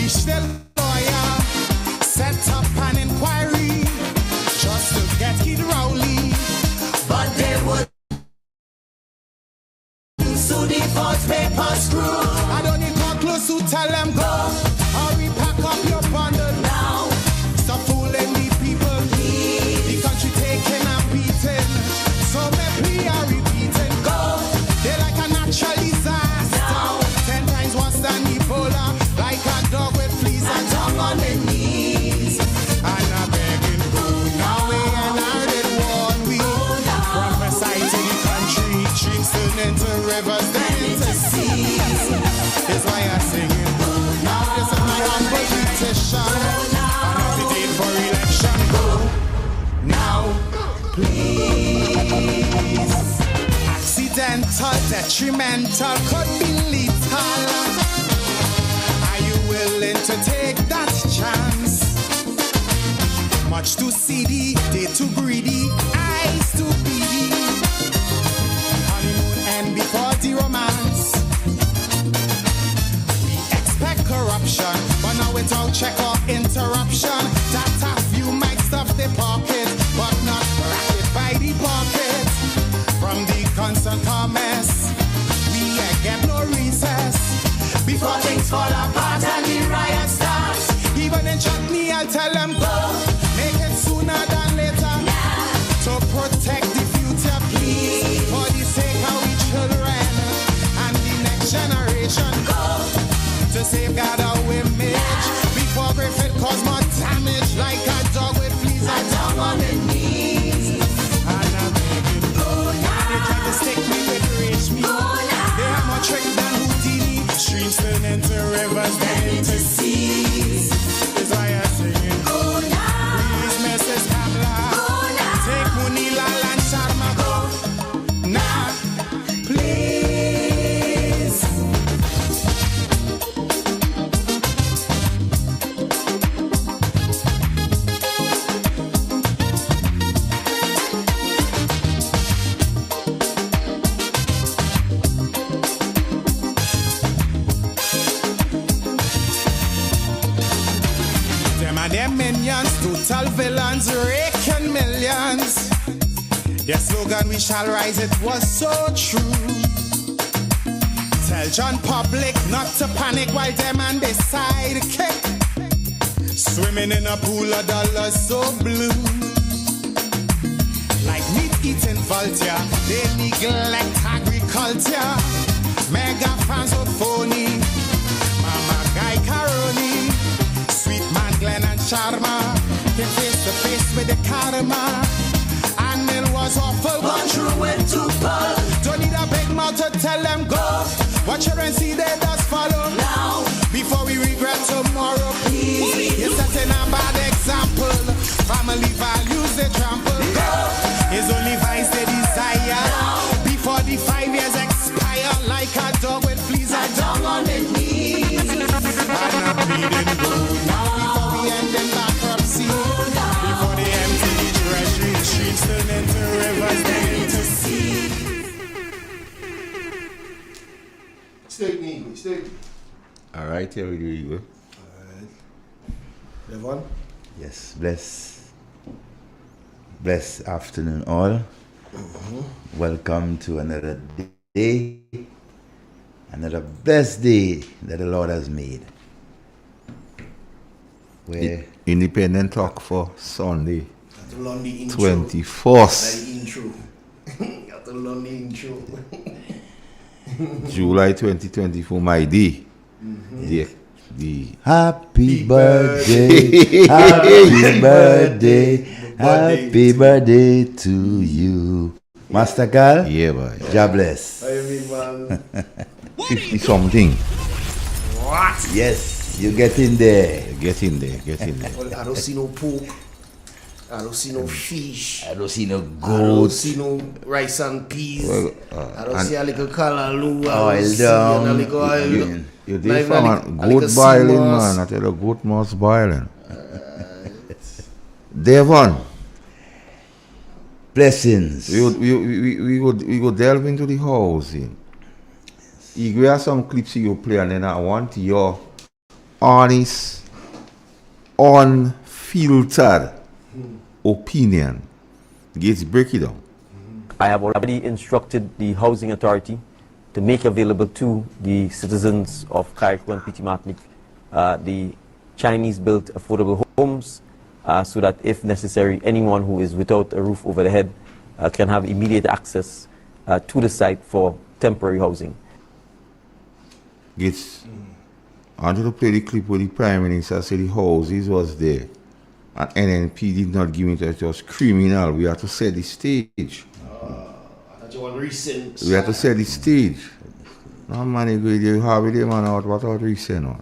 Reach the lawyer, set up an inquiry just to get Kid Rowley. But they would so the false paper screw. I don't need more close to tell them go. Hurry, pack up your bundle now. Stop fooling the people. The country taking a beating. So maybe I repeating go. They're like a natural disaster now. 10 times worse than Ebola. Like a dog with fleas and tongue on the knees. And I'm begging go now. We and I did one week. From the side to the country. Streams turn into rivers, then into seas. That's why I sing it. Go now. This is my humble petition. Another date for election. Go now, please. Accidental, detrimental, could be lethal. Are you willing to take that chance? Much too seedy, they too greedy, eyes too beady. Honeymoon end before the romance. We expect corruption, but now without check or interruption. That a few might stuff their pocket, but not racket by the pocket. From the constant comments, we get no recess. Before things fall apart and the riot starts. Even in chutney, I'll tell them go. Make it sooner than later. To protect the future, please. For the sake of we children and the next generation. Go. To safeguard our image. Before Griffith cause more damage. Like a dog with fleas and down on the knees. And I'm begging go now. They try to stick me with rage me. They have more trick than Houdini. Streams turn into rivers, then into seas. That's why I'm singing go now. Please, Mrs. Kamla. Go now. Take Munila and Sharma. Go now, please. Them and their minions, total villains, raking millions. Their slogan, we shall rise, it was so true. Tell John Public not to panic while them and they sidekick. Swimming in a pool of dollars so blue. Like meat eating vulture, they neglect agriculture. Mega fans of phony, Mama Guy Caroni. Sweet man Glenn and Sharma came face to face with the karma. And Mill was awful, gone through it to pull. Don't need a big mouth to tell them go. Watch her and see they does follow now. Before we regret tomorrow, please. You're setting a bad example. Family values they trample. Go. It's only vice they desire. Before the 5 years expire. Like a dog with fleas and down on the knees. And I'm bleeding go now. Before we end in bankruptcy. Before they empty the treasury. The streets turn into rivers, then into sea. Stay. All right, here we go. All right. Devon? Yes, bless afternoon all. Welcome to another day, another blessed day that the Lord has made. Where Independent Talk for Sunday, Got to learn the intro. 24th The intro. Got to learn the intro. July 2024, my day. The happy birthday, happy birthday, happy birthday to you. Master Carl? yeah, boy. God bless. How you mean, man? 50 something. What? Yes, you get in there. Get in there. Well, I don't see no pork. I don't see no fish. I don't see no I don't goat. see no rice and peas. Well, I don't see a little callaloo. I Oil don't see down. a little oil. You Not did even from a a little good sea boiling, moss. man. I tell you, good moss boiling. Devon, Blessings. we go delve into the housing. You have some clips you play, and then I want your honest, unfiltered opinion. Gates, break it down. I have already instructed the Housing Authority to make available to the citizens of Carriacou and Petit Martinique the Chinese-built affordable homes so that if necessary, anyone who is without a roof over the head can have immediate access to the site for temporary housing. Gates, I wanted to play the clip where the Prime Minister said the houses was there and NNP did not give it. It was criminal. We have to set the stage. We have to set the stage. No man, you have it, man. What are we saying?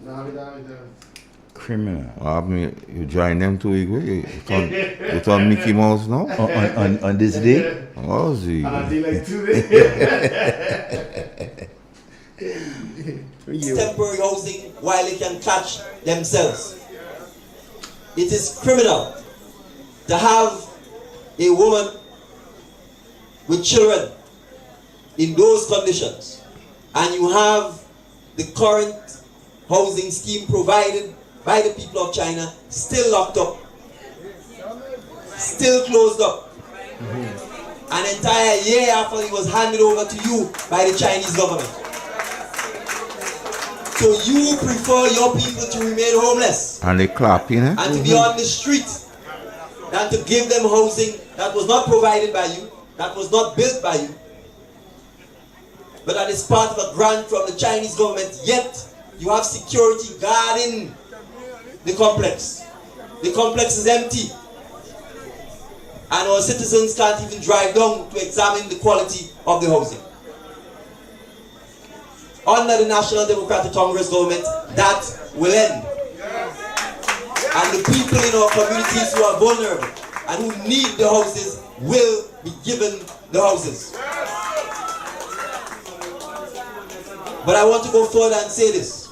Criminal. You join them to it. You turn Mickey Mouse now? On this day? Oh, see. Temporary housing while they can catch themselves. It is criminal to have a woman with children in those conditions, and you have the current housing scheme provided by the people of China still locked up, still closed up, an entire year after it was handed over to you by the Chinese government. So you prefer your people to remain homeless and they clapping, eh? and to be on the street than to give them housing that was not provided by you, that was not built by you, but that is part of a grant from the Chinese government, yet you have security guarding the complex. The complex is empty, and our citizens can't even drive down to examine the quality of the housing. Under the National Democratic Congress government, that will end. And the people in our communities who are vulnerable and who need the houses will be given the houses. But I want to go further and say this.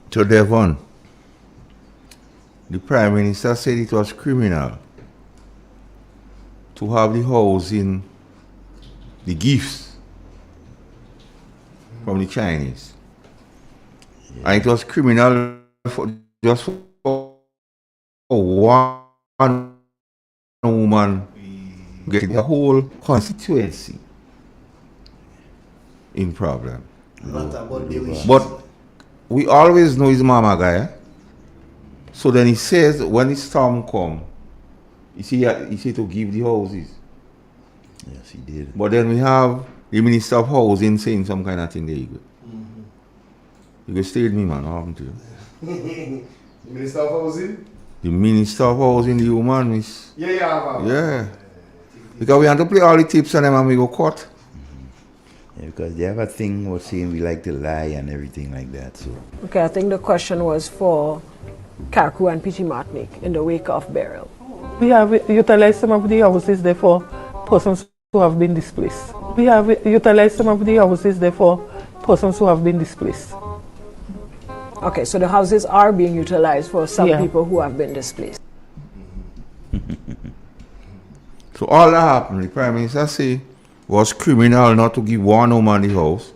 To Devon, the Prime Minister said it was criminal to have the housing, the gifts from the Chinese. Yeah. And it was criminal for just for one woman getting the whole constituency in problem. But we always know his mama guy. So then he says when the storm come, he said to give the houses. Yes, he did. But then we have the Minister of Housing saying some kind of thing there. You go. You go stay with me, man. What happened to you? The Minister of Housing? The Minister of Housing, the woman is. Yeah. Because we have to play all the tips and them and we go court. Yeah, because they have a thing of saying we like to lie and everything like that. So. Okay, I think the question was for Carriacou and Petit Martinique in the wake of burial. We have utilized some of the houses there for persons who have been displaced. We have utilized some of the houses there for persons who have been displaced. Okay, so the houses are being utilized for some people who have been displaced. So all that happened, the Prime Minister say was criminal not to give one woman the house.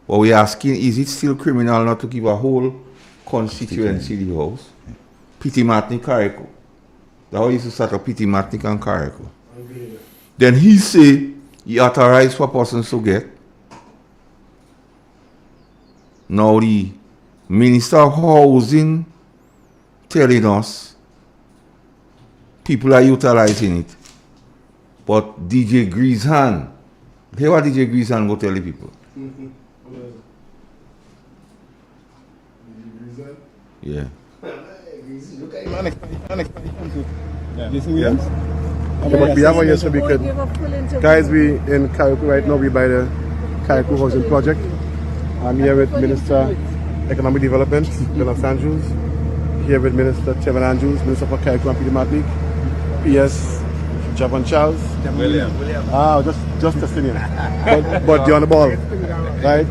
But we're asking, is it still criminal not to give a whole constituency the house? Petit Martinique, Carriacou. That's how he used to start up Petit Martinique and Carriacou. Then he say he authorized for persons to get. Now the Minister of Housing telling us people are utilizing it. But DJ Greasehan, hear what DJ Greasehan go tell the people. Yeah. But we have a yes, so we could. Guys, we in Carriacou right now. We by the Carriacou Housing Project. I'm here with Minister Economic Development, Los Angeles. Here with Minister Tevin Andrews, Minister for Carriacou and Petit Martinique. PS Javon Charles. William. Ah, just testing you. But you're on the ball, right?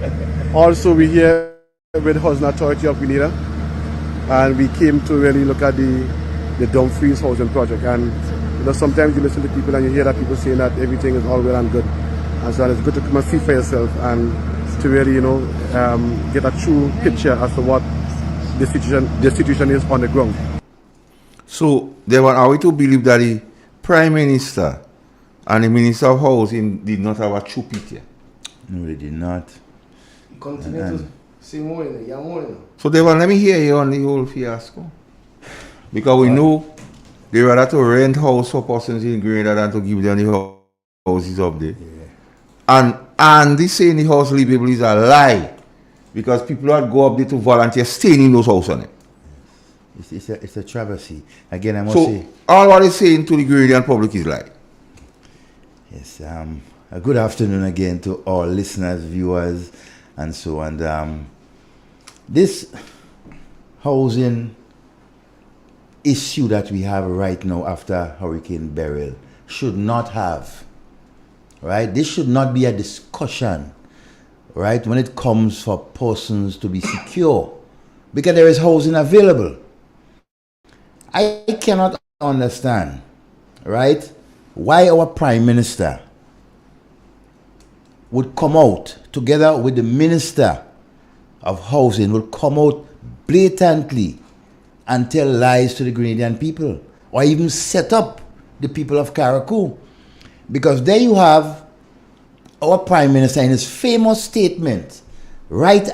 Also, we here with Housing Authority of Grenada, and we came to really look at the Dumfries Housing Project. And you know, sometimes you listen to people and you hear that people saying that everything is all well and good, And so it's good to come and see for yourself and to really, get a true picture as to what the situation is on the ground. So, are we to believe that the Prime Minister and the Minister of Housing did not have a true picture? No, they did not. Continue to say more, more. So, Devon, let me hear you on the whole fiasco. Because we know they rather to rent house for persons in Grenada than to give them the houses up there. Yeah. And this saying the house livable is a lie. Because people that go up there to volunteer staying in those houses on it. It's a travesty. Again, I must say. So, all what is saying to the Grenadian public is lie. Yes. A good afternoon again to all listeners, viewers, and so on. This housing issue that we have right now after Hurricane Beryl should not have, right? This should not be a discussion, right, when it comes for persons to be secure, because there is housing available. I cannot understand, right, why our Prime Minister would come out together with the Minister of Housing, would come out blatantly and tell lies to the Grenadian people, or even set up the people of Carriacou. Because there you have our Prime Minister in his famous statement right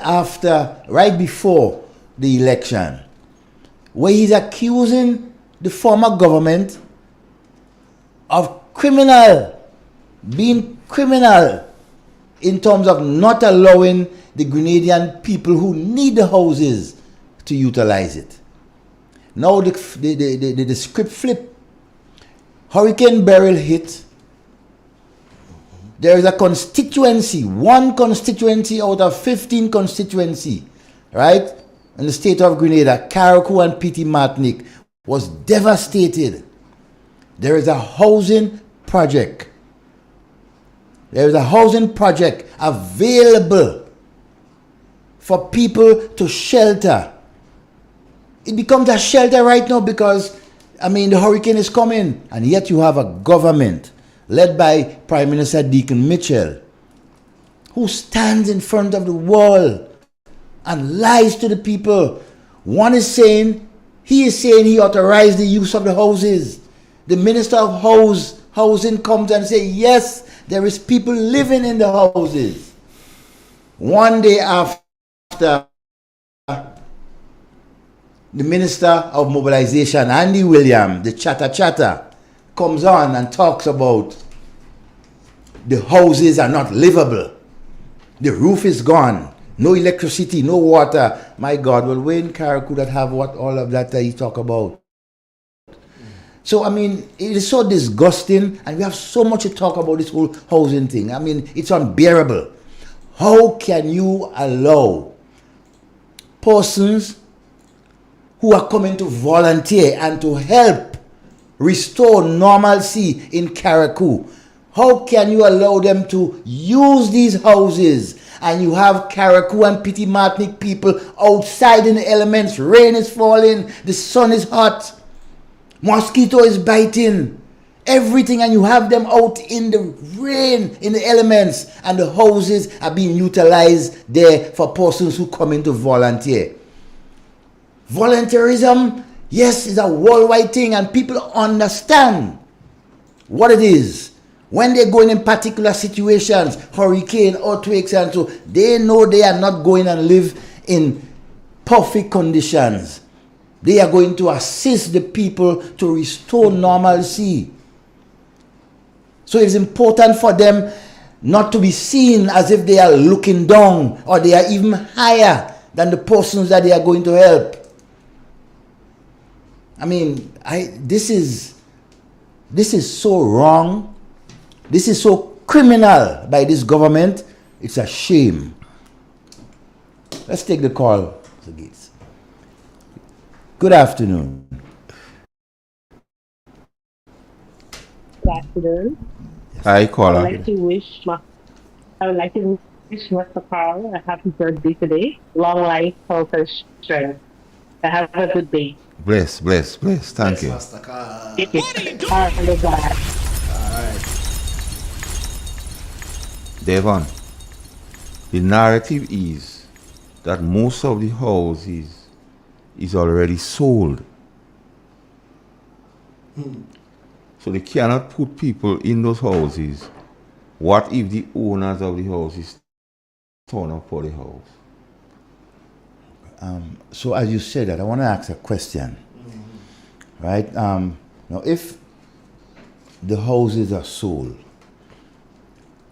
before the election, where he's accusing the former government of being criminal in terms of not allowing the Grenadian people who need the houses to utilize it. Now the script flip. Hurricane Beryl hit. There is a constituency, one constituency out of 15 constituency, right? In the state of Grenada, Carriacou and Petit Martinique was devastated. There is a housing project. There is a housing project available for people to shelter. It becomes a shelter right now because, the hurricane is coming. And yet you have a government led by Prime Minister Deacon Mitchell who stands in front of the wall and lies to the people. One is saying he authorized the use of the houses. The Minister of Housing comes and says, yes, there is people living in the houses. One day after, the Minister of Mobilization, Andy William, the chatter, comes on and talks about the houses are not livable. The roof is gone. No electricity, no water. My God, well, where in Carriacou that have all of that he talk about? So, it is so disgusting, and we have so much to talk about this whole housing thing. It's unbearable. How can you allow persons who are coming to volunteer and to help restore normalcy in Carriacou, how can you allow them to use these houses? And you have Carriacou and Petit Martinique people outside in the elements. Rain is falling, the sun is hot, mosquito is biting, everything, and you have them out in the rain, in the elements, and the houses are being utilized there for persons who come in to volunteer. Volunteerism, yes, is a worldwide thing, and people understand what it is. When they're going in particular situations, hurricane, earthquakes, and so, they know they are not going and live in perfect conditions. They are going to assist the people to restore normalcy. So it's important for them not to be seen as if they are looking down or they are even higher than the persons that they are going to help. This is so wrong. This is so criminal by this government. It's a shame. Let's take the call, Mr. Gates. Good afternoon. Good afternoon. Hi, caller. I would like to wish Mr. Carl a happy birthday today. Long life, health, and strength. Have a good day. Bless. Thank you. Mr. Carl. All right. Devon, the narrative is that most of the houses is already sold. So they cannot put people in those houses. What if the owners of the houses turn up for the house? So as you said that, I want to ask a question. Right? Now, if the houses are sold,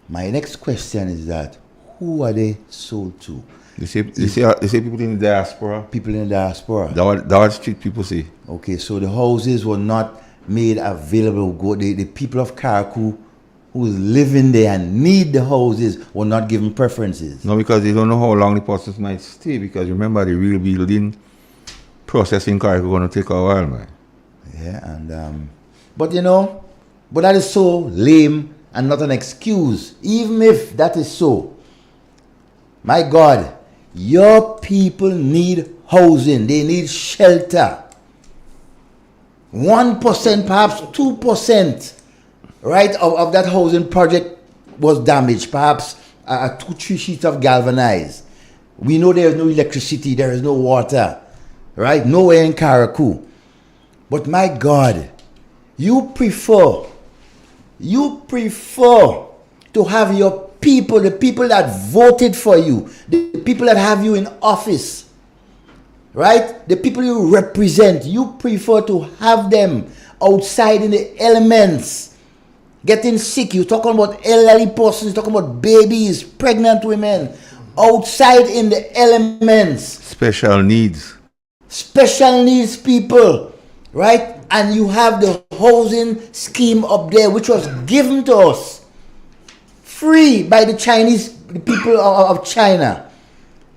my next question is that who are they sold to? They say people in the diaspora. People in the diaspora. That what street people say. Okay, so the houses were not made available. The people of Carriacou who's living there and need the houses were not given preferences. No, because they don't know how long the process might stay. Because remember, the real building process in Carriacou going to take a while, man. Yeah, and but you know, but that is so lame and not an excuse. Even if that is so, my God, your people need housing. They need shelter. 1%, perhaps 2%, right, of that housing project was damaged. Perhaps 2-3 sheets of galvanized. We know there is no electricity, there is no water, right? Nowhere in Carriacou. But my God, you prefer to have your people, the people that voted for you, the people that have you in office, right? The people you represent, you prefer to have them outside in the elements, getting sick. You're talking about elderly persons, you're talking about babies, pregnant women, outside in the elements. Special needs people, right? And you have the housing scheme up there, which was given to us free by the people of China,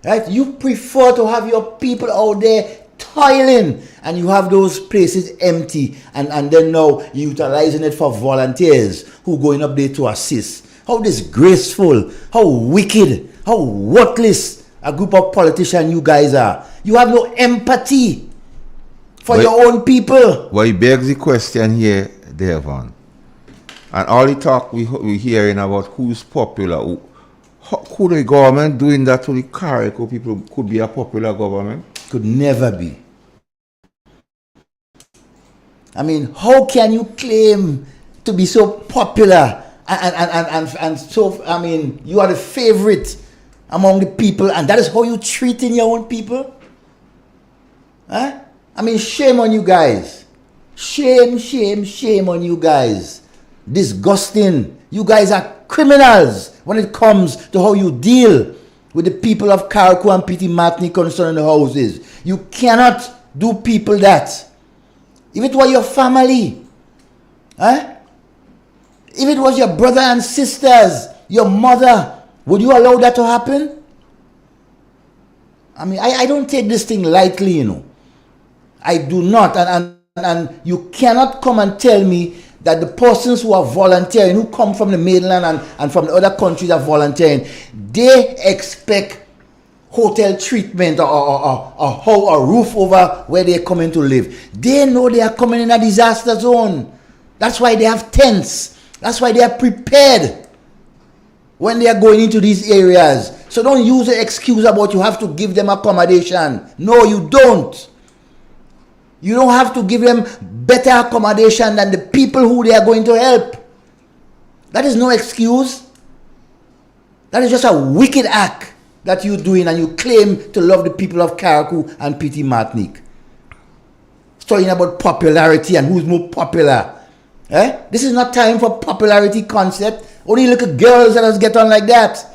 right? You prefer to have your people out there toiling, and you have those places empty, and then now utilizing it for volunteers who going up there to assist. How disgraceful, how wicked, how worthless a group of politicians you guys are. You have no empathy for your own people. Well, it begs the question here, Devon. And all the talk we hearing about who's popular, could the government doing that to the Carriacou people could be a popular government? Could never be. I mean, how can you claim to be so popular and so, I mean, you are the favorite among the people, and that is how you treating your own people? Huh? I mean, shame on you guys. Shame on you guys. Disgusting. You guys are criminals when it comes to how you deal with the people of Carriacou and Petit Martinique concerning the houses. You cannot do people that. If it were your family, if it was your brother and sisters, your mother, would you allow that to happen? I mean, I don't take this thing lightly, you know. I do not. And you cannot come and tell me that the persons who are volunteering, who come from the mainland and from the other countries are volunteering, they expect hotel treatment or a roof over where they're coming to live. They know they are coming in a disaster zone. That's why they have tents. That's why they are prepared when they are going into these areas. So don't use the excuse about you have to give them accommodation. No, you don't. You don't have to give them better accommodation than the people who they are going to help. That is no excuse. That is just a wicked act that you're doing, and you claim to love the people of Carriacou and Petit Martinique. Talking about popularity and who's more popular. This is not time for popularity concept. Only look at girls that us get on like that.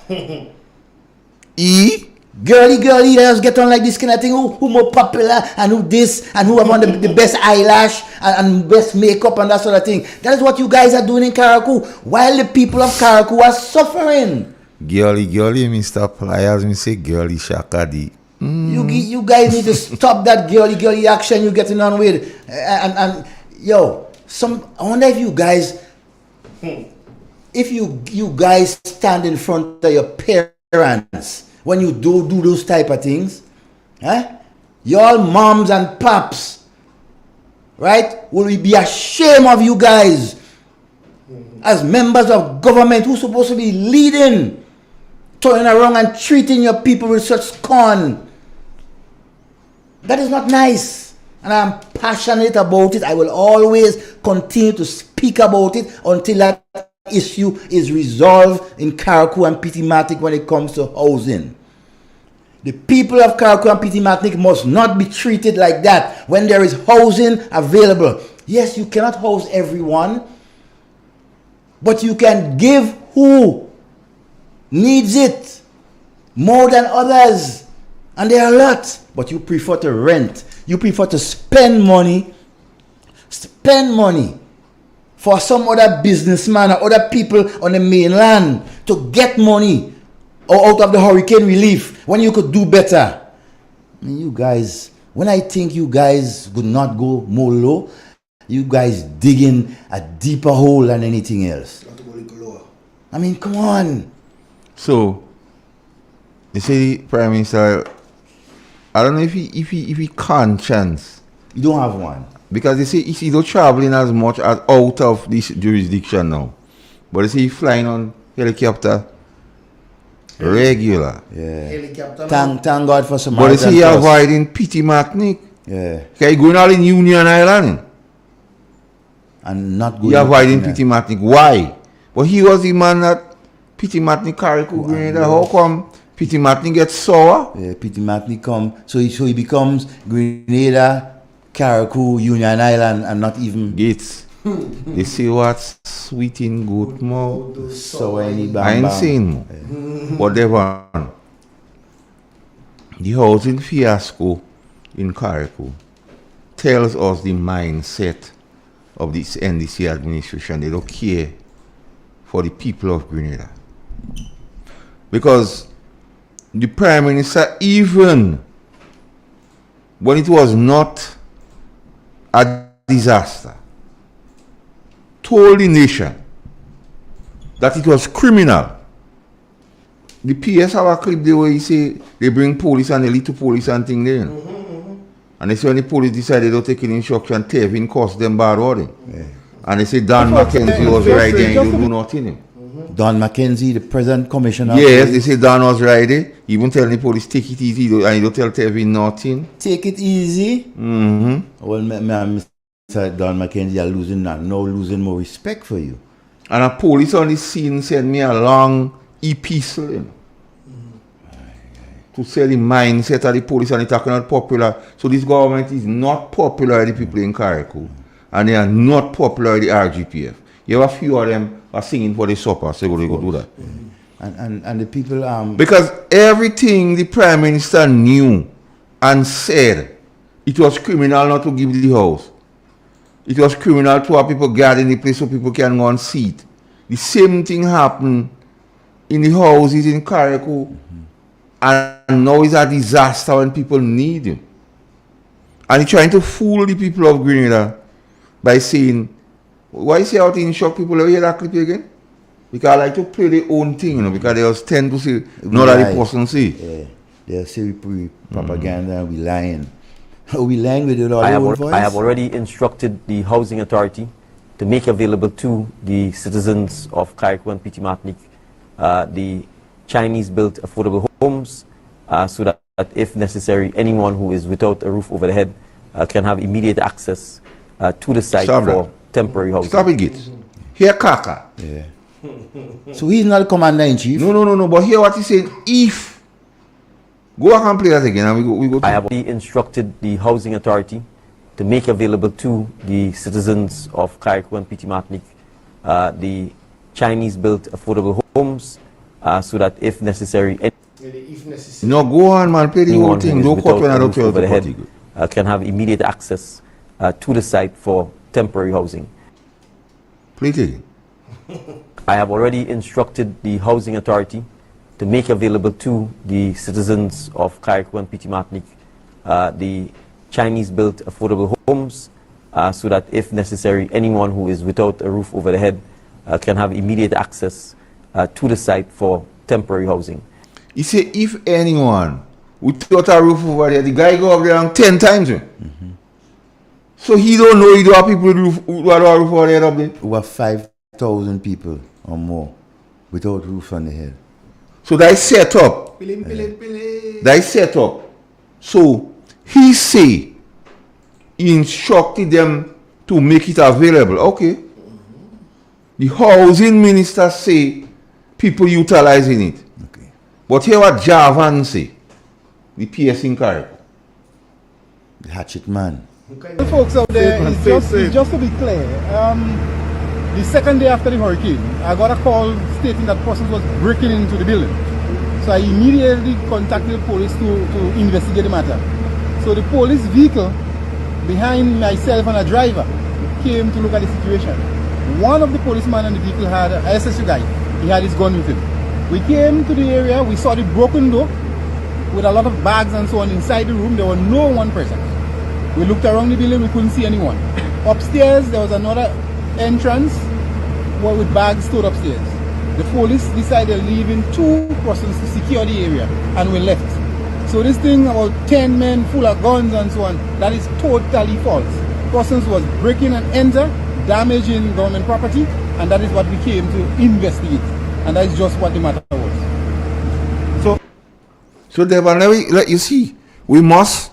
Girly, let us get on like this kind of thing. Who more popular and who this and who have on the best eyelash and best makeup and that sort of thing. That is what you guys are doing in Carriacou, while the people of Carriacou are suffering. Girly, Mr. Pliers, me say girly shakadi. You guys need to stop that girly action you're getting on with. And yo, I wonder if you guys, if you guys stand in front of your parents when you do those type of things, y'all moms and paps, right, will be ashamed of you guys As members of government who's supposed to be leading, turning around and treating your people with such scorn. That is not nice. And I'm passionate about it. I will always continue to speak about it until that issue is resolved in Carriacou and Petit-Martinique when it comes to housing. The people of Carriacou and Petit-Martinique must not be treated like that when there is housing available. Yes, you cannot house everyone, but you can give who needs it more than others. And there are a lot, but you prefer to rent. You prefer to spend money for some other businessman or other people on the mainland to get money or out of the hurricane relief when you could do better. I mean, you guys, when I think you guys could not go more low, you guys digging a deeper hole than anything else. I mean, come on. So, you see, Prime Minister, I don't know if he conscience. You don't have one. Because you see, he's not traveling as much as out of this jurisdiction now. But you see, he flying on helicopter regular. Yeah. Helicopter. Thank God for some. But you see, he avoiding Petit-Martinique. Yeah. He going all in Union Island. And not good. He avoiding Petit-Martinique. Why? But he was the man that Petit-Martinique, Carriacou, Grenada. How come Petit-Martinique gets sour? Yeah, Petit-Martinique come. So he becomes Grenada, Carriacou, Union Island, and not even Gates. They say what's sweet in good mouth. So any bam. I ain't saying more. Whatever. The housing fiasco in Carriacou tells us the mindset of this NDC administration. They don't care for the people of Grenada. Because the Prime Minister, even when it was not a disaster, told the nation that it was criminal. The PS have a clip there where he say they bring police and they lead to police and thing there. And they say when the police decide they don't take any instruction, Tevin cost them bad order. Yeah. And they say Don McKenzie was right there and he don't do nothing. Don McKenzie, the present commissioner. Yes, they say Don was right there. Even telling the police take it easy and he don't tell Tevin nothing. Take it easy? Well, Mr. Don McKenzie are losing more respect for you. And a police on the scene sent me a long epistle, you know, to say the mindset of the police and it's talking about popular. So this government is not popular with the people in Carriacou. And they are not popular with the RGPF. You have a few of them are singing for the supper, so they go do that. And the people... Because everything the Prime Minister knew and said, it was criminal not to give the house. It was criminal to have people guarding the place so people can go and see it. The same thing happened in the houses in Carriacou. And now it's a disaster when people need him. And he's trying to fool the people of Grenada by saying, why say how to shock people? Ever hear that clip again? Because I like to play their own thing, you know, because they just tend to say, not that the person say. Yeah. They say we propaganda and we lying. We lying with your own voice? I have already instructed the Housing Authority to make available to the citizens of Carriacou and Petit-Martinique the Chinese-built affordable homes so that if necessary, anyone who is without a roof over the head can have immediate access to the site for temporary housing. Stop it, Gates. Here, Kaka. Yeah. So he's not the commander-in-chief? No. But here what he's saying, if... Go back and play that again and we go I have already instructed the Housing Authority to make available to the citizens of Carriacou and Petit-Martinique the Chinese-built affordable homes so that if necessary... No, go on, man. Play the whole thing. Don't cut when I don't tell the can have immediate access to the site for temporary housing. Play it again. I have already instructed the Housing Authority to make available to the citizens of Carriacou and Petit-Martinique the Chinese-built affordable homes so that if necessary, anyone who is without a roof over the head can have immediate access to the site for temporary housing. He said, if anyone without a roof over there, the guy go up there 10 times. So he don't know he do have people who have a roof over there up there. Who have 5 5,000 people or more without roof on the head. So that is set up. That is set up. So he say he instructed them to make it available. Okay. The housing minister say people utilizing it. Okay. But here what Javan say, the PS in Carriacou. The hatchet man. The folks out there, it's just to be clear, the second day after the hurricane, I got a call stating that person was breaking into the building. So I immediately contacted the police to investigate the matter. So the police vehicle behind myself and a driver came to look at the situation. One of the policemen in the vehicle had an SSU guy. He had his gun with him. We came to the area, we saw the broken door with a lot of bags and so on inside the room. There were no one present. We looked around the building, we couldn't see anyone. Upstairs, there was another entrance with bags stored upstairs. The police decided leaving 2 persons to secure the area, and we left. So this thing about 10 men full of guns and so on, that is totally false. Persons was breaking and enter, damaging government property, and that is what we came to investigate. And that is just what the matter was. So you see, we must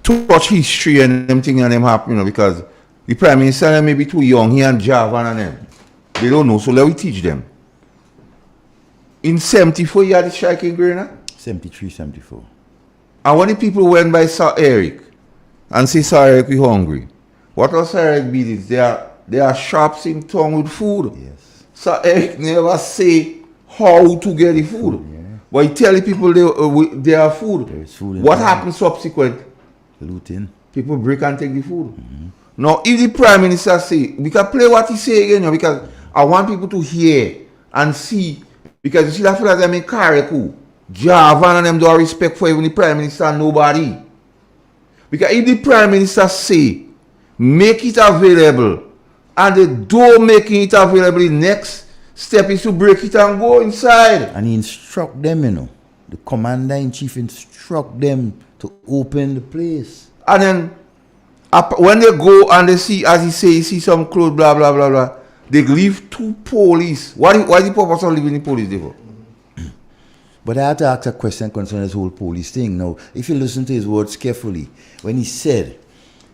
touch history and them thing and them happen, you know, because the Prime Minister may be too young, he and Javan and them. They don't know, so let me teach them. In 74, you had the strike in Grenada? 73, 74. And when the people went by Sir Eric and say Sir Eric we hungry, what was Sir Eric be this? There are shops in town with food. Yes. Sir Eric never say how to get the food. Yeah. But he tell the people there are food. There is food. What happens subsequent? Looting. People break and take the food. Now, if the Prime Minister say, we can play what he say again, you know, because I want people to hear and see. Because you see that fella them in Carriacou, Javan and them don't respect for even the Prime Minister and nobody. Because if the Prime Minister say, make it available, and they don't making it available, the next step is to break it and go inside. And he instruct them, you know. The Commander-in-Chief instruct them to open the place. And then, when they go and they see, as he say, he see some clothes, blah, blah, blah, blah, they leave 2 police. Why is the purpose of leaving the police there for? But I have to ask a question concerning this whole police thing. Now, if you listen to his words carefully, when he said,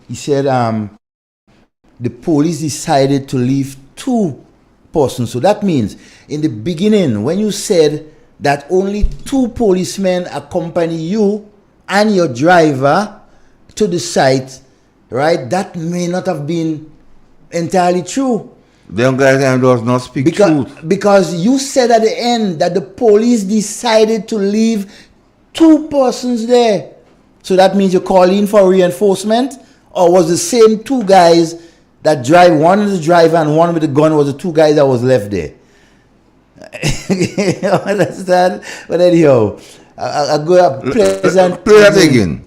the police decided to leave 2 persons. So that means, in the beginning, when you said that only 2 policemen accompany you and your driver to the site, right? That may not have been entirely true. Them guys does not speak truth. Because you said at the end that the police decided to leave 2 persons there. So that means you're calling for reinforcement? Or was the same 2 guys that drive, one is the driver and one with the gun was the 2 guys that was left there? You understand? But anyhow, I go up pleasant play that again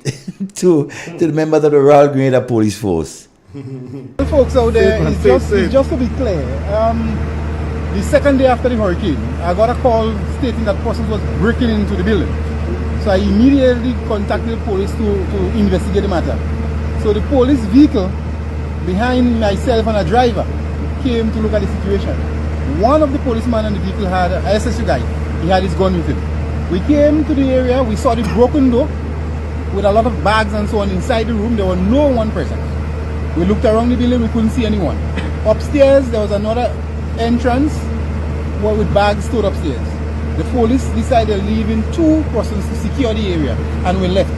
to the members of the Royal Grenada Police Force. The folks out there, it's just to be clear, the second day after the hurricane, I got a call stating that person was breaking into the building. So I immediately contacted the police to investigate the matter. So the police vehicle behind myself and a driver came to look at the situation. One of the policemen in the vehicle had an SSU guy. He had his gun with him. We came to the area, we saw the broken door with a lot of bags and so on inside the room. There were no one present. We looked around the building, we couldn't see anyone. Upstairs, there was another entrance with bags stored upstairs. The police decided leaving 2 persons to secure the area, and we left.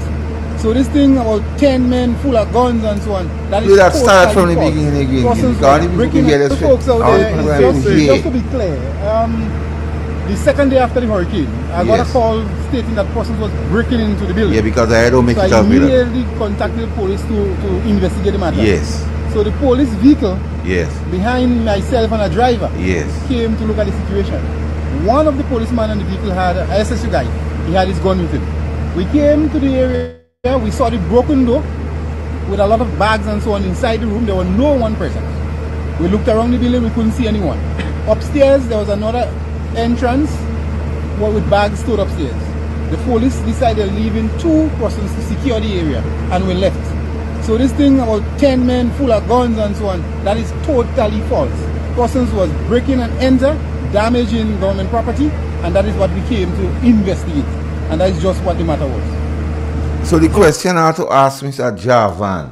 So this thing about 10 men full of guns and so on, that is that start from the beginning again. The folks out there, just to be clear, the second day after the hurricane, I got a call stating that person was breaking into the building. Yeah, because I don't make it available. So I immediately contacted the police to investigate the matter. Yes. So the police vehicle behind myself and a driver came to look at the situation. One of the policemen in the vehicle had an SSU guy. He had his gun with him. We came to the area, we saw the broken door with a lot of bags and so on inside the room. There were no one present. We looked around the building, we couldn't see anyone. Upstairs, there was another entrance with bags stored upstairs. The police decided leaving 2 persons to secure the area, and we left. So this thing about 10 men full of guns and so on, that is totally false. Persons was breaking and enter, damaging government property, and that is what we came to investigate. And that is just what the matter was. So the question I have to ask Mr. Javan,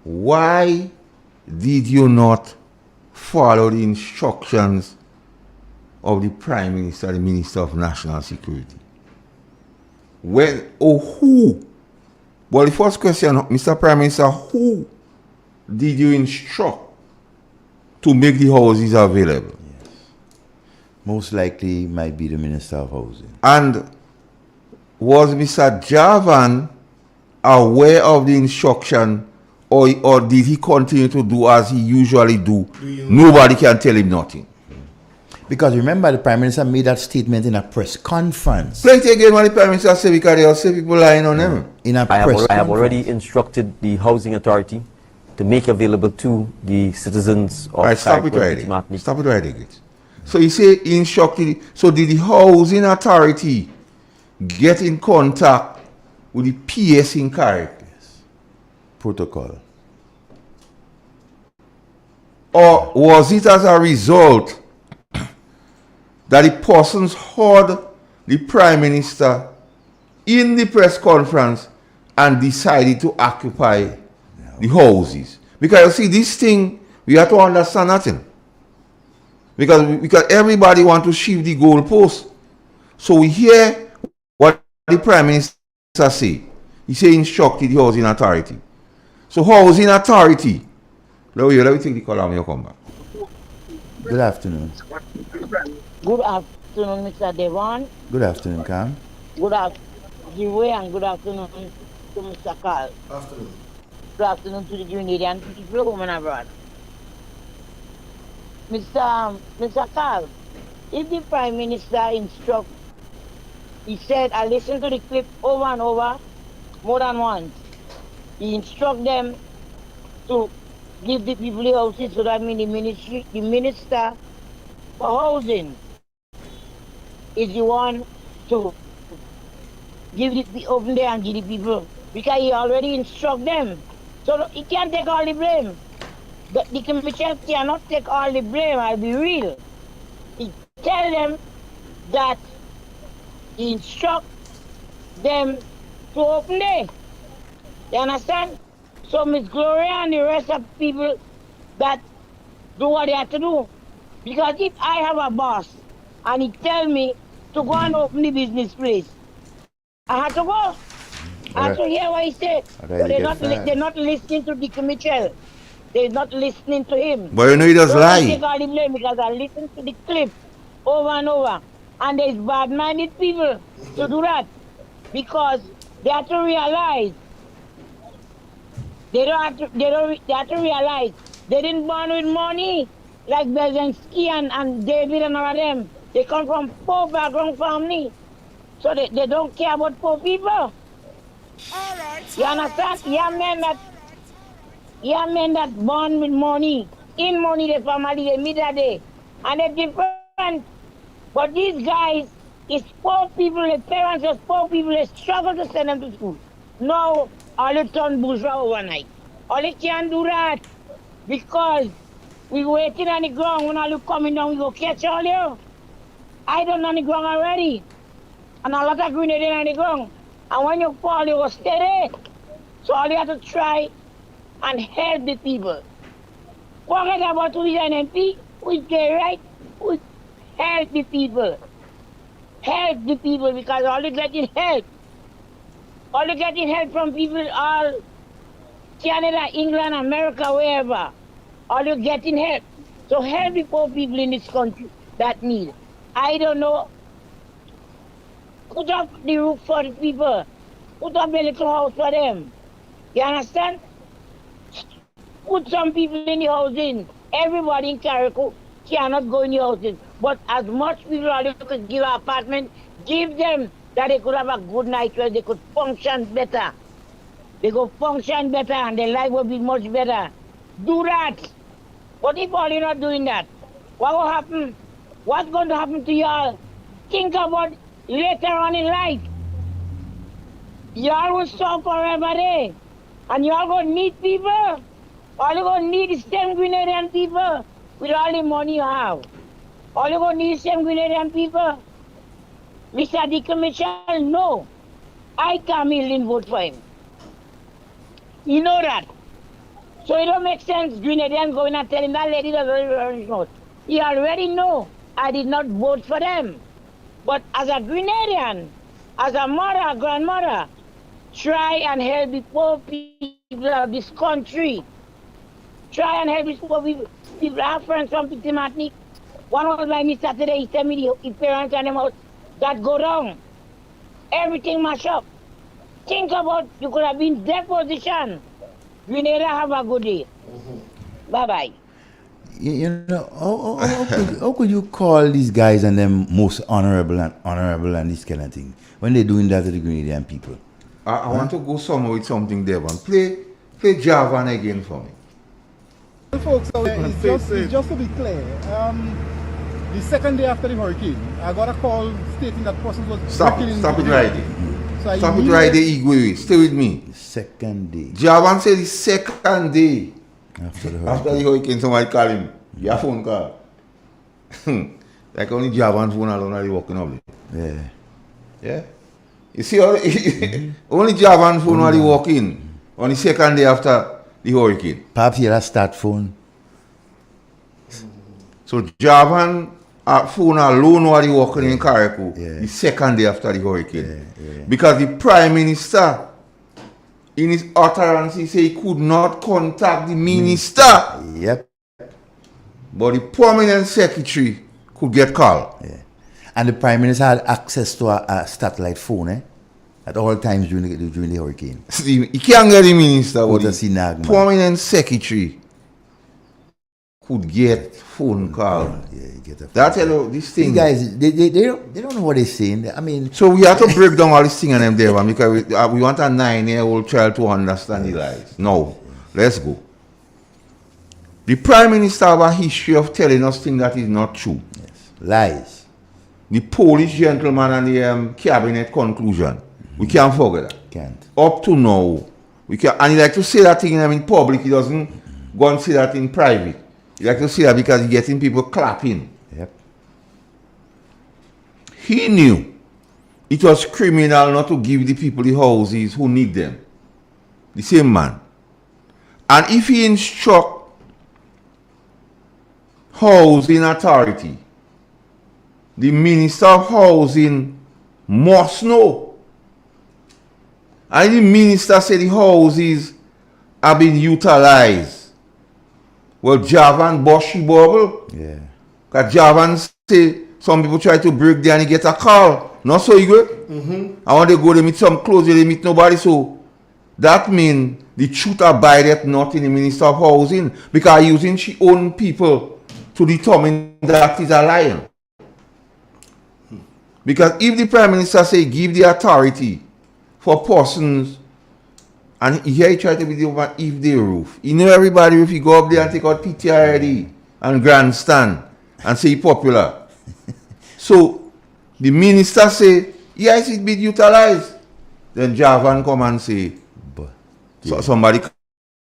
why did you not follow the instructions of the Prime Minister, the Minister of National Security? When or who? Well, the first question, Mr. Prime Minister, who did you instruct to make the houses available? Yes. Most likely might be the Minister of Housing. And was Mr. Javan aware of the instruction, or did he continue to do as he usually do? Nobody can tell him nothing. Because remember, the Prime Minister made that statement in a press conference. Plenty again what the Prime Minister said, because they say people lying on him. In a I press have conference. already instructed the Housing Authority to make available to the citizens of Right, stop it Carriacou and right Petit there. Martinique. Stop it right there. So you say he instructed, so did the Housing Authority get in contact with the PS in Carriacou? Yes. Protocol. Or was it as a result that the persons heard the Prime Minister in the press conference and decided to occupy the houses? Because you see, this thing, we have to understand nothing. Because everybody want to shift the goalpost. So we hear what the Prime Minister say. He say instructed the Housing Authority. So Housing Authority, let me take the call and you come back. Good afternoon. Good afternoon, Mr. Devon. Good afternoon, Cam. Good afternoon, and good afternoon to Mr. Carl. Afternoon. Good afternoon to the Grenadian people, home and abroad. Mr. Carl, if the Prime Minister instruct, he said, I listened to the clip over and over, more than once. He instruct them to give the people the houses, so that means the Minister for Housing is the one to give the open there and give the people, because he already instruct them. So he can't take all the blame. The commission cannot take all the blame, I'll be real. He tell them that he instruct them to open there. You understand? So Miss Gloria and the rest of people that do what they have to do. Because if I have a boss and he tell me to go and open the business place, I have to go. I have to hear what he said. So they're not listening to Dick Mitchell. They're not listening to him. But you know he does so lie. I take all the blame because I listen to the clip over and over. And there's bad-minded people to do that. Because they have to realize they have to realize they didn't born with money like Belzensky and David and all of them. They come from poor background family. So they don't care about poor people. You understand? Young men that born with money, in money, the family, they meet that day. And they're different. But these guys is poor people, the parents of poor people, they struggle to send them to school. No, all they turn bourgeois overnight. All they can't do that because we waiting on the ground. When all you coming down, we go catch all you. I done on the ground already. And a lot of grenades on the ground. And when you fall, you go steady. So all you have to try and help the people. Forget about who is an MP, who is gay, right? Who help the people. Help the people because all you getting help. All you getting help from people all Canada, England, America, wherever. All you getting help. So help the poor people in this country that need. I don't know. Put up the roof for the people. Put up the little house for them. You understand? Put some people in the housing. Everybody in Carriacou cannot go in the houses. But as much people as you could give an apartment, give them that they could have a good night where they could function better. They could function better and their life will be much better. Do that. But if all you're not doing that, what will happen? What's going to happen to y'all? Think about later on in life. Y'all will stop forever there. And you all gonna need people. All you gonna need is 10 Grenadian people with all the money you have. All you gonna need is 10 Grenadian people. Mr. Deacon Mitchell, no. I can't vote for him. You know that. So it don't make sense Grenadian going and telling that lady doesn't vote. He already know I did not vote for them. But as a Grenadian, as a mother, grandmother, try and help the poor people of this country. Try and help these poor people. People have friends from Petit Martinique. One was like me Saturday, he tell me the parents and them out that go down. Everything mash up. Think about you could have been their position. Grenada, have a good day. Bye-bye. You know, how could you call these guys and them most honorable and this kind of thing when they're doing that to the Grenadian people? I want to go somewhere with something, Devon. Play Javan again for me. Folks, just to be clear, the second day after the hurricane, I got a call stating that person was breaking into Stop it the right building. there. So Stop it right there, Igwe. Stay with me. Second day. Javan said the second day After the hurricane, somebody call him. Your phone call. Like only Javan's phone alone are walking up there. Yeah. Yeah. You see, only Javan's phone are walking on the second day after the hurricane. Perhaps he had a start phone. So Javan phone alone was walking in Carriacou the second day after the hurricane. Because the Prime Minister, in his utterance, he said he could not contact the minister. Yep. But the permanent secretary could get called. Yeah. And the Prime Minister had access to a satellite phone, at all times during the hurricane. See, he can't get the minister, but the permanent secretary could get phone call. That's this thing. These guys, they don't know what they're saying. I mean, so we have to break down all this thing and them there, man, because we want a 9-year-old child to understand the lies. No, let's go. The Prime Minister have a history of telling us things that is not true. Yes. Lies. The Polish gentleman and the cabinet conclusion. We can't forget that. Can't. Up to now. We can, and he like to say that thing in public. He doesn't go and say that in private. He like to say that because he's getting people clapping. Yep. He knew it was criminal not to give the people the houses who need them. The same man. And if he instruct housing authority, the Minister of Housing must know. And the minister said the houses have been utilized. Well, Javan Boshi bubble. Yeah. Because Javan say some people try to break there and he get a call. Not so you go. I want to go to meet some clothes, they meet nobody. So that means the truth abideth not in the Minister of Housing, because using she own people to determine that is a lie. Because if the Prime Minister say give the authority for persons, and here he try to be the over if they roof. You know everybody if you go up there and take out PTRD and grandstand and say popular. So the minister say, yes, it be utilized. Then Javan come and say, so somebody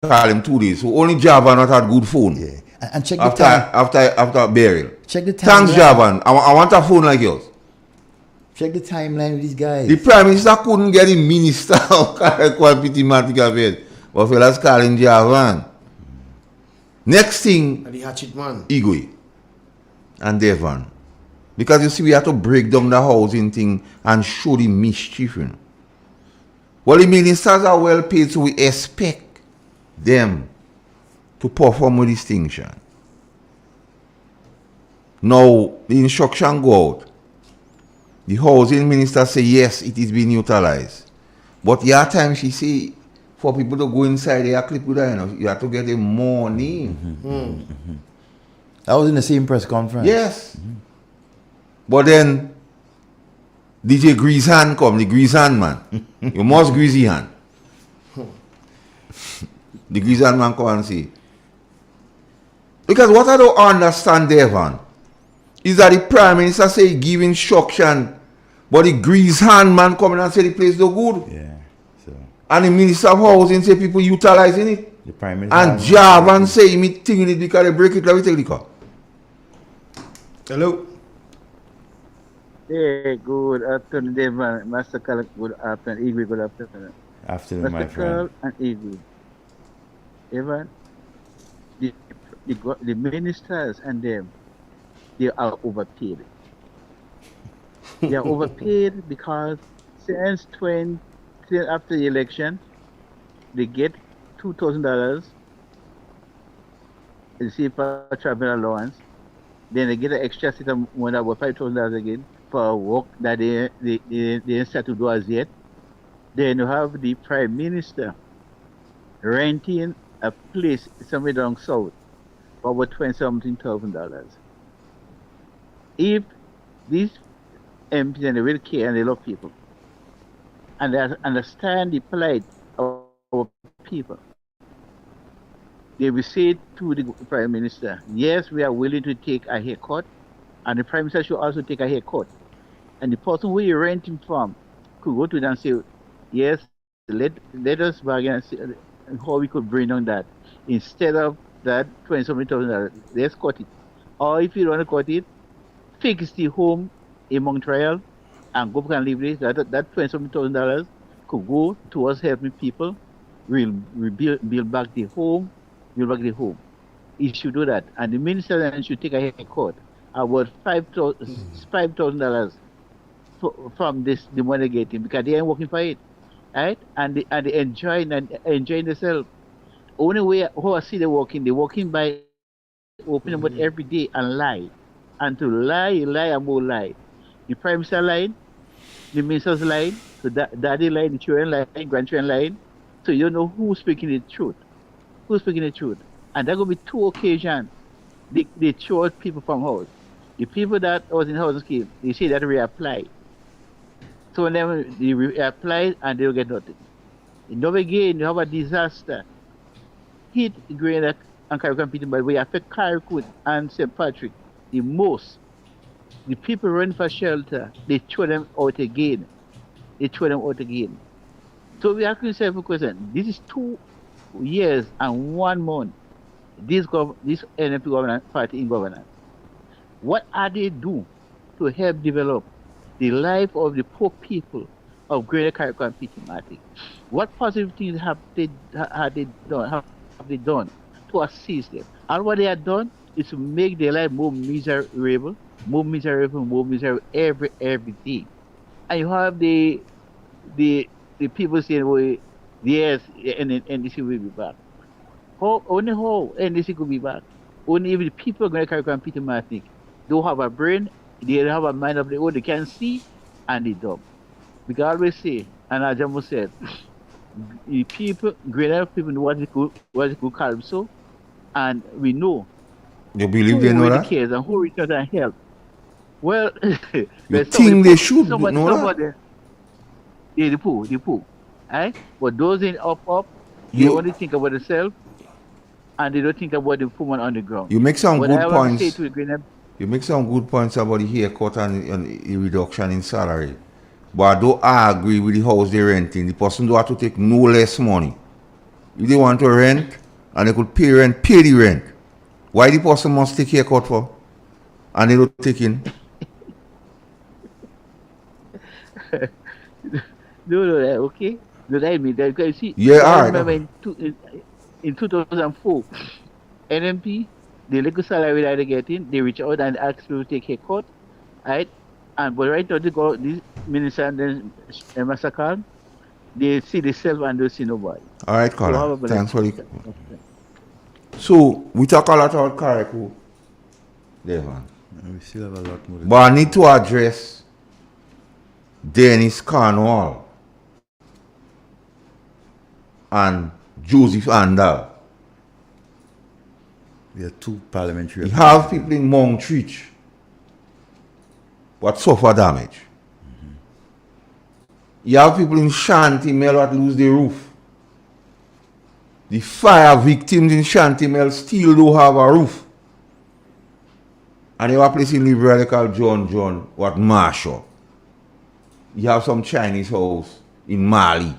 call him 2 days. So only Javan not had good phone. Yeah. And check the time. After burial. Check the time. Thanks, Javan. I want a phone like yours. Check the timeline with these guys. The Prime Minister couldn't get the minister of Carriacou and Petit Martinique. But fellas calling Javan. Next thing, And the hatchet man. Igwe and Devon. Because you see, we have to break down the housing thing and show the mischief. You know. Well, the ministers are well paid, so we expect them to perform with distinction. Now, the instruction go out. The housing minister say, yes, it is being utilized. But the other time she say, for people to go inside, they are clip with that, you have to get the money. I was in the same press conference. Yes. But then, DJ Grease Hand come, the Grease Hand man. You must grease the hand. The Grease Hand man come and say. Because what I don't understand, Devon, is that the Prime Minister say give instruction, but the Grease Hand man come in and say the place no good. Yeah. So. And the Minister of Housing say people utilizing it. The Prime Minister. And Javan say me thinking it because they break it, let me take the car. Hello. Hey, good afternoon, Devon. Master Carl, good afternoon. Igwe, good afternoon. Afternoon, my Master Carl friend. and Igwe. Devon, the ministers and them, they are overpaid. They are overpaid because since after the election, they get $2,000 receive for travel allowance. Then they get an extra set of money, about $5,000 again for work that they didn't start to do as yet. Then you have the Prime Minister renting a place somewhere down south for about $20-something thousand. If these MPs and they really care and they love people and they understand the plight of our people, they will say to the Prime Minister, yes, we are willing to take a haircut, and the Prime Minister should also take a haircut. And the person who you're renting from could go to them and say, yes, let us bargain and see how we could bring on that. Instead of that $20-something thousand, let's cut it. Or if you don't want to cut it, fix the home in Montreal and go back and live there. That $20-something thousand could go towards helping people build back the home. He should do that. And the minister then should take a haircut about $5,000 from the money getting because they ain't working for it. Right? And they enjoying themselves. Only way how I see they're working by opening about every day and lie. And to lie and more lie. The Prime Minister lying, the ministers lying, so daddy lying, the children lying, grandchildren lying. So you don't know who's speaking the truth. And there will be two occasions they chose people from house. The people that was in house scheme, they say that reapply. So when they reapply and they'll get nothing. Never again, you have a disaster. Hit Grenada and Carriacou, but we affect Carriacou and St. Patrick the most. The people run for shelter, they throw them out again. So we ask ourselves a question. This is 2 years and 1 month. This NFP government party in governance. What are they doing to help develop the life of the poor people of Greater Carriacou and Petit-Matic? What positive things have they done to assist them? And what they have done is to make their life more miserable every day. And you have the people saying, well, yes, NDC will be back. Only how NDC could be back? Only if the people are going to Carriacou and Petit-Matic don't have a brain, they don't have a mind of their own, they can see, and they dumb. Because I always say, and as Jamo said, the people, greater people know what they could call so, and we know. You believe they know that? Cares and who reach out and help. Well, you think they should know that? Yeah, the poor. Right? But those in up, they only think about themselves and they don't think about the woman on the ground. You make some but good points. You make some good points about the haircut and the reduction in salary. But I don't agree with the house they're renting. The person don't have to take no less money. If they want to rent and they could pay the rent. Why the person must take haircut for? And they don't take in? No, okay. No, I mean that because see. Yeah, I all right. remember in 2004, NMP, the legal salary that they're getting, they reach out and ask people to take haircut, right? But right now this minister and then Massacre, they see themselves and don't see nobody. All right, Carla. Thanks for the. So we talk a lot about Carriacou. There, man. We still have a lot more. But I need to address Dennis Cornwall and Joseph Andal. We have 2 parliamentary. You have people in Montreach what suffer damage. Mm-hmm. You have people in Shantimel that lose their roof. The fire victims in Shantimel still don't have a roof. And you have a place in Liberia called John, what Marshall. You have some Chinese house in Mali.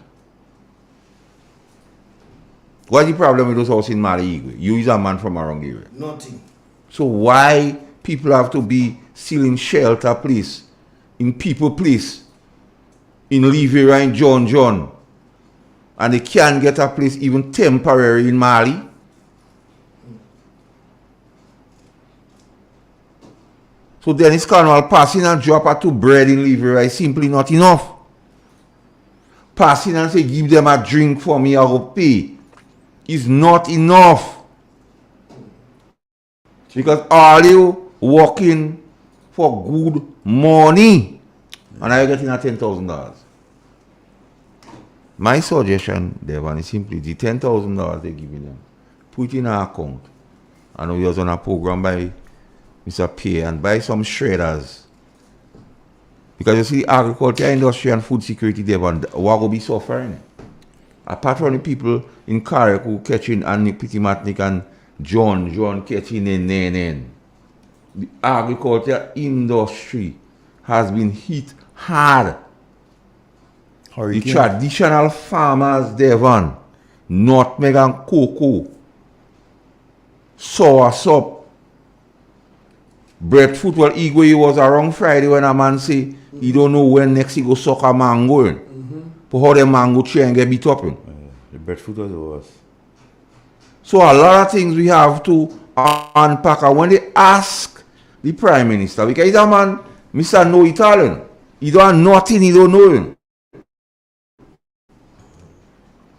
What's the problem with those houses in Mali? You is a man from around area. Nothing. So why people have to be still in shelter place, in people place, in Livera and John, and they can't get a place even temporary in Mali? So then it's carnival passing and drop a 2 bread in Livera is simply not enough. Passing and say give them a drink for me, I will pay, is not enough. Because all you working for good money and are getting a $10,000. My suggestion, Devon, is simply the $10,000 they're giving them, put in an account. I know you was on a program by Mr. P and buy some shredders. Because you see the agriculture industry and food security, Devon, what will be suffering? Apart from the people in Carriacou catching and Petit Matnik and John catching and the agriculture industry has been hit hard. Hurrican. The traditional farmers, Devon, nutmeg and cocoa, soursop, breadfruit. Well, he was around Friday when a man say he don't know when next he go suck a mango in. But how the mango tree and get beat up in. The breadfruit was the worst. So a lot of things we have to unpack. And when they ask the Prime Minister, because he's a man, Mr. No Italian, he don't have nothing, he don't know him.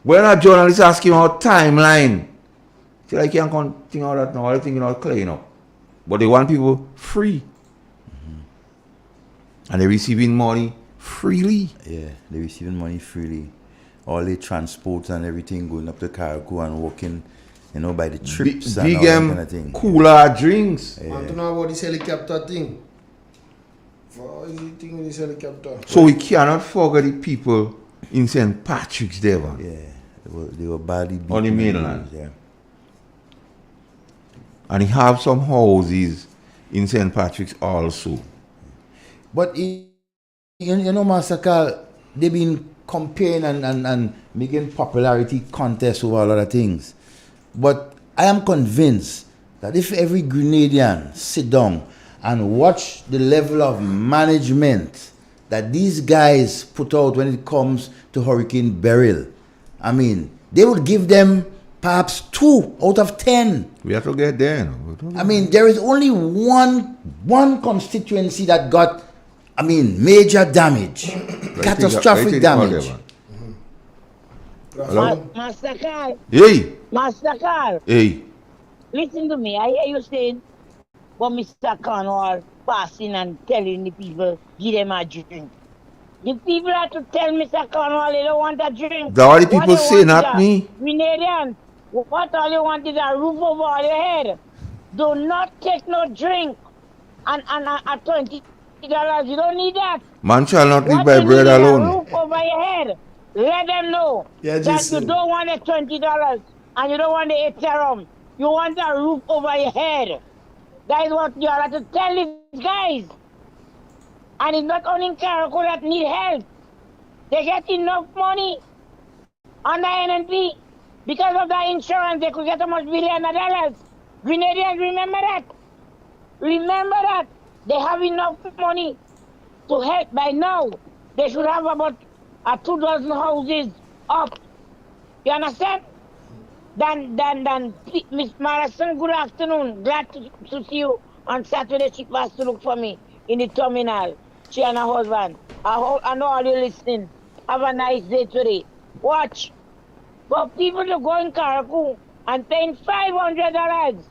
When a journalist asks him about timeline, he like, can't think all that now, everything not clear up. But they want people free. And they're receiving money freely. Yeah, they're receiving money freely. All the transport and everything going up to Carriacou and walking, you know, by the trips and all that kind of thing. Cooler drinks. I want to know about this helicopter thing. What is the thing with this helicopter? So we cannot forget the people in St. Patrick's, Devon. Yeah, they were badly beaten. On the mainland. Yeah. And he have some houses in St. Patrick's also. But, you know, Master Carl, they've been comparing and making popularity contests over a lot of things. But I am convinced that if every Grenadian sit down and watch the level of management that these guys put out when it comes to Hurricane Beryl, I mean, they would give them perhaps 2 out of 10. We have to get there. I mean, there is only one constituency that got, I mean, major damage, catastrophic damage. Master Carl. Hey. Master Carl. Hey. Listen to me. I hear you saying, but Mr. Cornwall passing and telling the people, give them a drink. The people have to tell Mr. Cornwall they don't want a drink. That's what the people say, not me. Grenadians, what all you want is a roof over all your head. Do not take no drink. And at $20, you don't need that. Man shall not live by bread alone. A roof over your head. Let them know that you don't want the $20 and you don't want the Ethereum. You want a roof over your head. That is what you have to tell these guys. And it's not only in Carriacou that need help. They get enough money under NNP. Because of that insurance, they could get how much billion of dollars. Grenadians, remember that. Remember that. They have enough money to help by now. They should have about 2 dozen houses up. You understand? Then Miss Morrison, good afternoon. Glad to see you on Saturday. She passed to look for me in the terminal. She and her husband. I know all you listening. Have a nice day today. Watch. For people to go in Carriacou and paying $500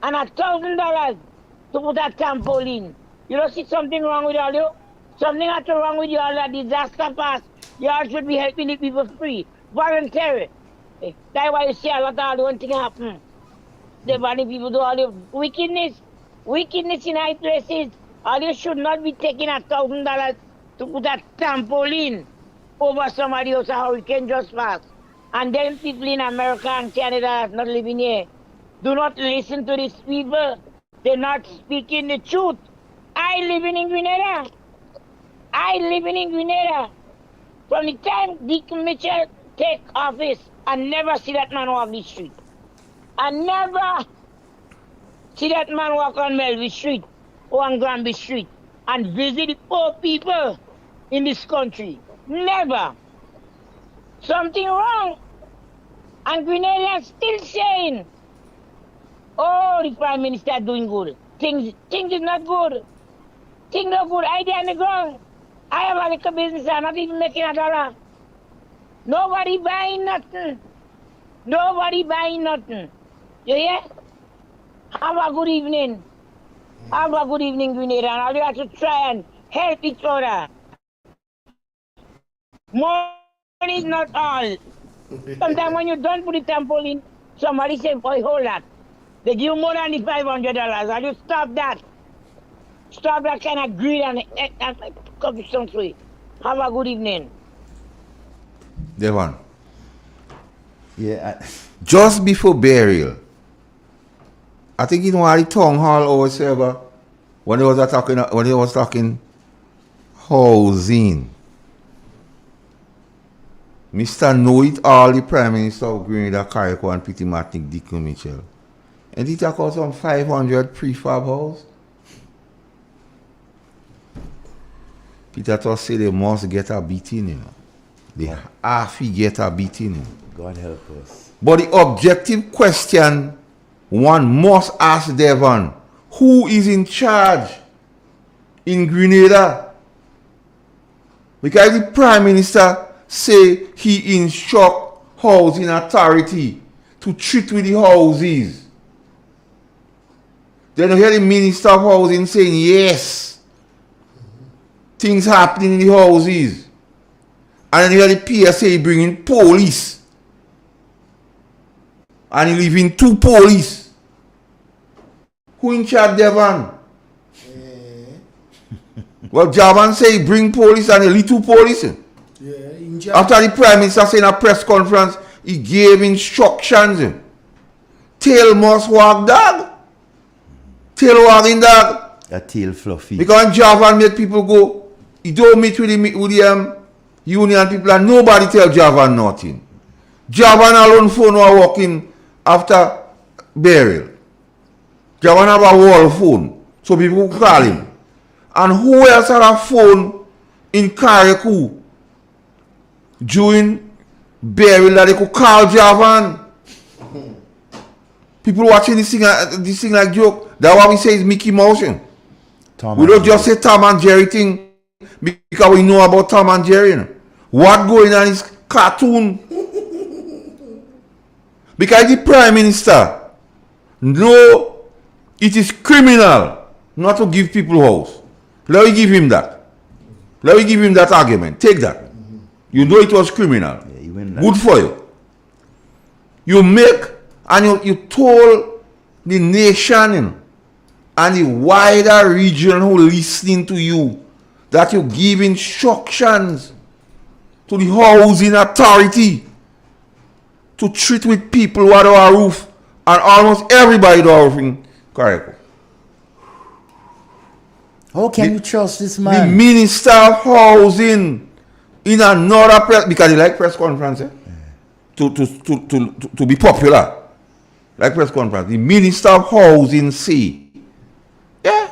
and $1,000 to put a trampoline. You don't see something wrong with all you? Something has to wrong with you all. That disaster pass. You all should be helping the people free. Voluntary. That's why you see a lot of all the thing happen. The body people do all the wickedness. Wickedness in high places. All you should not be taking $1,000 to put a trampoline over somebody else. A hurricane just passed. And then people in America and Canada are not living here. Do not listen to these people. They're not speaking the truth. I live in Grenada. From the time Dick Mitchell take office and never see that man walk the street. I never see that man walk on Melville Street or on Granby Street and visit the poor people in this country. Never. Something wrong. And Grenadians still saying, oh, the Prime Minister doing good. Things is not good. Things not good. I there on the ground. I have a little business. I'm not even making $1. Nobody buying nothing. Nobody buying nothing. You hear? Have a good evening. Have a good evening, Grenada. And I'll have to try and help each other. Money is not all. Sometimes when you don't put the temple in, somebody say, boy, hold that. They give you more than the $500. And you stop that. Stop that kind of greed and corruption. Have a good evening. Devon. Yeah. Just before burial, I think in one of the town hall over server, when they was talking housing. Mr. Know It All, the Prime Minister of Grenada, Carriacou and Petit Martinique, Dick Mitchell. And he talk about some 500 prefab house. Peter Toss say they must get a beating, you know. They have to get a beating. You know. God help us. But the objective question one must ask Devon, who is in charge in Grenada? Because the Prime Minister say he instruct housing authority to treat with the houses. Then you hear the Minister of Housing saying yes, things happening in the houses. And then you hear the PSA bringing police. And he leaving 2 police. Who in charge, Devon? Well, Javan say he bring police and he leave 2 police. After the Prime Minister said in a press conference, he gave instructions. Tail must walk dog. Tail walking dog. A tail fluffy. Because Javan make people go, he don't meet with the union people and nobody tell Javan nothing. Javan alone phone was walking after burial. Javan have a wall phone, so people call him. And who else had a phone in Carriacou during burial that they could call Javan? People watching this thing like joke. That's why we say it's Mickey Mouse. We don't just say Tom and Jerry thing because we know about Tom and Jerry. What going on is cartoon. Because the Prime Minister know it is criminal not to give people house. Let me give him that. Let me give him that argument. Take that. You know it was criminal. Yeah, good for you. You make and you told the nation and the wider region who listening to you that you give instructions to the housing authority to treat with people who are on a roof, and almost everybody on a roof in Carriacou. How can you trust this man? The Minister of Housing in another press, because they like press conference, to be popular. Like press conference. The Minister of Housing say, yeah.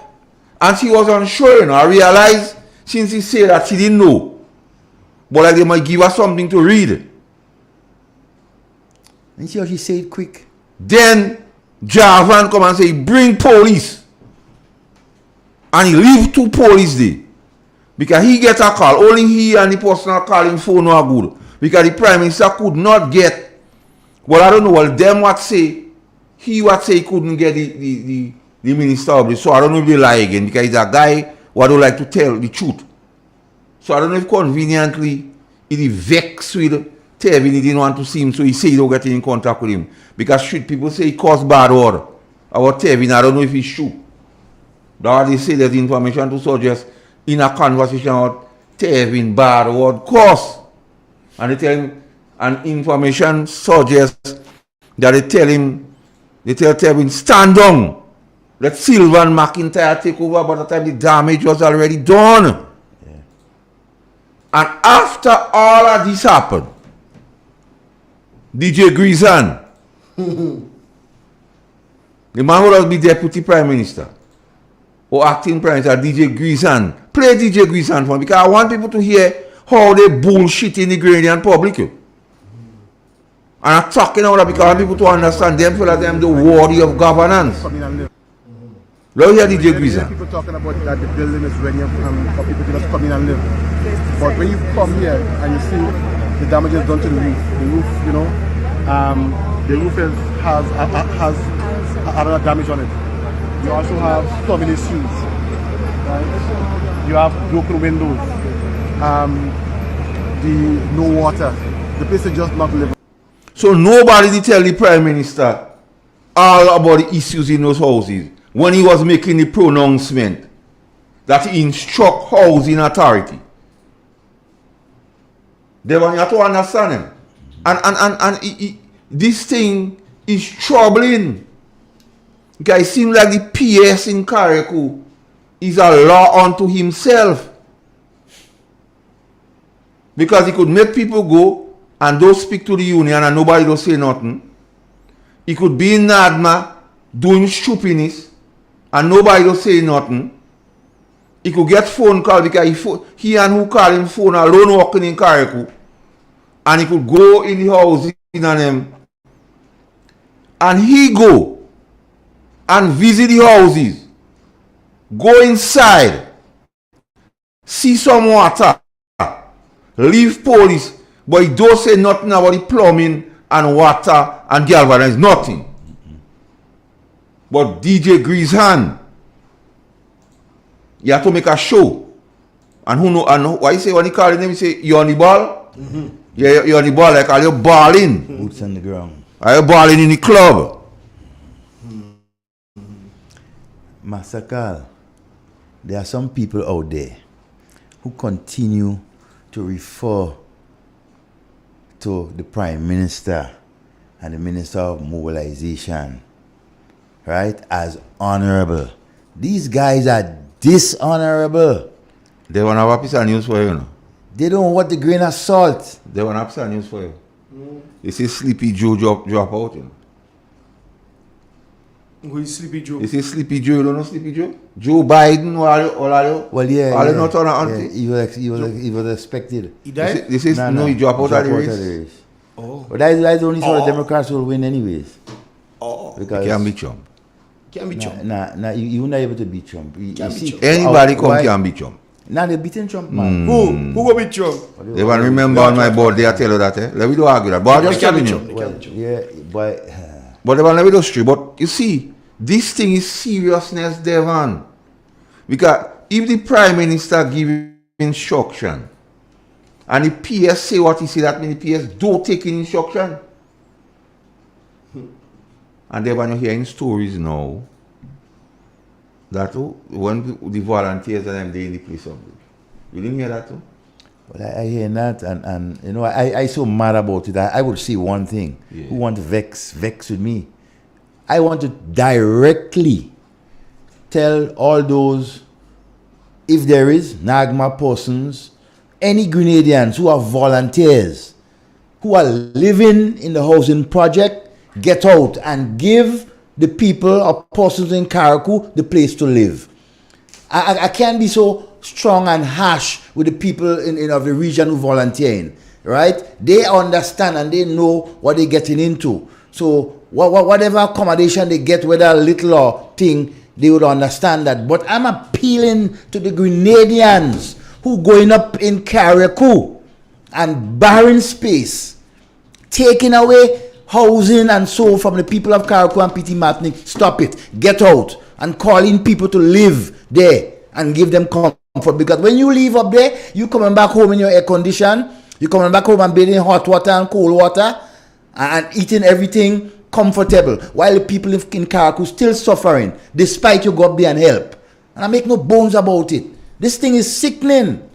And she was unsure, you know. I realized since he said that she didn't know. But like they might give her something to read. And see how she said quick. Then Javan come and say, bring police. And he leave 2 police there. Because he get a call. Only he and the person calling phone were good. Because the Prime Minister could not get. Well, I don't know. Well, them what say. He what say he couldn't get the Minister of this. So I don't know if they lie again. Because he's a guy who don't like to tell the truth. So I don't know if conveniently he vexed with Tevin. He didn't want to see him. So he said he don't get in contact with him. Because should people say he caused bad order about Tevin, I don't know if it's true. That they say that information to suggest in a conversation about Tevin bad word cause. And they tell him, and information suggests that they tell Tevin, stand down. Let Sylvan McIntyre take over, by the time the damage was already done. Yeah. And after all of this happened, DJ Grisan. The man who will be Deputy Prime Minister or Acting Prime Minister, DJ Grisan. Play DJ Grisan for me because I want people to hear how they bullshit in the Ghanaian public. And I'm talking about that because I want people to understand them feel like them the worthy of governance. Now hear DJ Grisan. People talking about that the building is ready for people to just come in and live. But when you come here and you see the damages done to the roof, you know, the roof has other damage on it. You also have plumbing issues. Right? You have broken windows. No water. The place is just not livable. So nobody did tell the Prime Minister all about the issues in those houses when he was making the pronouncement that he instruct housing authority. They want you to understand him. And this thing is troubling. Because it seems like the PS in Carriacou is a law unto himself. Because he could make people go and don't speak to the union and nobody don't say nothing. He could be in Nadma doing stupidness and nobody don't say nothing. He could get phone call because he and who call him phone alone walking in Carriacou. And he could go in the house and he go and visit the houses, go inside, see some water, leave police, but he don't say nothing about the plumbing and water and galvanize, nothing. But DJ Grisan, you have to make a show. And who know, and why you say when he call his name, he say, you on the ball? Yeah, you're on the ball, like, are you balling? Boots on the ground. Are you balling in the club? Masakal, there are some people out there who continue to refer to the Prime Minister and the Minister of Mobilization, right, as honorable. These guys are dishonorable. They want to have a piece of news for you, you know. They don't want the grain of salt. They want to have a piece of news for you. They say Sleepy Joe drop out, you know. Who is Sleepy Joe? You say Sleepy Joe, you don't know Sleepy Joe? Joe Biden, all are you? Well, yeah. Are you not on an auntie? He was expected. He died? This is no, he dropped out of the race. Oh. But that's the only sort of Democrats will win anyways. Oh. Because he can't beat Trump. Can't beat Trump. You're not able to beat Trump. Anybody can't beat Trump. Now they're beating Trump, man. Who will beat Trump? They want to remember on my board, they tell you that. Let me do argue that. But I'm just telling you. Yeah, but they want to be those street. But you see, this thing is seriousness, Devon. Because if the Prime Minister give instruction and the PS say what he say, that means the PS don't take instruction. And Devon, you're hearing stories now that when the volunteers and them they in the place of you didn't hear that too? Well, I hear that, and you know, I so mad about it. I would say one thing. Yeah. Who want to vex with me? I want to directly tell all those, if there is Nagma persons, any Grenadians who are volunteers, who are living in the housing project, get out and give the people or persons in Carriacou the place to live. I can't be so strong and harsh with the people in of the region who volunteering, right? They understand and they know what they're getting into. So whatever accommodation they get, whether little or thing, they would understand that. But I'm appealing to the Grenadians who going up in Carriacou and barren space, taking away housing and so from the people of Carriacou and Petit Martinique. Stop it. Get out and call in people to live there and give them comfort. Because when you live up there, you coming back home in your air condition, you coming back home and bathing in hot water and cold water and eating everything comfortable, while the people in Carriacou still suffering, despite you go up there and help. And I make no bones about it. This thing is sickening.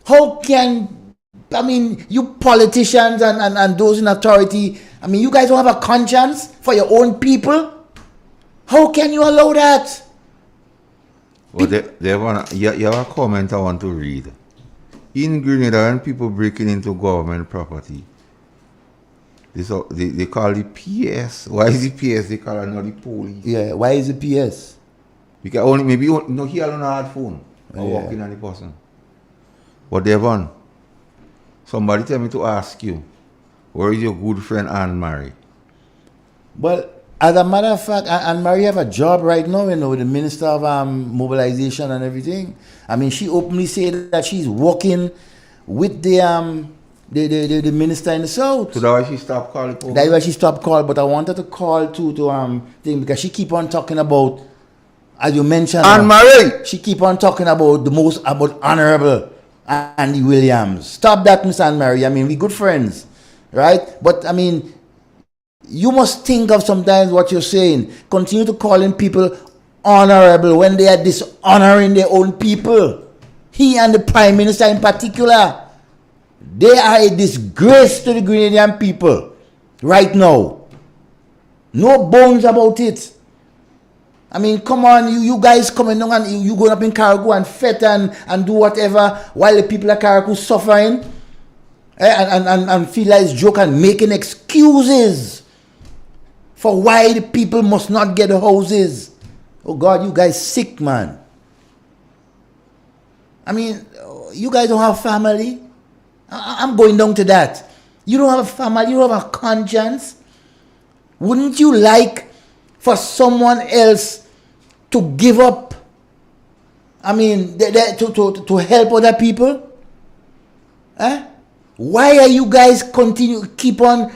How can, you politicians and those in authority, you guys don't have a conscience for your own people? How can you allow that? Well, you have a comment I want to read. In Grenada, when people breaking into government property, They call the PS. Why is the PS? They call it not the police. Yeah, why is the PS? Because only maybe no he alone had phone or walking on the person. But Devon, somebody tell me to ask you, where is your good friend Anne-Marie? Well, as a matter of fact, Anne-Marie have a job right now, you know, with the Minister of Mobilization and everything. I mean, she openly said that she's working with the minister in the south. So that's why she stopped calling. That's why she stopped calling. But I wanted to call to thing because she keep on talking about, as you mentioned, Anne-Marie. She keep on talking about about Honorable Andy Williams. Stop that, Miss Anne-Marie. I mean, we good friends, right? But I mean, you must think of sometimes what you're saying. Continue to calling people honorable when they are dishonoring their own people. He and the Prime Minister in particular, they are a disgrace to the Grenadian people right now. No bones about it. I mean, come on, you guys coming down and you going up in Carriacou and fet and do whatever while the people of Carriacou suffering and feel like it's joke and making excuses for why the people must not get the houses. Oh God, you guys sick, man. I mean, you guys don't have family. I'm going down to that. You don't have a family, you don't have a conscience. Wouldn't you like for someone else to give up? I mean, to help other people? Why are you guys keep on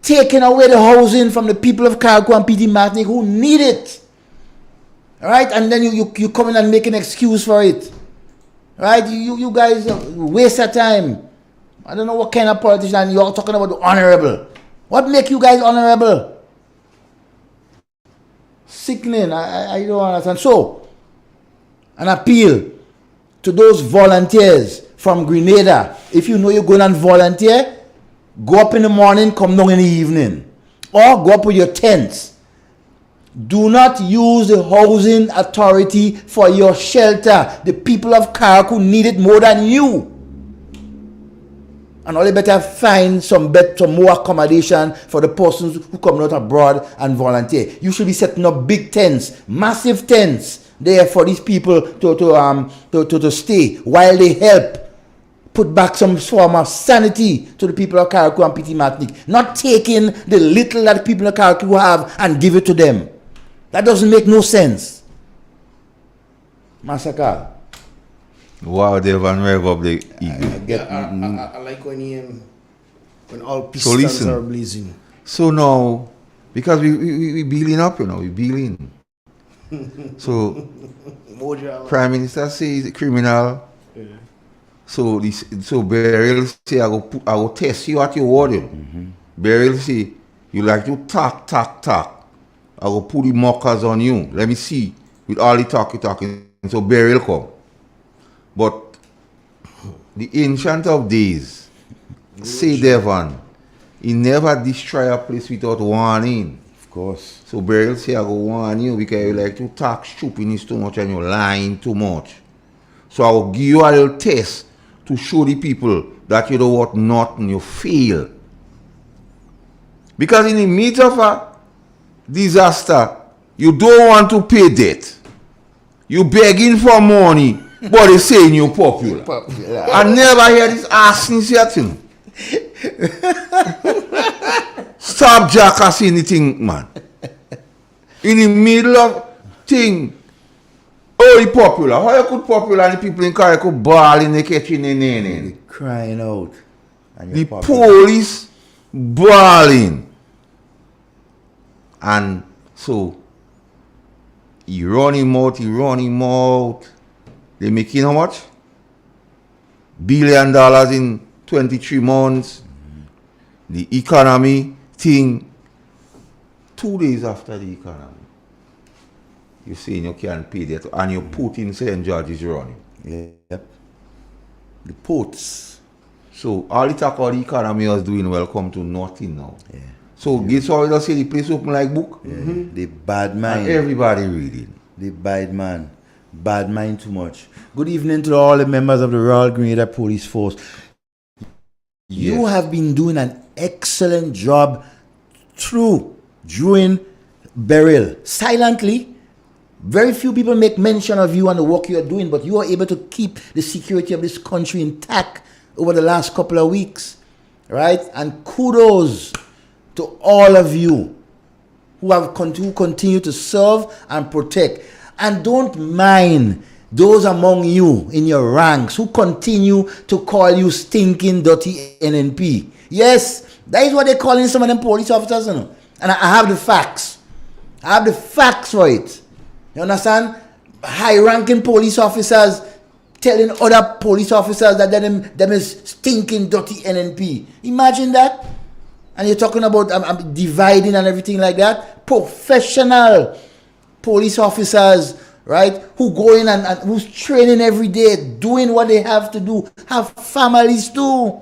taking away the housing from the people of Carriacou and PT Martinique who need it? Alright? And then you come in and make an excuse for it. Right? You guys waste your time. I don't know what kind of politician you're talking about the honorable. What make you guys honorable? Sickening. I don't understand. So, an appeal to those volunteers from Grenada. If you know you're going and volunteer, go up in the morning, come down in the evening. Or go up with your tents. Do not use the housing authority for your shelter. The people of Carriacou need it more than you. And only better find some more accommodation for the persons who come out abroad and volunteer. You should be setting up big tents, massive tents there for these people to stay while they help put back some form of sanity to the people of Carriacou and PT Martinique. Not taking the little that the people of Carriacou have and give it to them. That doesn't make no sense. Massacre. Wow, they have rev up the ego. I like when all pistons are blazing. So now, because we building up, you know, we building. So, Prime Minister says it's criminal. Yeah. So Beryl say I go test you at your word. Beryl say you like to talk. I will put the mockers on you. Let me see. With all the talking. So Beryl come. But the Ancient of Days say Devon, he never destroy a place without warning. Of course. So Beryl say I go warn you because you like to talk stupidness too much and you're lying too much. So I will give you a little test to show the people that you don't want nothing, you fail. Because in the midst of a disaster, you don't want to pay debt. You begging for money, but they saying you're popular. I never hear this asking thing. Stop jackassing the thing, man. In the middle of thing, oh, you popular. How you could popular and the people in Carriacou bawling, they catching the crying out. The police bawling. And so, he run him out. They making how much? $1 billion in 23 months. The economy thing. 2 days after the economy, you're saying you can't pay that, and you put in St. George is running. Yep. The ports. So all the talk about the economy was doing well come to nothing now. Yeah. So guess what we say the place open like book? Yeah. The bad mind. And everybody reading. The bad man. Bad mind too much. Good evening to all the members of the Royal Grenada Police Force. You have been doing an excellent job during burial. Silently, very few people make mention of you and the work you are doing, but you are able to keep the security of this country intact over the last couple of weeks, right? And kudos to all of you who continue to serve and protect. And don't mind those among you in your ranks who continue to call you stinking, dirty NNP. Yes, that is what they're calling some of them police officers, you know? And I have the facts. I have the facts for it. You understand? High-ranking police officers telling other police officers that them is stinking, dirty NNP. Imagine that. And you're talking about dividing and everything like that. Professional police officers, right, who go in and who's training every day, doing what they have to do, have families too.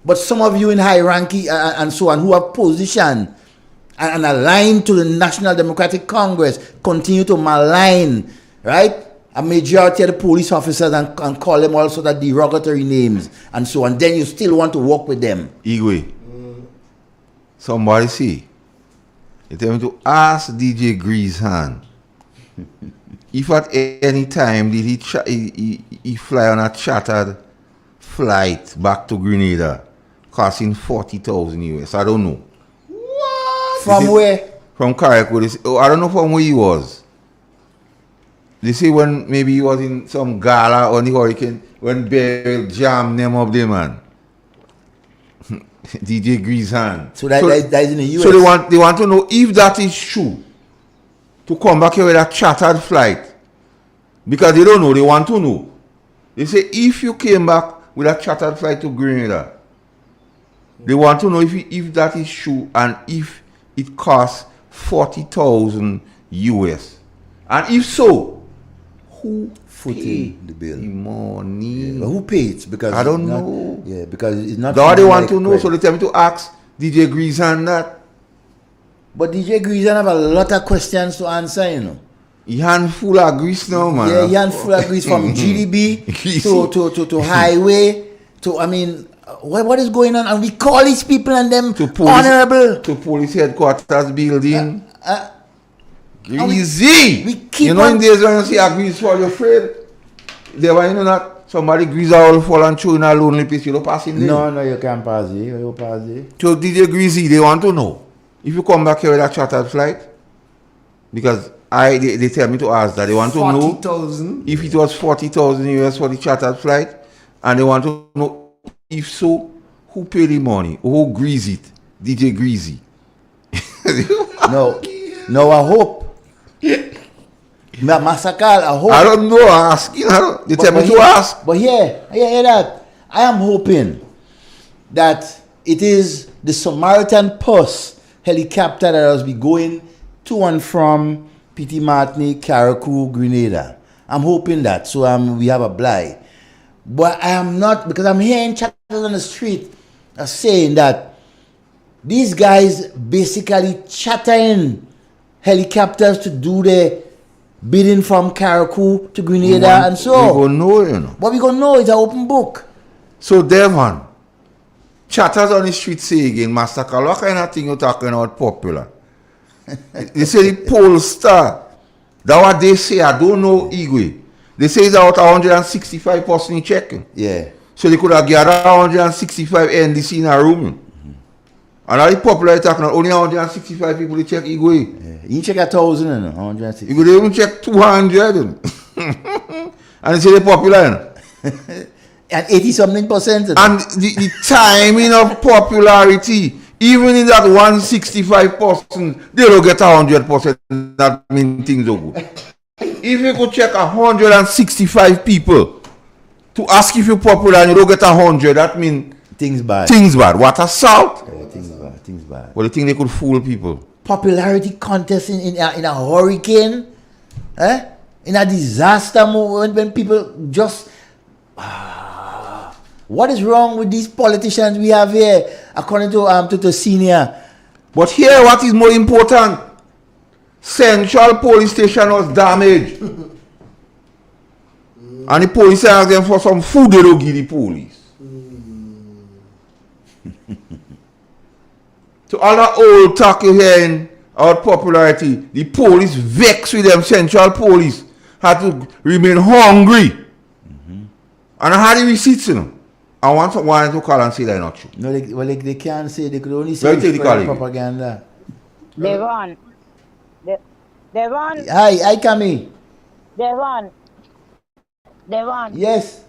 But some of you in high ranking and so on, who have position and aligned to the National Democratic Congress, continue to malign, right, a majority of the police officers and call them all sorts of derogatory names and so on. Then you still want to work with them. Igwe, somebody see, you tell me to ask DJ Greasehan if at any time did he fly on a chartered flight back to Grenada costing 40,000 US. I don't know. What? From where? From Carriacou. I don't know from where he was. They say when maybe he was in some gala on the Hurrican when Beryl jammed them up there, man. DJ Greasehan. So that is in the US. So they want to know if that is true. To come back here with a chartered flight. Because they don't know, they want to know. They say if you came back with a chartered flight to Grenada, they want to know if that is true and if it costs 40,000 US. And if so, who paid the bill? The money. Yeah, but who paid? Because I don't know. Yeah, because it's not. Now they want to know, so they tell me to ask DJ Greasehan that. But DJ Greasehan have a lot of questions to answer, you know. He hand full of grease now, man. Yeah, he hand full of grease from GDB to highway to, I mean, what is going on? And we call these people and them honorable. To police headquarters building. Greasy! We keep you know, in days when you see a grease fall, you're afraid. There were, you know, that somebody grease all fall and through in a lonely place, you don't pass in there. No, you can't pass it. You pass it. So DJ Greasy, they want to know. If you come back here with a chartered flight, because they tell me to ask that, they want to know 40,000 if it was 40,000 US for the chartered flight, and they want to know if so, who paid the money, who greased it, DJ Greasy. No, I hope. Massacre, I hope. I don't know, I'm asking. They tell me to ask. But hear that. I am hoping that it is the Samaritan Purse helicopter that has been going to and from Petit Martinique, Carriacou, Grenada. I'm hoping that. So we have a blind. But I am not, because I'm hearing chatters on the street saying that these guys basically chattering helicopters to do the bidding from Carriacou to Grenada and so. We gonna know, you know. What we gonna know is an open book. So Devon, chatters on the street say again, Master Carl, what kind of thing you talking about popular? They say the pollster, that what they say, I don't know Igwe. They say it's about 165 person checking. Yeah. So they could have gathered 165 NDC in a room. And all the popular talking about only 165 people they check Igwe. Yeah. You check 1,000 and 160. You could even check 200. And they say they're popular. And 80-something%. And the timing of popularity, even in that 165%, they don't get 100%. That means things are good. If you could check 165 people to ask if you're popular and you don't get 100, that means things bad. Things bad. What assault? Yeah, things bad. Well, they think they could fool people. Popularity contest in a hurricane, in a disaster moment when people just. What is wrong with these politicians we have here, according to the senior? But here, what is more important? Central police station was damaged. And the police asked them for some food they don't give the police. So all that old talk you hearing about popularity, the police vex with them, central police had to remain hungry. And I had the receipts, you know. I want someone to call and say they're not true. No, they can't say, they could only say propaganda. Devon. Devon. Hi, Camille. Devon. Yes.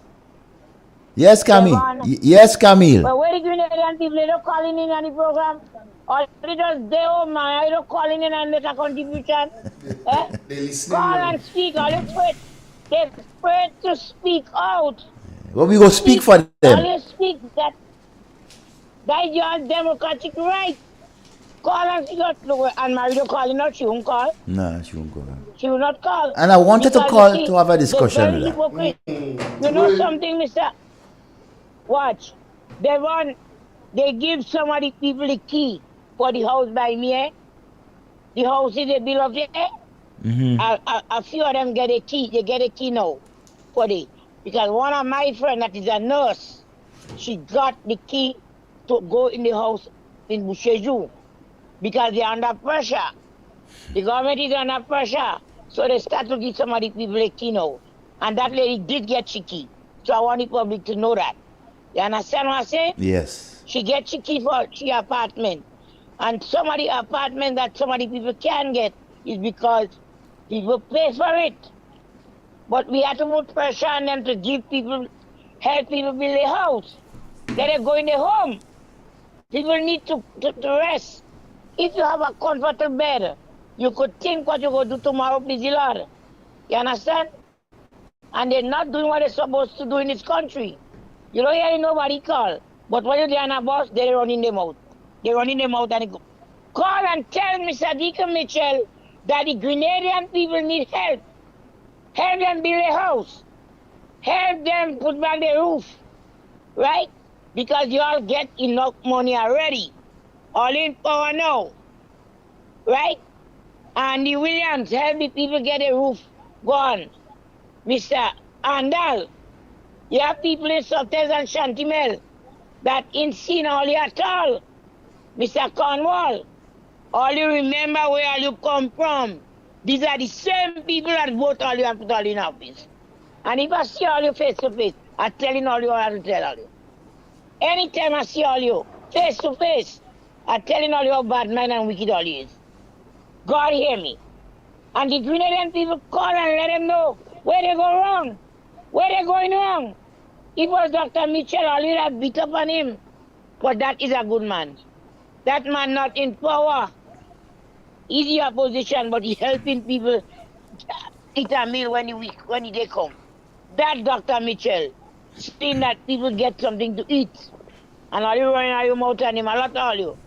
Yes, Camille. Yes, Camille. But where the Grenadian people, they don't calling in on the program? Or they just stay home, man. They don't calling in and make a contribution. They listening. Call and speak. All you afraid. They're afraid to speak out. Well, we go speak for them. All you speak that is your democratic right. Call and speak out. Look, and Mary don't call, she won't call. No, she won't call. She will not call. And I wanted to call to have a discussion with her. You know something, mister? Watch. Devon, they give some of the people the key for the house by me, eh? The house is a bill of the a few of them get a key. They get a key now for the. Because one of my friends that is a nurse, she got the key to go in the house in Misuse because they're under pressure. The government is under pressure. So they start to give some of the people a key now. And that lady did get she key. So I want the public to know that. You understand what I'm saying? Yes. She gets she key for she apartment. And some of the apartment that some of the people can get is because people pay for it. But we have to put pressure on them to give people, help people build a house. Let them go in their home. People need to rest. If you have a comfortable bed, you could think what you're going to do tomorrow, please, Lord. You understand? And they're not doing what they're supposed to do in this country. You don't hear nobody call. But when you're on a bus, they're running them out. They're running them out and they go. Call and tell Mr. Deacon Mitchell that the Grenadian people need help. Help them build a house. Help them put back the roof. Right? Because you all get enough money already. All in power now. Right? And the Williams help the people get a roof gone. Mr. Andal, you have people in Softes and Chantimel that ain't seen all you at all. Mr. Cornwall, all you remember where all you come from. These are the same people that vote all you and put all in office. And if I see all you face to face, I'm telling all you what I have to tell all you. Anytime I see all you face to face, I'm telling all you how bad man and wicked all you is. God hear me. And the Grenadian people call and let them know where they go wrong. Where they going wrong. If it was Dr. Mitchell, all you have beat up on him. But that is a good man. That man not in power. He's in opposition, but he's helping people eat a meal when they come. That Dr. Mitchell, seeing that people get something to eat. And all you running out your mouth on him, a lot all you.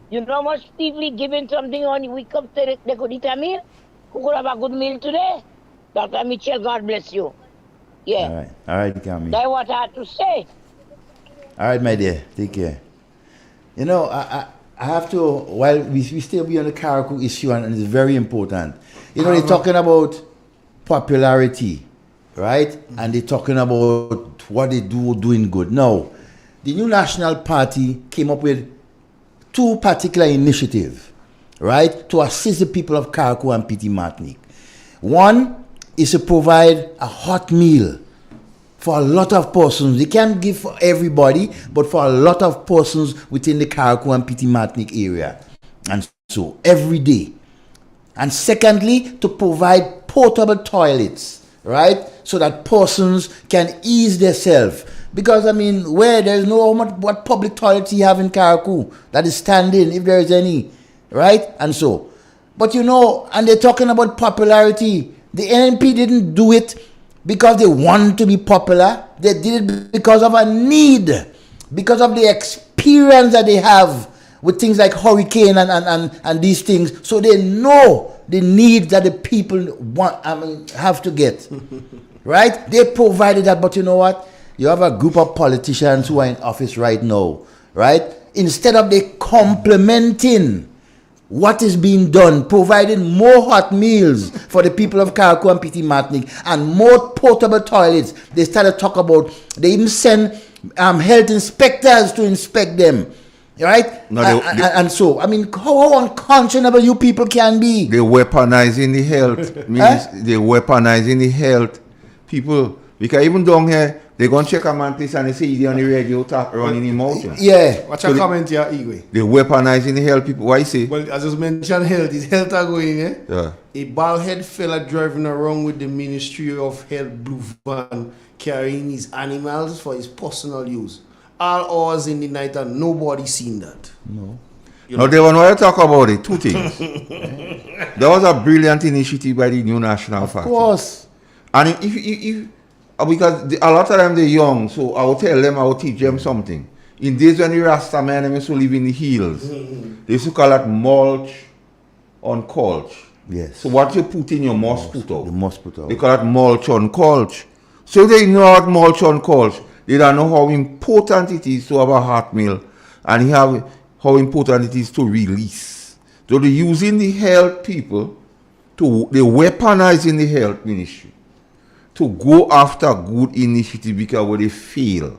You know how much people giving something on the week up they could eat a meal? Who could have a good meal today? Dr. Mitchell, God bless you. Yeah. All right, Camille. That's what I have to say. All right, my dear. Take care. You know, I have to, while we still be on the Carriacou issue, and it's very important. You know, they're talking about popularity, right? And they're talking about what they do doing good. Now, the New National Party came up with two particular initiatives, right, to assist the people of Carriacou and Petit Martinique. One is to provide a hot meal for a lot of persons. They can't give for everybody, but for a lot of persons within the Carriacou and Petit Martinique area. And so, every day. And secondly, to provide portable toilets, right, so that persons can ease themselves. Because, I mean, where there's no, what public toilets you have in Carriacou that is standing, if there is any, right? And so, but you know, and they're talking about popularity. The NNP didn't do it because they want to be popular. They did it because of a need, because of the experience that they have with things like Hurricane and these things. So they know the need that the people want, have to get, right? They provided that, but you know what? You have a group of politicians who are in office right now, right? Instead of they complementing what is being done, providing more hot meals for the people of Carriacou and Petit Martinique and more portable toilets, they started to talk about, they even send health inspectors to inspect them. Right? No, and so, I mean, how unconscionable you people can be. They're weaponizing the health. They're weaponizing the health. People, because even down here, they're going to check a man place and they say he's on the radio talk running him out. Yeah. What's your comment here, Igwe? They're weaponizing the health people. Why you say? Well, as I mentioned, his health are going, eh? Yeah. A bald head fella driving around with the Ministry of Health blue van carrying his animals for his personal use. All hours in the night and nobody seen that. No. Now, they want to talk about it. Two things. There was a brilliant initiative by the New National Party. Of course. And if because a lot of them they're young, so I will tell them, I will teach them something. In days when the Rasta men used to live in the hills, they used to call that mulch on culch. Yes. So what you put in, you must put out. You must put out. They call that mulch on culch. So they know what mulch on culch. They don't know how important it is to have a hot meal, and how important it is to release. So they're using the health people they're weaponizing the health ministry to go after good initiative because where they fail.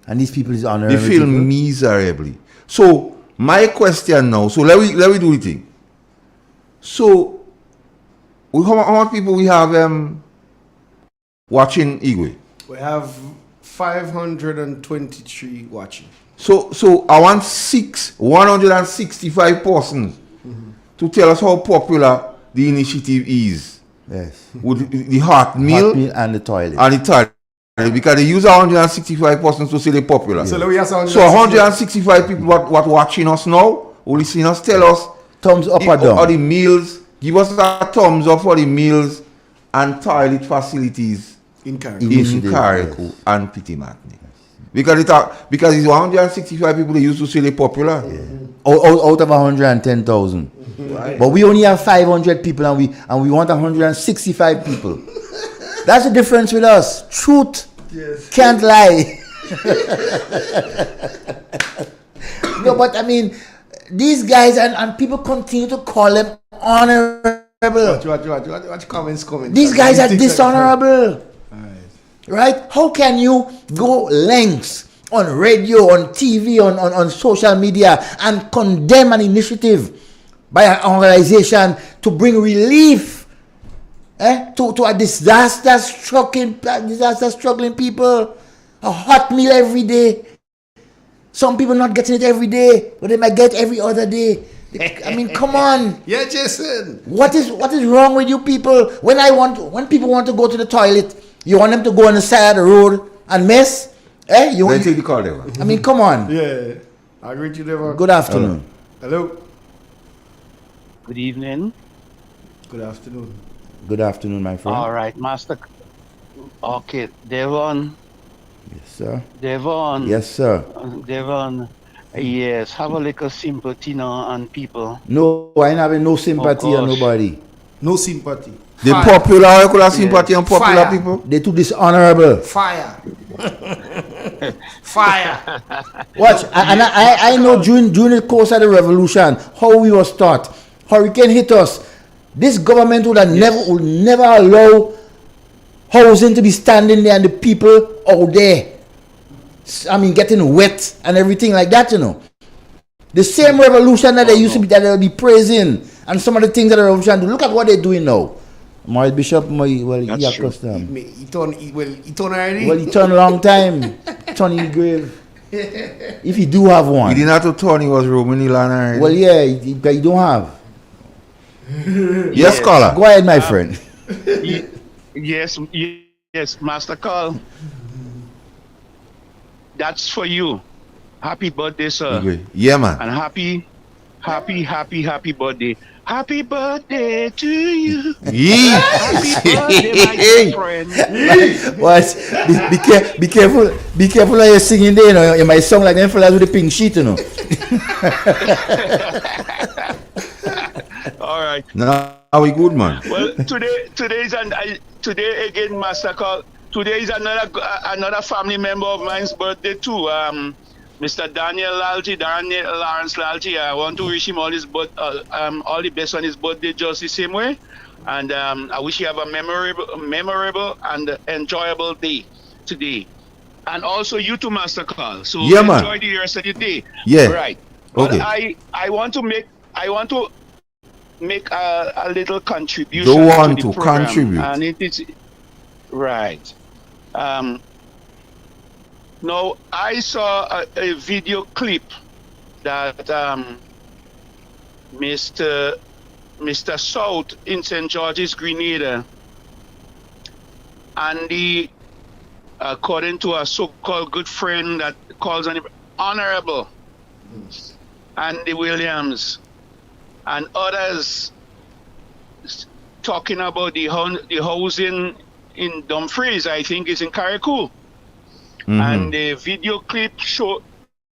And these people is honorable. They fail miserably. So my question now, so let me do the thing. So how many people we have watching Igwe? We have 523 watching. So I want 165 persons to tell us how popular the initiative is. Yes. With the hot meal and the toilet. Because they use 165 persons to say they're popular. So, so 165 people what watching us now, who listening us, tell us thumbs up or down. Or the meals, give us a thumbs up for the meals and toilet facilities in Carriacou and Pitimatni. Because it's 165 people they used to say they're popular. Yeah. Out of 110,000. Right. But we only have 500 people and we want 165 people. That's the difference with us. Truth can't lie. No, but I mean, these guys and people continue to call them honorable. What comments coming? These guys are dishonorable. Right? How can you go lengths on radio, on TV, on social media and condemn an initiative by an organization to bring relief to a disaster-struggling people? A hot meal every day. Some people not getting it every day, but they might get every other day. I mean, come on. Yeah, Jason. What is wrong with you people? When people want to go to the toilet, you want them to go on the side of the road and mess? They take the car there. I mean, come on. Yeah. I agree with you there. Good afternoon. Hello. Good evening. Good afternoon. Good afternoon, my friend. All right, Master. Okay, Devon. Yes, sir. Devon. Yes, sir. Devon. Yes, have a little sympathy now on people. No, I ain't having no sympathy on nobody. No sympathy. The popular, you could have sympathy on popular Fire. people. They too dishonorable. Fire. Fire. Watch, I know during the course of the revolution, how we was taught. Hurricane hit us. This government would never allow housing to be standing there and the people out there, I mean, getting wet and everything like that, you know. The same revolution that they used to be, that they'll be praising, and some of the things that the revolution do. Look at what they're doing now. My bishop, he accustomed. He turned already? Well, he turned a long time. Turned grave. If he do have one. He didn't have to turn, he was roaming the land already. Well, yeah, he don't have. Yes, caller. Go ahead, my friend. Yes, Master Carl. That's for you. Happy birthday, sir. Yeah, man. And happy birthday. Happy birthday to you. Yeah. Happy birthday, my friend. What? Be careful. Be careful when you're singing there, you know. You might sound like them fellas with the pink sheet, you know. All right. Now, are we good, man? Well, today again, Master Carl. Today is another family member of mine's birthday too. Mr. Daniel Lawrence Lalji. I want to wish him all the best on his birthday just the same way, and I wish you have a memorable and enjoyable day today. And also you too, Master Carl. So Yeah, man. enjoy the rest of the day. Yeah. Right. But Okay. I want to make a little contribution Don't to want the to program. contribute. And it is right. Now I saw a video clip that Mr. South in St. George's, Grenada, and the according to a so-called good friend that calls on him Honorable Andy Williams and others talking about the housing in Dumfries, I think is in Carriacou. And the video clip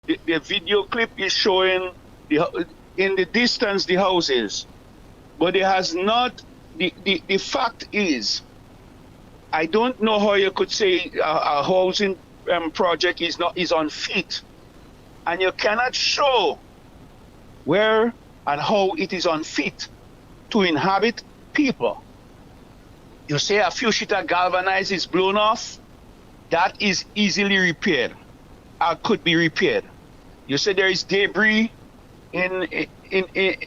the video clip is showing in the distance the houses, but it has not. The fact is, I don't know how you could say a housing project is unfit, and you cannot show where and how it is unfit to inhabit people. You say a few sheet of galvanized is blown off, that is easily repaired, or could be repaired. You say there is debris in the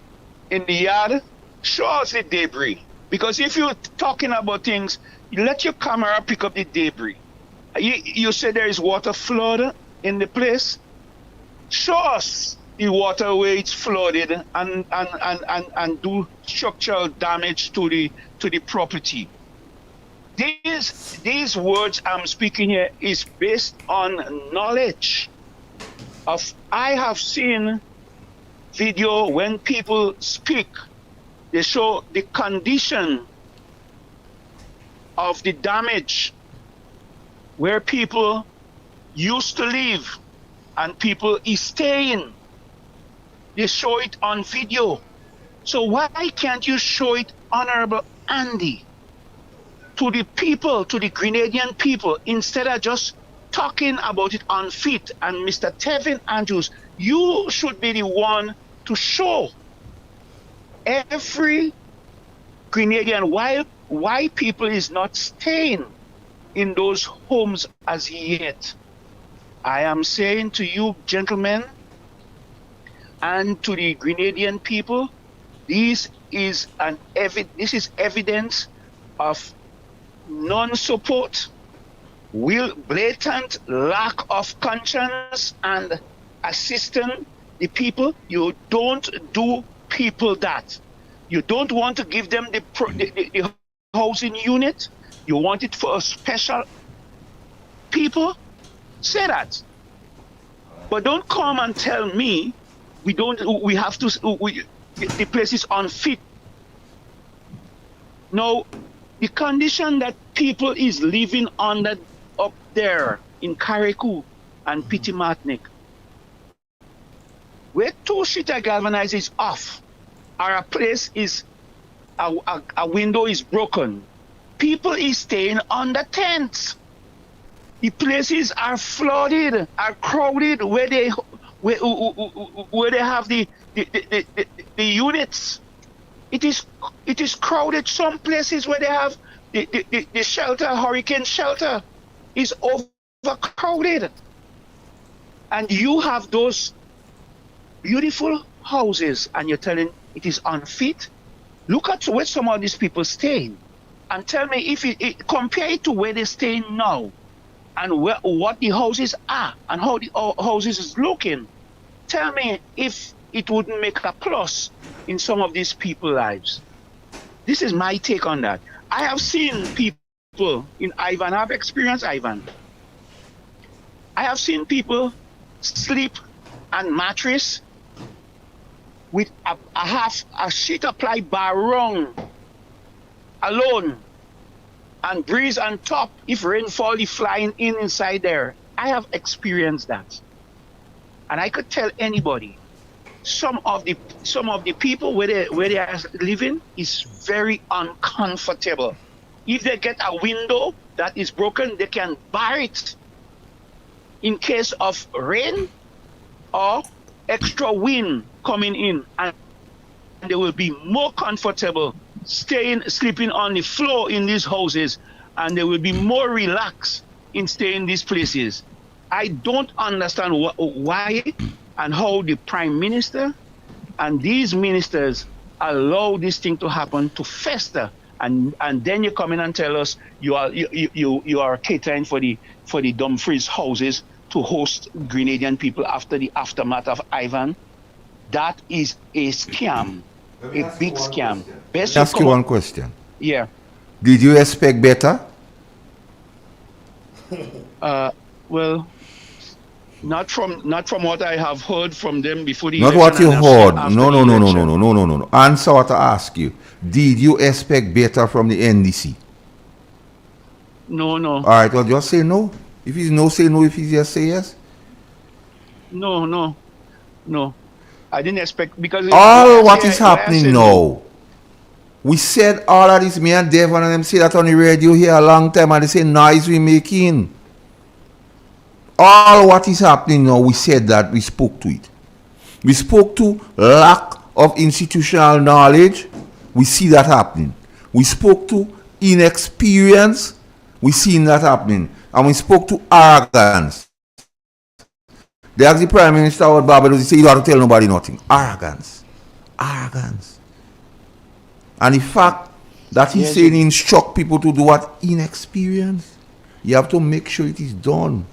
yard, show us the debris. Because if you're talking about things, you let your camera pick up the debris. You say there is water flood in the place, show us the water where it's flooded and do structural damage to the property. These words I'm speaking here is based on knowledge. I have seen video when people speak, they show the condition of the damage where people used to live and people is staying. They show it on video. So why can't you show it, Honorable Andy, to the people, to the Grenadian people, instead of just talking about it unfit? And Mr. Tevin Andrews, you should be the one to show every Grenadian why people is not staying in those homes as yet. I am saying to you, gentlemen, and to the Grenadian people, this is evidence of non-support, blatant lack of conscience and assisting the people. You don't do people that. You don't want to give them the housing unit. You want it for a special people. Say that. But don't come and tell me the place is unfit. No, the condition that people is living under up there in Carriacou and Petit-Martinic, where 2 sheet of galvanized is off, or a place is a window is broken, people is staying under tents. The places are flooded, are crowded, where they have the units. It is crowded. Some places where they have the shelter, Hurrican shelter, is overcrowded. And you have those beautiful houses and you're telling it is unfit. Look at where some of these people staying and tell me if compare it to where they're staying now and what the houses are and how the houses is looking. Tell me if it wouldn't make a plus in some of these people's lives. This is my take on that. I have seen people in Ivan, I've experienced Ivan. I have seen people sleep on mattress with a sheet of ply barong alone and breeze on top. If rain fall, the flying inside there. I have experienced that. And I could tell anybody, some of the people where they are living is very uncomfortable. If they get a window that is broken, they can bar it in case of rain or extra wind coming in, and they will be more comfortable sleeping on the floor in these houses, and they will be more relaxed in staying in these places. I don't understand why and how the Prime Minister and these ministers allow this thing to happen, to fester, and then you come in and tell us you are catering for the Dumfries houses to host Grenadian people after the aftermath of Ivan. That is a scam, a big scam. Let me ask you one question. Yeah. Did you expect better? Well, not from what I have heard from them before the Not election what you and heard. after No, the no, no, no, election. no, no, no, no, no. Answer what I ask you. Did you expect better from the NDC? No, no. All right, well, just say no. If it's no, say no. If it's yes, say yes. No. I didn't expect, because All what is happening now. We said all of this, me and Devon and them say that on the radio here a long time, and they say noise we making. All what is happening now, we said that, we spoke to it. We spoke to lack of institutional knowledge. We see that happening. We spoke to inexperience. We seen that happening. And we spoke to arrogance. They asked the Prime Minister what Barbados, he said, you don't have to tell nobody nothing. Arrogance. And the fact that he's saying he instruct people to do what? Inexperience. You have to make sure it is done.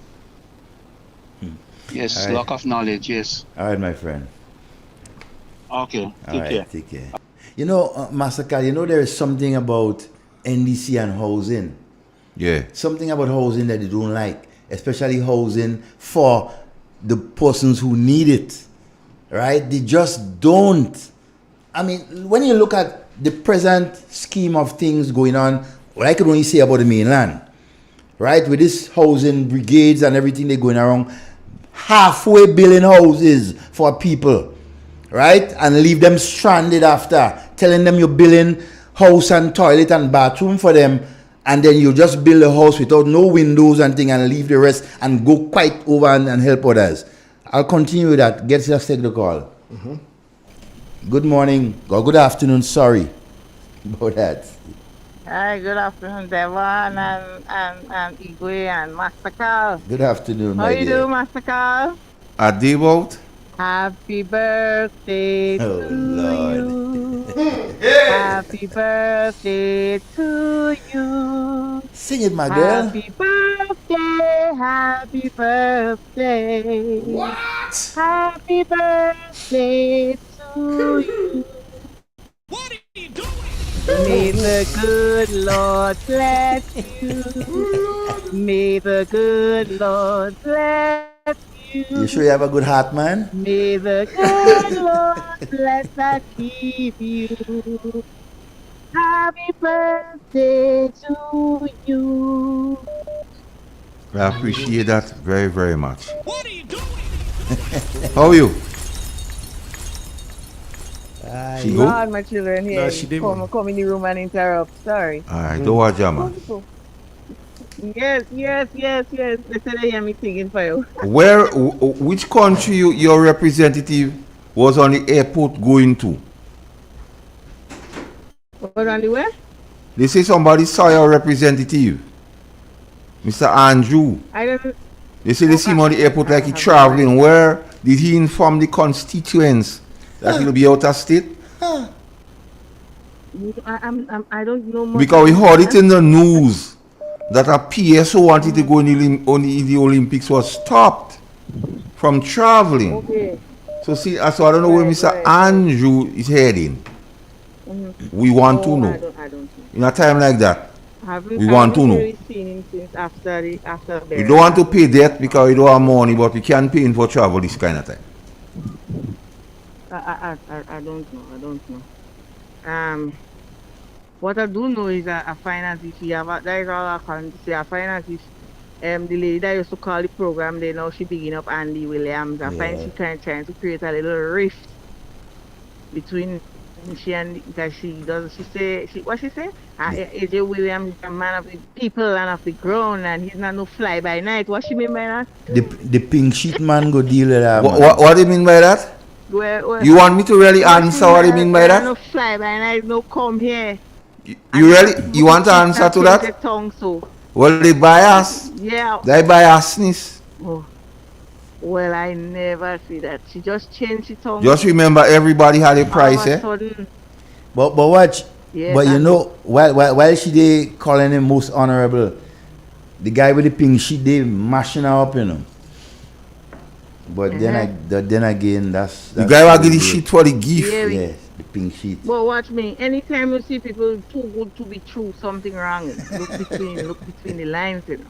Yes, All right. lack of knowledge, yes. All right, my friend. Okay, All right, take care. You know, Master Carl, you know there is something about NDC and housing. Yeah. Something about housing that they don't like, especially housing for the persons who need it, right? They just don't. I mean, when you look at the present scheme of things going on, what I could only say about the mainland, right? With this housing brigades and everything they're going around, halfway building houses for people, right? And leave them stranded after, telling them you're building house and toilet and bathroom for them, and then you just build a house without no windows and thing and leave the rest and go quite over and help others. I'll continue with that. Let's take the call. Good morning, or good afternoon, sorry about that. Hi, good afternoon, Devon and Igwe and Master Carl. Good afternoon, How my you dear. doing, Master Carl? Are they about? Happy birthday Oh, to Lord. you. Happy birthday to you. Sing it, my girl. Happy birthday, happy birthday. What? Happy birthday to you. May the good Lord bless you. May the good Lord bless you. You sure you have a good heart, man? May the good Lord bless and keep you. Happy birthday to you. I appreciate that very, very much. How are you? She go? Lord, my children here. No, she didn't. Come in the room and interrupt. Sorry. Alright, don't watch her, man. Yes. They said they hear me singing for you. Which country your representative was on the airport going to? What on the way? They say somebody saw your representative, Mr. Andrew. I don't. They say they see him on the airport like he traveling. Where did he inform the constituents that he'll be out of state? I don't know much. Because we heard it in the news that a PS who wanted to go in the Olympics was stopped from traveling. Okay. So I don't know where Mr. Andrew is heading. We want to know. I don't know. In a time like that, we want to know. Really seen him since after We don't want to pay debt because we don't have money, but we can pay him for travel this kind of time. I don't know. What I do know is a finance issue. That is all I can say. A finance issue. The lady that used to call the program, they now she picking up Andy Williams. I find she trying to create a little rift between she and because she say what she say? AJ Williams is a man of the people and of the ground, and he's not no fly by night. What she mean by that? The pink sheet man go deal with that. What do you mean by that? Where, you want me to really answer what you mean by that? No fly by night, no come here. You want to answer to that? The tongue, so. Well, they bias. Yeah. They biasness. Oh, well, I never see that. She just changed it on. Just remember, everybody had a price, All of a eh? sudden, But watch. yes, But you and know, while she they calling him most honorable, the guy with the pink sheet they mashing her up, you know. But then again, that's the guy will give the shit for the gift. Yeah, Yes, the pink sheet. but watch me. Anytime you see people too good to be true, something wrong. Look between the lines, you know.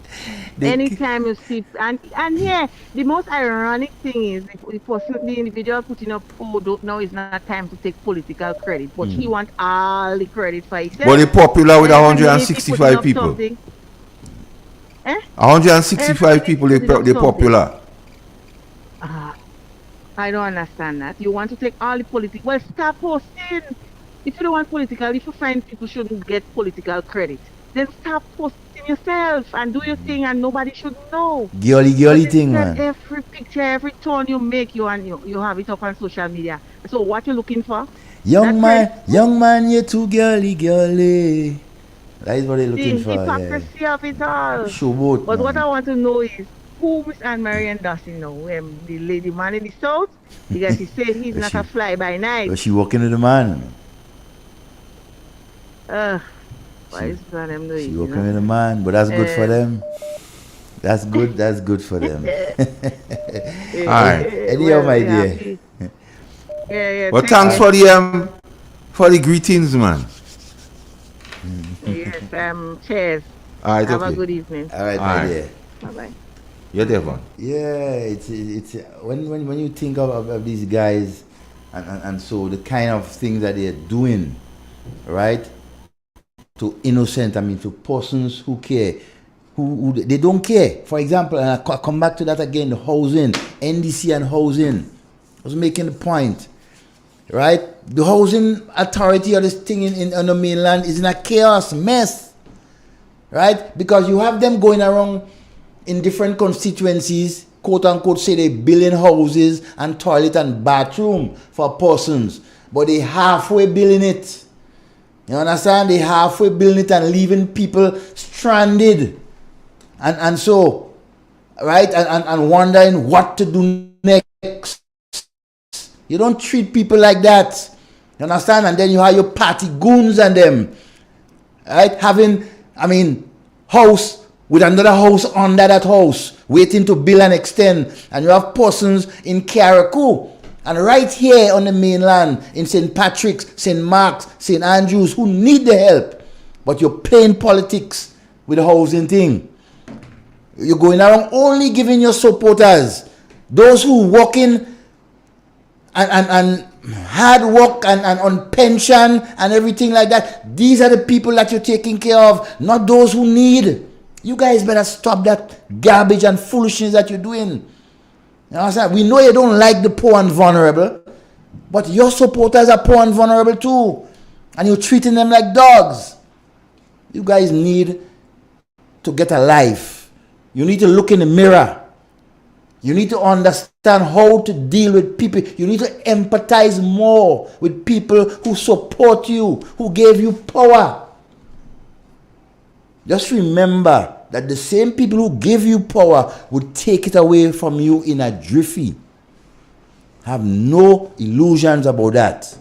Anytime you see, and here, the most ironic thing is the individual putting up, oh, don't know it's not time to take political credit, but he want all the credit for himself. But they popular with 165 people. 165 people, they popular. I don't understand that. You want to take all the political. Well, stop posting. If you don't want political, if you find people shouldn't get political credit, then stop posting yourself and do your thing, and nobody should know. Girly thing, man. Every picture, every turn you make, you have it up on social media. So what you looking for? Young man, you're too girly. That is what they're looking for. The hypocrisy of it all. Showboat, but man. what I want to know is, who Miss Anne-Marie endorsing now? The lady man in the south? Because he said he's not a fly by night. But she working with the man. Why is that them doing? She working with the man, but that's good for them. That's good for them. Alright. Anyhow, my dear. Yeah. Well, thanks for the greetings, man. Yes, cheers. Alright, have a good evening. Alright, my dear. Bye-bye. You're there, man. Yeah, it's when you think of these guys and so the kind of things that they're doing, right? To innocent, to persons who care, who they don't care. For example, and I come back to that again, the housing, NDC and housing. I was making the point, right? The housing authority or this thing on the mainland is in a chaos mess, right? Because you have them going around in different constituencies, quote unquote, say they building houses and toilet and bathroom for persons, but they halfway building it. You understand? They halfway building it and leaving people stranded. And so, right? And wondering what to do next. You don't treat people like that. You understand? And then you have your party goons and them. Right? Having, house with another house under that house, waiting to build and extend. And you have persons in Carriacou and right here on the mainland, in St. Patrick's, St. Mark's, St. Andrews, who need the help. But you're playing politics with the housing thing. You're going around only giving your supporters, those who work in and hard work and on pension and everything like that. These are the people that you're taking care of, not those who need. You guys better stop that garbage and foolishness that you're doing. You understand? We know you don't like the poor and vulnerable, but your supporters are poor and vulnerable too. And you're treating them like dogs. You guys need to get a life. You need to look in the mirror. You need to understand how to deal with people. You need to empathize more with people who support you, who gave you power. Just remember that the same people who give you power would take it away from you in a jiffy. Have no illusions about that.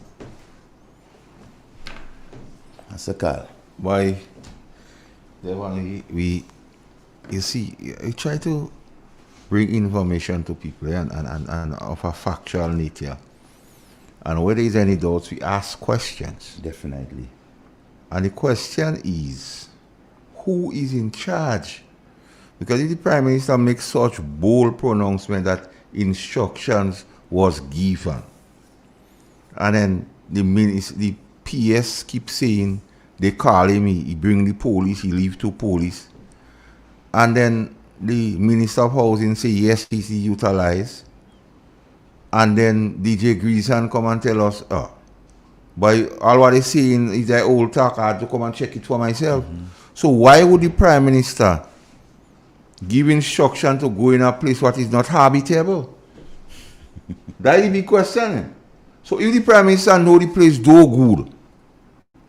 That's a call. Why? We try to bring information to people and of a factual nature. And where there is any doubts, we ask questions. Definitely. And the question is, who is in charge? Because if the Prime Minister makes such bold pronouncement that instructions was given, and then the PS keep saying they call him, he bring the police, he leave to police, and then the Minister of Housing say yes, he's utilized, and then DJ Greason come and tell us, by all what they saying is that old talk, I had to come and check it for myself. So why would the Prime Minister give instruction to go in a place what is not habitable? That is the big question. So if the Prime Minister know the place do good,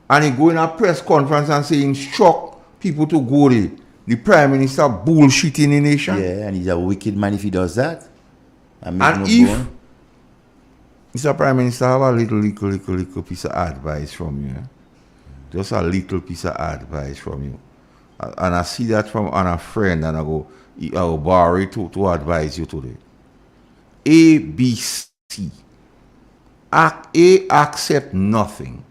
and he go in a press conference and say instruct people to go there, the Prime Minister bullshitting the nation. Yeah, and he's a wicked man if he does that. And if Mr. Prime Minister, I have a little piece of advice from you. Just a little piece of advice from you. And I see that from a friend, and I will borrow it to advise you today. A, B, C. A, accept nothing.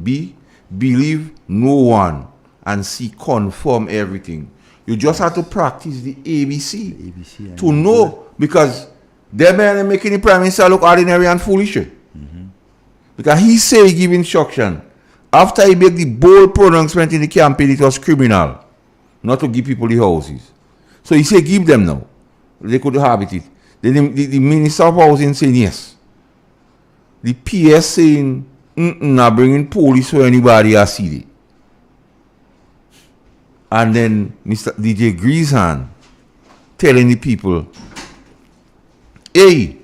B, believe no one. And C, conform everything. You just have to practice the ABC to know, because they may making the Prime Minister look ordinary and foolish. Because he say he give instruction. After he make the bold pronouncement in the campaign, it was criminal not to give people the houses. So he say give them now. They could have it. Then the Minister of Housing saying yes. The PS saying not bringing police for anybody I see it. And then Mr. DJ Greashand telling the people, hey,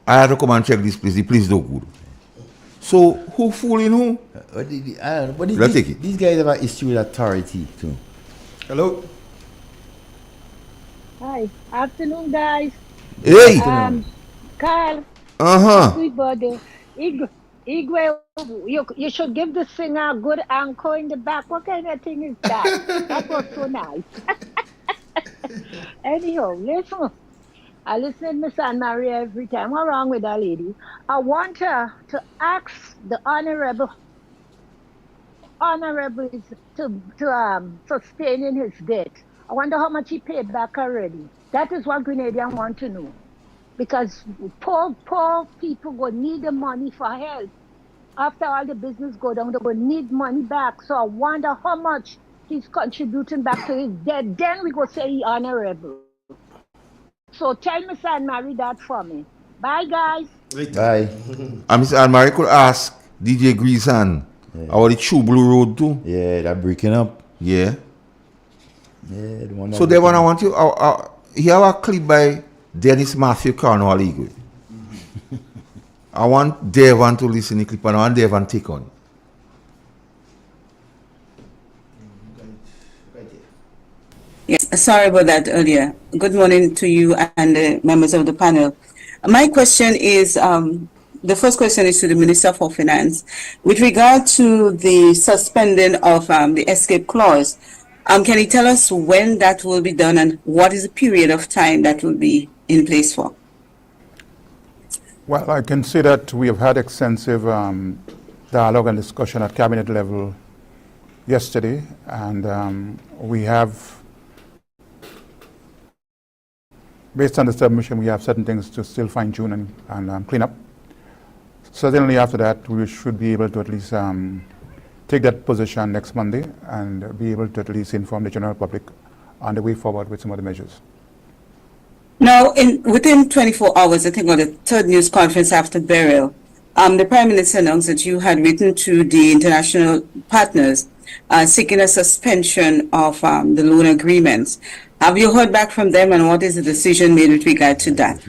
I have to come and check this place. The place don't good. So who fooling who? Let's take it. These guys have an issue with authority too. Hello. Hi. Afternoon, guys. Hey. Carl. Happy birthday. Igwe, you should give the singer a good encore in the back. What kind of thing is that? That was so nice. Anyhow, listen. I listen to Miss Anne Marie every time. What's wrong with that lady? I want her to ask the honorable to sustain in his debt. I wonder how much he paid back already. That is what Grenadian want to know. Because poor people will need the money for help. After all the business go down, they will need money back. So I wonder how much he's contributing back to his debt. Then we go say he honorable. So tell Miss Anne Marie that for me. Bye, guys. Bye. And Miss Anne Marie could ask DJ Greashand about the True Blue Road too. Yeah, that breaking up. Yeah. Yeah, the one. So Devon, I want you. Here have a clip by Dennis Matthew Cornwall. I want Devon to listen to the clip, and I want Devon take on. Yes, sorry about that earlier. Good morning to you and the members of the panel. My question is, the first question is to the Minister for Finance. With regard to the suspending of the escape clause, can you tell us when that will be done and what is the period of time that will be in place for? Well, I can say that we have had extensive dialogue and discussion at cabinet level yesterday, and we have, based on the submission, we have certain things to still fine-tune and clean up. Certainly after that, we should be able to at least take that position next Monday and be able to at least inform the general public on the way forward with some of the measures. Now, within 24 hours, I think on the third news conference after burial, the Prime Minister announced that you had written to the international partners seeking a suspension of the loan agreements. Have you heard back from them, and what is the decision made with regard to that?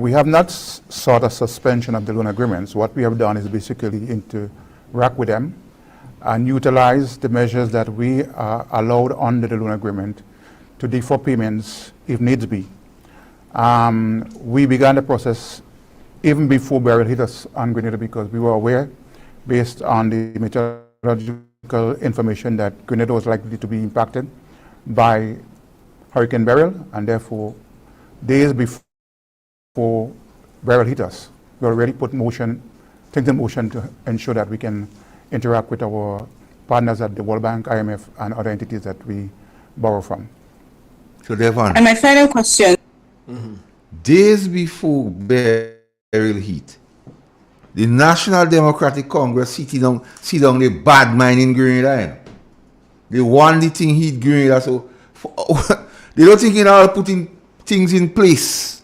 We have not sought a suspension of the loan agreements. What we have done is basically interact with them and utilize the measures that we are allowed under the loan agreement to defer payments if needs be. We began the process even before burial hit us on Grenada, because we were aware, based on the meteorological information, that Grenada was likely to be impacted by Hurricane Beryl, and therefore days before Beryl hit us, we already put things in motion to ensure that we can interact with our partners at the World Bank, IMF, and other entities that we borrow from. So Devon. And my final question. Days before Beryl hit, the National Democratic Congress sit down the bad mind in Grenada. They want the thing hit Grenada, so they don't think all putting things in place.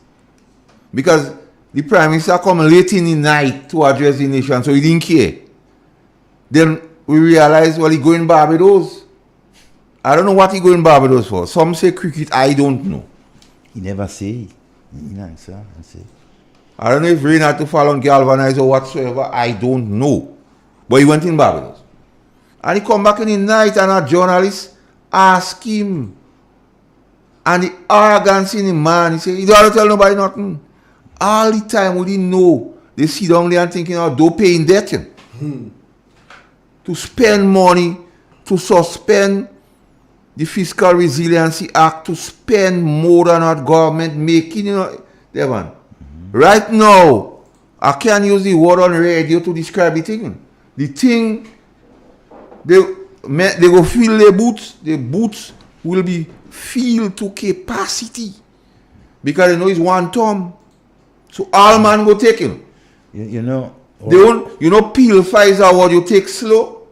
Because the Prime Minister come late in the night to address the nation, so he didn't care. Then we realize, well, he going Barbados. I don't know what he going Barbados for. Some say cricket, I don't know. He never say. He never answer. I don't know if rain had to fall on galvanize or whatsoever, I don't know. But he went in Barbados. And he come back in the night and a journalist ask him. And the arrogance in the man, he say, he don't have to tell nobody nothing. All the time we didn't know. They sit down there and thinking, oh, don't pay in debt. To spend money, to suspend the Fiscal Resiliency Act, to spend more than our government making, there man. Right now, I can't use the word on radio to describe the thing. The thing, they go fill their boots. The boots will be filled to capacity because they know it's 1 ton. So all man go take him. You know. They won't, pill Pfizer what you take slow.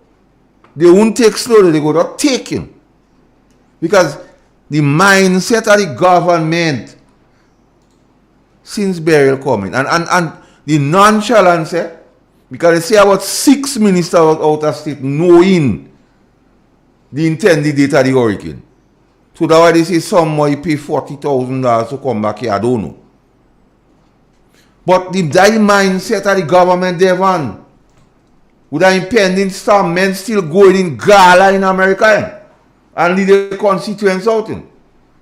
They won't take slow, they go to take him. Because the mindset of the government since burial coming and the nonchalance, because they say about 6 ministers out of state knowing the intended date of the hurricane. So that's why they say somebody pay $40,000 to come back here, I don't know. But the mindset of the government, Devon, with an impending storm, men still going in gala in America and lead the constituents out.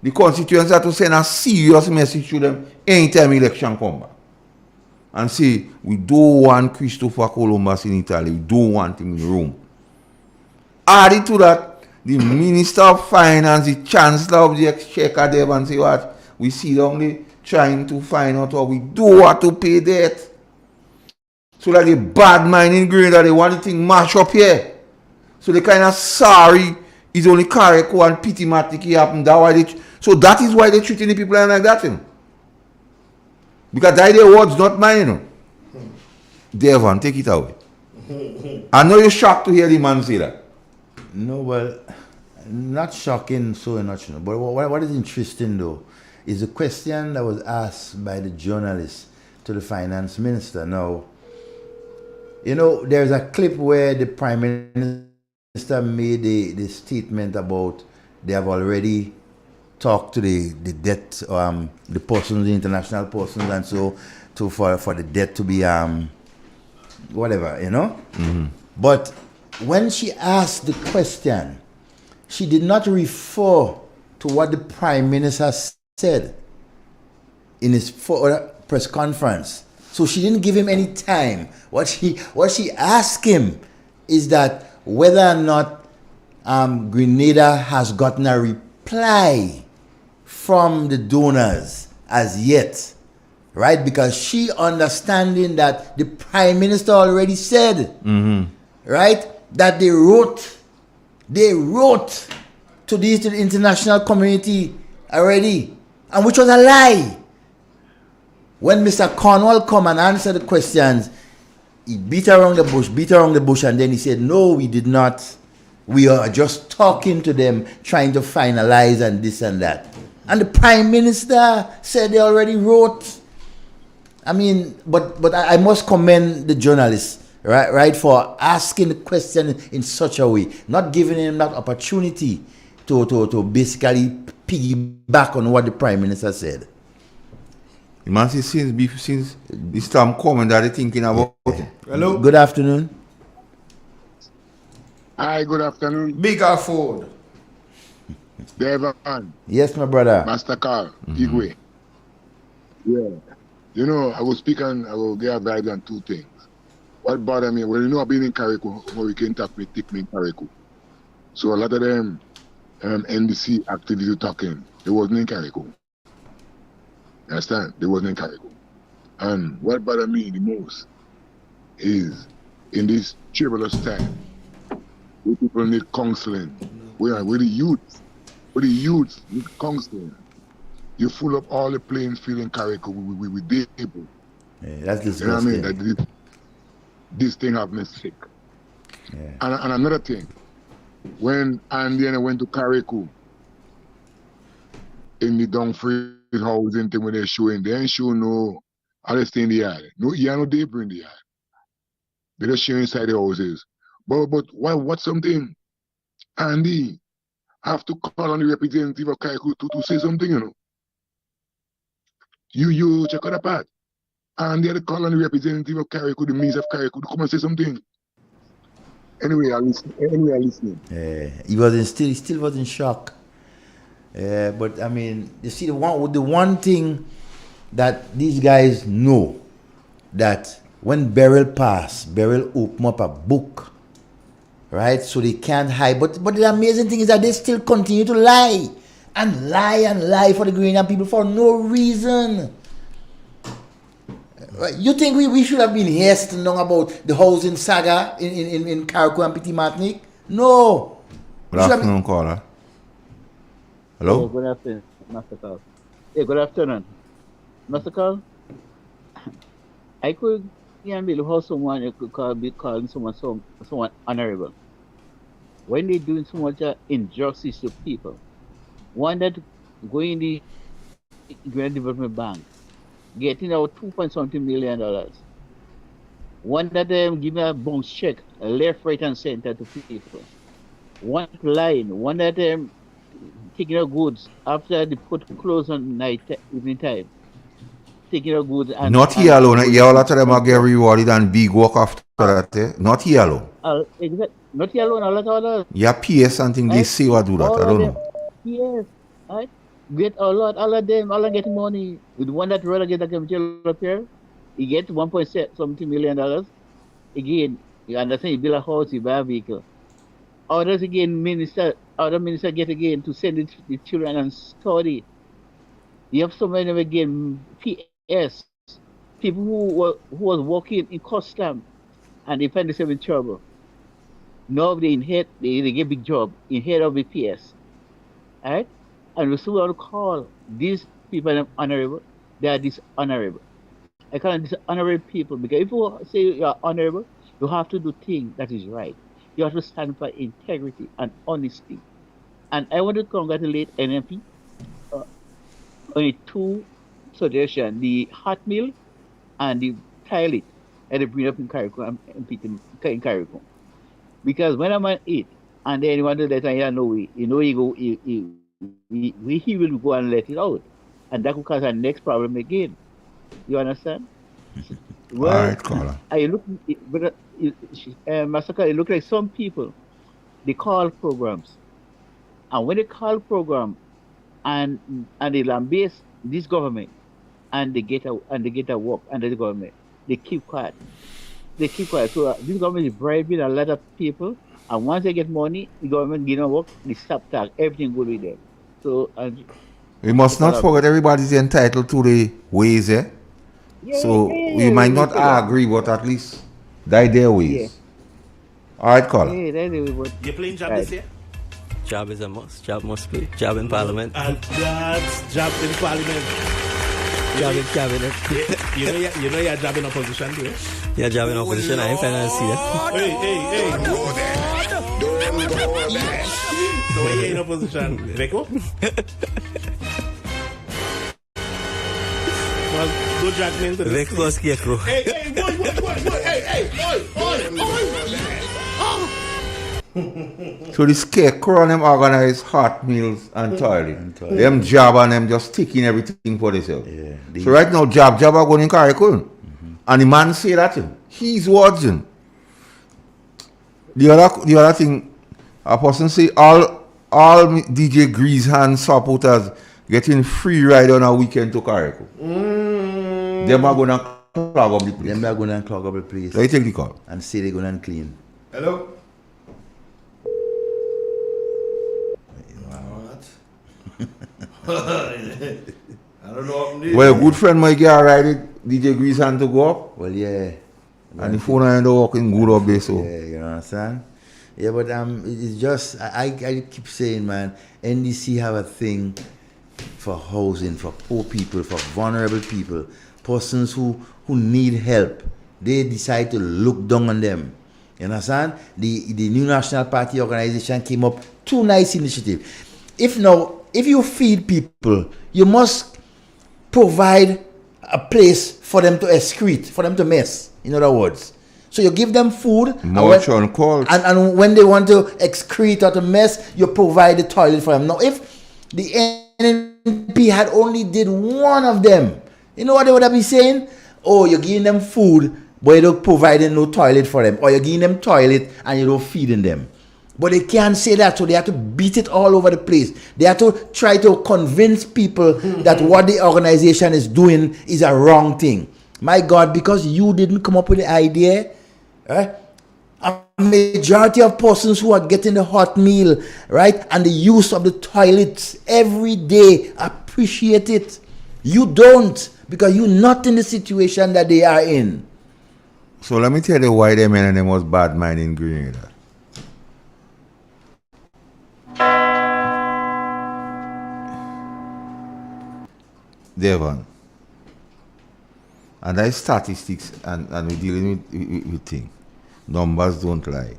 The constituents have to send a serious message to them anytime election come back. And say, we don't want Christopher Columbus in Italy, we don't want him in Rome. Added to that, the Minister of Finance, the Chancellor of the Exchequer, Devon, say what? We see only trying to find out how we do have to pay debt. So like a bad mind in grade that they want the thing mash up here. So they kind of sorry it's only Carriacou and Pity Matiki happened. So that is why they're treating the people like that. Because that their words, not mine. Devon, take it away. I know you're shocked to hear the man say that. No, well, not shocking so much. But what is interesting though is the question that was asked by the journalist to the finance minister. Now, there's a clip where the prime minister made the statement about they have already talked to the debt, the persons, the international persons, and so for the debt to be whatever, Mm-hmm. But when she asked the question, she did not refer to what the prime minister said in his press conference. So she didn't give him any time. What she asked him is that whether or not Grenada has gotten a reply from the donors as yet, right? Because she understanding that the prime minister already said, right, that they wrote to the international community already, and which was a lie. When Mr. Cornwall come and answer the questions, he beat around the bush, and then he said, no, we did not. We are just talking to them, trying to finalize and this and that. And the prime minister said they already wrote. I mean, but I must commend the journalist, right, for asking the question in such a way, not giving him that opportunity to basically piggyback on what the prime minister said. The man says since this time coming that they're thinking about it. Hello. Good afternoon. Hi, good afternoon. Bigger Ford. Devon. Yes, my brother. Master Carl. Igwe. Yeah. I will speak and I will get advice on 2 things. What bothered me, well, I've been in Carriacou, Hurrican Talk with me in Carriacou. So a lot of them NDC activity talking, they wasn't in Carriacou. Understand? They wasn't in Carriacou. And what bothered me the most is in this tribulous time, where people need counseling, where the youth need counseling. You full up all the playing field in Carriacou with people. Yeah, that's disgusting. You know what I mean? That this thing have me sick. Yeah. And another thing, when Andy and I went to Carriacou, in the Dumfries housing thing when they're showing, they ain't showing no how they stay in the yard. No debris in the yard. They just show inside the houses. But what's something? Andy have to call on the representative of Carriacou to say something, You check out the part. And they had to call on the representative of Carriacou, the minister of Carriacou, to come and say something. Anyway, I listening. He still was in shock. But I mean, you see, the one thing that these guys know, that when Beryl passed, Beryl opened up a book, right? So they can't hide. But the amazing thing is that they still continue to lie and lie for the Grenadian people for no reason. You think we should have been here to know about the housing saga in Carriacou and Petit Martinique? No. Good afternoon, caller. Hello? Oh, good afternoon, Master Carl. Hey, good afternoon. Master Carl, I can't believe how someone could be calling someone honorable when they're doing so much injustice to people. One that going in the Grand Development Bank, getting out $2.something million. One that give a bounce check, left, right, and center to people. One line, one that taking out goods after they put clothes on evening time. Taking out goods and not here alone. Yeah, a lot of them are get rewarded and big work after that. Not here alone. Not here alone. A lot of others. Yeah, PS and things they say or do that. I don't know. Yes, right. Get all of them get money. With one that rather get a chemical up here, he get $1.something million. Again, you understand, you build a house, you buy a vehicle. Others again, other minister get again to send the children and study. You have so many again PS, people who was working in custom and they find themselves in trouble. Now they get big job in head of the PS. Right? And we still want to call these people honorable. They are dishonorable. I call them dishonorable people because if you say you are honorable, you have to do things that is right. You have to stand for integrity and honesty. And I want to congratulate NMP on two suggestions, the hot meal and the toilet that they bring up in Carriacou in Carriacou. Because when a man eat and then he want to let him know he will go and let it out. And that will cause our next problem again. You understand? Well, all right, caller. Massacre, it look like some people, they call programs. And when they call program and they lambaste this government and they get a work under the government, they keep quiet. So this government is bribing a lot of people, and once they get money, the government give them work, they stop tax, everything good with them. So we must not forget everybody's entitled to the ways, eh? We might not agree, but at least die their ways. Yeah. All right, caller. You playing job this year? Job is a must. Job must play. Job in Parliament. That's job in Parliament. Job in cabinet. You know you're job in opposition, do you? Yeah, job in opposition. I ain't finna see that. Hey. Don't go there. So when you're in opposition, Reco? Well, don't drag me into this. Reco scarecrow. Hey, boy. So the scarecrow and them organize hot meals and toilet. Them job and them just taking everything for themselves. Yeah, so right now, job are going in Carriacou. And the man say that he's watching. The other thing, a person say all DJ Grease Hand supporters getting free ride on a weekend to Carriacou. Them are going to clog up the place. So you take the call. And say they're going to clean. Hello? I don't know. Well, a good friend might get a ride with DJ Grease Hand to go up. Well, yeah. And the phone ain't working good up there, so. Yeah, you understand? Yeah, but it's just, I keep saying, man, NDC have a thing for housing, for poor people, for vulnerable people, persons who need help. They decide to look down on them. You understand? The New National Party organization came up, two nice initiatives. If you feed people, you must provide a place for them to excrete, for them to mess, in other words. So you give them food, and when they want to excrete or to mess, you provide the toilet for them. Now, if the NNP had only did one of them, you know what they would have been saying? Oh, you're giving them food, but you don't providing no toilet for them, or you're giving them toilet and you don't feeding them. But they can't say that, so they have to beat it all over the place. They have to try to convince people that what the organization is doing is a wrong thing. My God, because you didn't come up with the idea, right? A majority of persons who are getting the hot meal, right, and the use of the toilets every day appreciate it. You don't, because you're not in the situation that they are in. So let me tell you why them men and them was bad mind in Grenada. Devon. And that's statistics, and we're dealing with things. Numbers don't lie.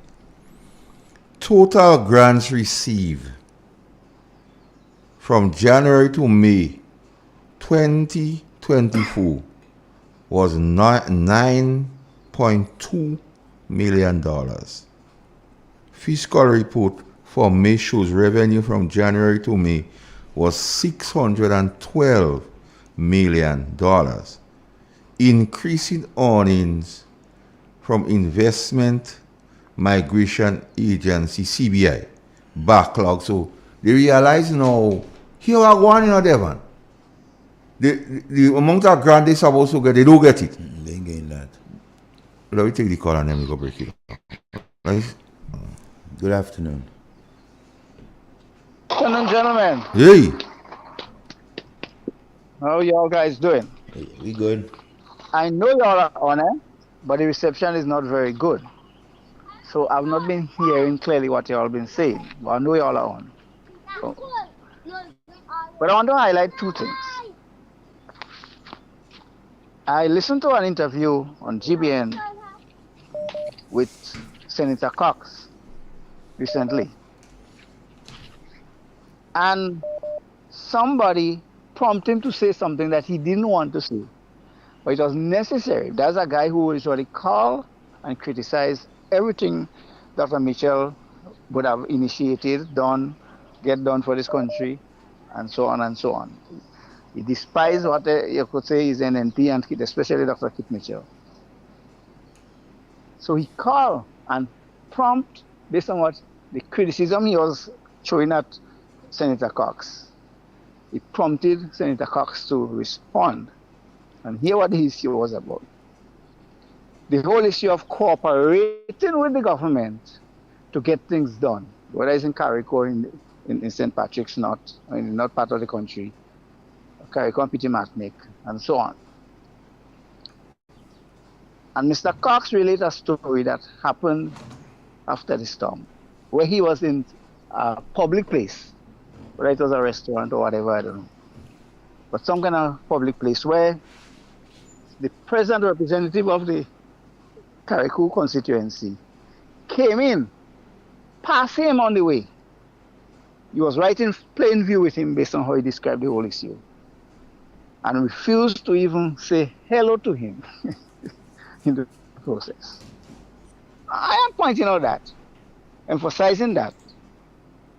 Total grants received from January to May 2024 was $9.2 million. Fiscal report for May shows revenue from January to May was $612 million. Increasing earnings from Investment Migration Agency, CBI, backlog. So they realize now, here are one in Devon. The amount of grant they're supposed to get, they don't get it. They ain't getting that. Let me take the call and then we go break it. Right? Good afternoon. Good afternoon, gentlemen. Hey. How y'all guys doing? Hey, we good. I know y'all are on it, but the reception is not very good. So I've not been hearing clearly what y'all been saying. But I know y'all are on. So, but I want to highlight two things. I listened to an interview on GBN with Senator Cox recently. And somebody prompted him to say something that he didn't want to say. But it was necessary. There's a guy who usually call and criticize everything Dr. Mitchell would have initiated, get done for this country, and so on and so on. He despised what you could say is NNP, and especially Dr. Kit Mitchell. So he called and prompt based on what the criticism he was throwing at Senator Cox. He prompted Senator Cox to respond. And here what the issue was about. The whole issue of cooperating with the government to get things done, whether it's in Carriacou, in St. Patrick's not in not part of the country, Carriacou and Petit and so on. And Mr. Cox related a story that happened after the storm, where he was in a public place, whether it was a restaurant or whatever, I don't know, but some kind of public place where the present representative of the Carriacou constituency came in, passed him on the way. He was right in plain view with him based on how he described the whole issue, and refused to even say hello to him in the process. I am pointing out that, emphasizing that,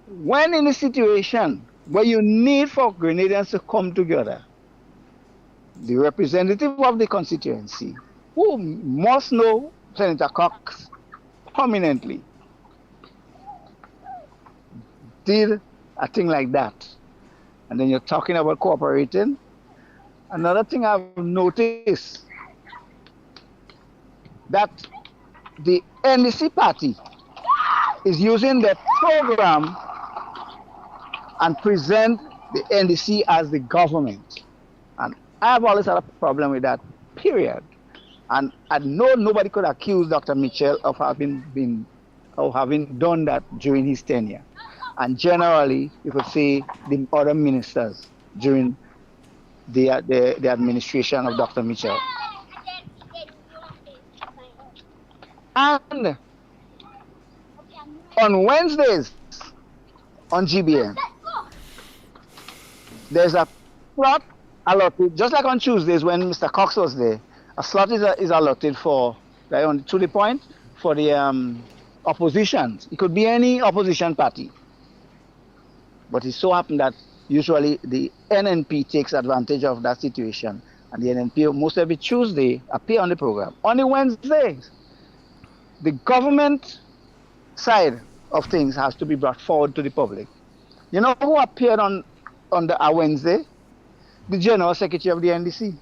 when in a situation where you need for Grenadians to come together, the representative of the constituency, who must know Senator Cox prominently, did a thing like that. And then you're talking about cooperating. Another thing I've noticed, that the NDC party is using their program and present the NDC as the government. And I've always had a problem with that, period. And I know nobody could accuse Dr. Mitchell of having done that during his tenure. And generally, you could say the other ministers during the administration of Dr. Mitchell. And on Wednesdays on GBN, there's a slot allotted, just like on Tuesdays when Mr. Cox was there. A slot is allotted for, to the point, for the opposition. It could be any opposition party. But it so happened that usually the NNP takes advantage of that situation and the NNP most every Tuesday appear on the program. On the Wednesdays, the government side of things has to be brought forward to the public. You know who appeared on a Wednesday? The General Secretary of the NDC.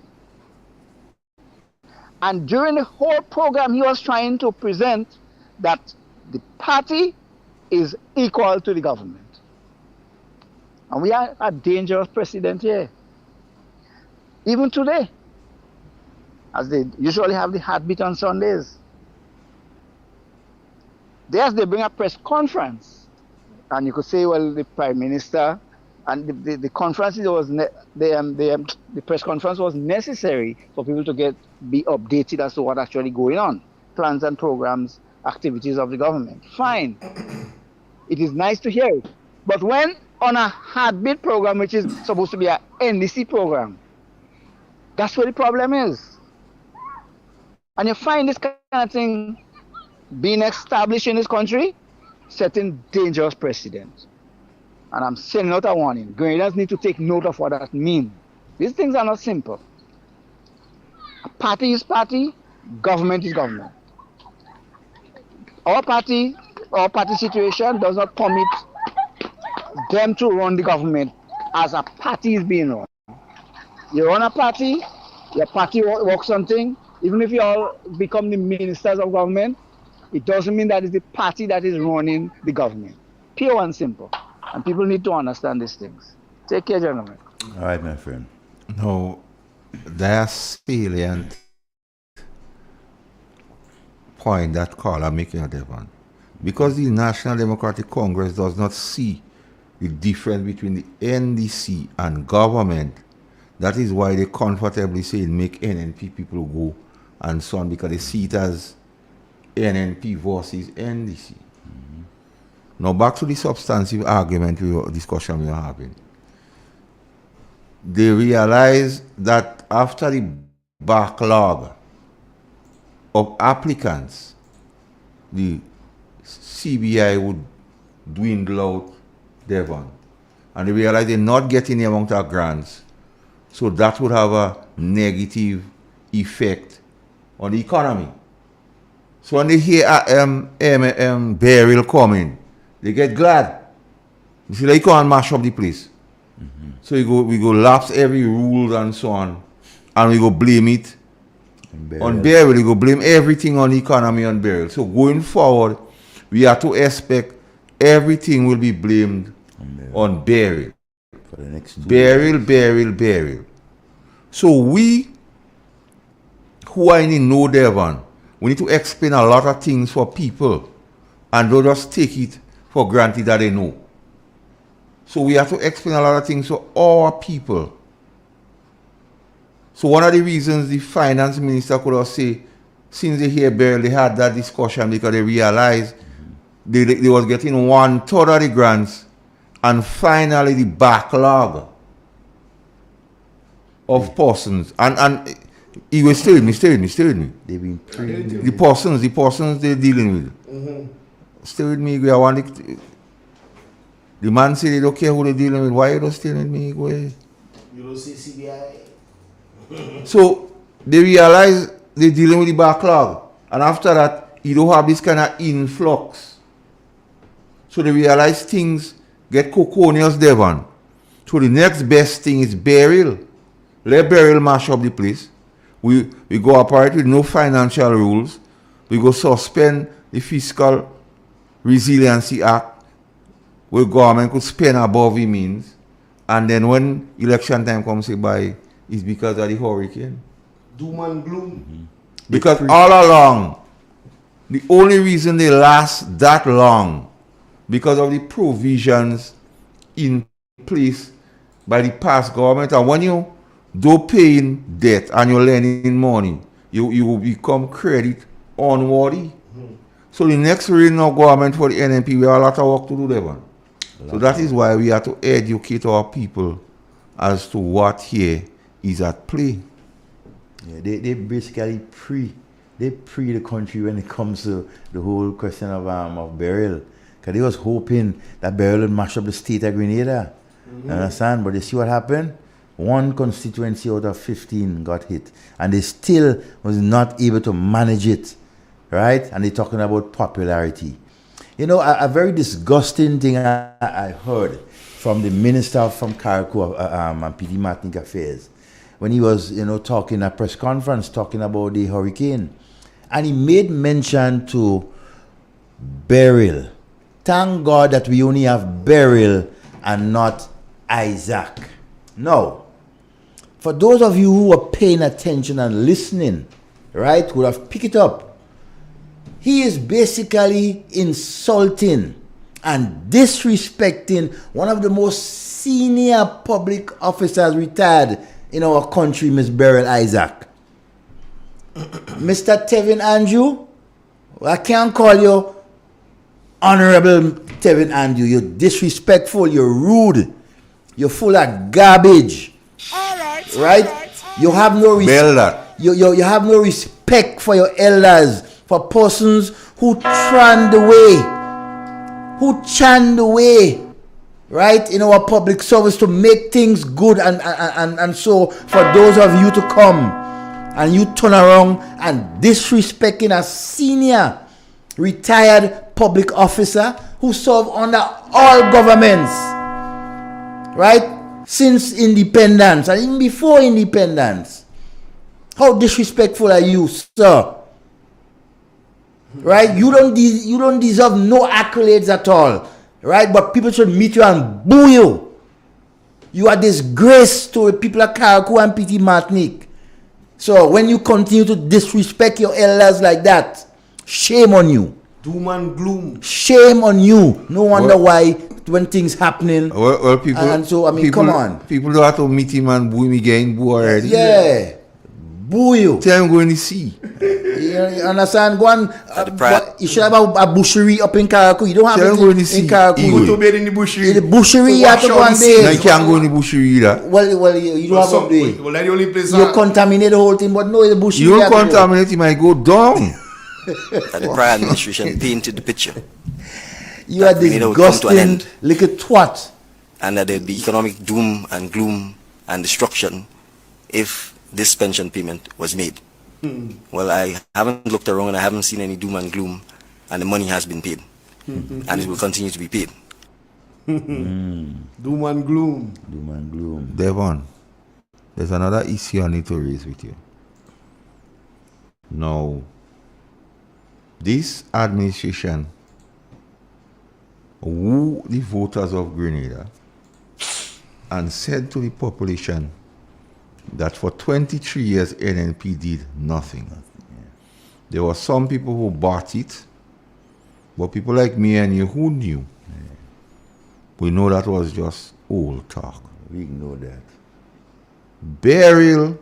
And during the whole program, he was trying to present that the party is equal to the government. And we are a dangerous precedent here. Even today, as they usually have the heartbeat on Sundays. There's they bring a press conference, and you could say, well, the Prime Minister and the conference was the press conference was necessary for people to be updated as to what actually going on, plans and programs, activities of the government. Fine, it is nice to hear it, but when on a heartbeat program, which is supposed to be an NDC program, that's where the problem is. And you find this kind of thing being established in this country, setting dangerous precedent. And I'm sending out a warning. Grenadians need to take note of what that means. These things are not simple. A party is party, government is government. Our party situation does not permit them to run the government as a party is being run. You run a party, your party works something, even if you all become the ministers of government, it doesn't mean that it's the party that is running the government. Pure and simple. And people need to understand these things. Take care, gentlemen. All right, my friend. No, that's salient point that caller making at Devon. Because the National Democratic Congress does not see the difference between the NDC and government, that is why they comfortably say make NNP people go and so on, because they see it as NNP versus NDC. Mm-hmm. Now back to the substantive argument discussion we are having. They realize that after the backlog of applicants, the CBI would dwindle out Devon. And they realize they're not getting the amount of grants. So that would have a negative effect on the economy. So when they hear burial coming, they get glad. You see, they can't mash up the place. Mm-hmm. So we go lapse every rule and so on, and we go blame it on burial. We go blame everything on the economy on burial. So going forward, we have to expect everything will be blamed on burial. For the next burial. So we who are in the know Devon, we need to explain a lot of things for people and don't just take it for granted that they know. So we have to explain a lot of things to our people. So one of the reasons the finance minister could have said, since they hear burial, they had that discussion because they realized they was getting 1/3 of the grants, and finally the backlog of persons and he was stay with me. They've been the persons they're dealing with. Mm-hmm. Stay with me, I want it. The man said they don't care who they're dealing with. Why you don't stay with me? Go ahead. You don't see CBI. So they realize they're dealing with the backlog. And after that, you don't have this kind of influx. So they realize things get coconeous, Devon. So the next best thing is burial. Let burial mash up the place. We go operate with no financial rules. We go suspend the Fiscal Resiliency Act, where government could spend above the means. And then when election time comes by, it's because of the hurricane. Doom and gloom. Mm-hmm. Because all along, the only reason they last that long, because of the provisions in place by the past government. And when you do paying debt and you're lending money, you will become credit unworthy. Mm-hmm. So the next reign of government for the NNP, we have a lot of work to do there, man. So that is why we have to educate our people as to what here is at play. Yeah, they basically pre the country when it comes to the whole question of burial. Because they was hoping that burial would mash up the state of Grenada. Mm-hmm. Understand? But you see what happened? One constituency out of 15 got hit, and they still was not able to manage it, right? And they're talking about popularity. You know, a very disgusting thing I heard from the minister from Carriacou and PD Martinique Affairs when he was, you know, talking at a press conference, talking about the hurricane. And he made mention to Beryl. Thank God that we only have Beryl and not Isaac. No. For those of you who are paying attention and listening, right, would have picked it up. He is basically insulting and disrespecting one of the most senior public officers retired in our country, Miss Beryl Isaac. Mr. Tevin Andrew, I can't call you Honorable Tevin Andrew. You're disrespectful, you're rude, you're full of garbage. Right? You have no respect. You have no respect for your elders, for persons who chant the way, right, in our public service to make things good, and so for those of you to come and you turn around and disrespecting a senior retired public officer who served under all governments, right? Since independence and even before independence. How disrespectful are you, sir? Right? You don't deserve no accolades at all. Right? But people should meet you and boo you. You are disgrace to the people of Carriacou and PT Martinique. So when you continue to disrespect your elders like that, shame on you. Doom and gloom. Shame on you. No wonder why when things happening. Well, people. And so, I mean, come on. People don't have to meet him and boo him again. Boo already. Yeah. Boo you. Tell him go in the sea. You understand? Go on. You should have a bushery up in Carriacou. You don't have it in Carriacou. Go to bed in the bushery. In the bushery, you have to go and bathe. No, you can't go in the bushery either. Well, you don't have up there. Well, that's the only place. You contaminate the whole thing, but no, the bushery. You don't contaminate, it might go down. That the prior administration painted the picture. You are disgusting little twat. And that there would be economic doom and gloom and destruction if this pension payment was made. Well, I haven't looked around and I haven't seen any doom and gloom, and the money has been paid. And it will continue to be paid. Doom and gloom. Doom and gloom. Devon, there's another issue I need to raise with you. Now, this administration, who the voters of Grenada, and said to the population that for 23 years NNP did nothing. There were some people who bought it, but people like me and you who knew, we know that was just old talk. We ignore that. Beryl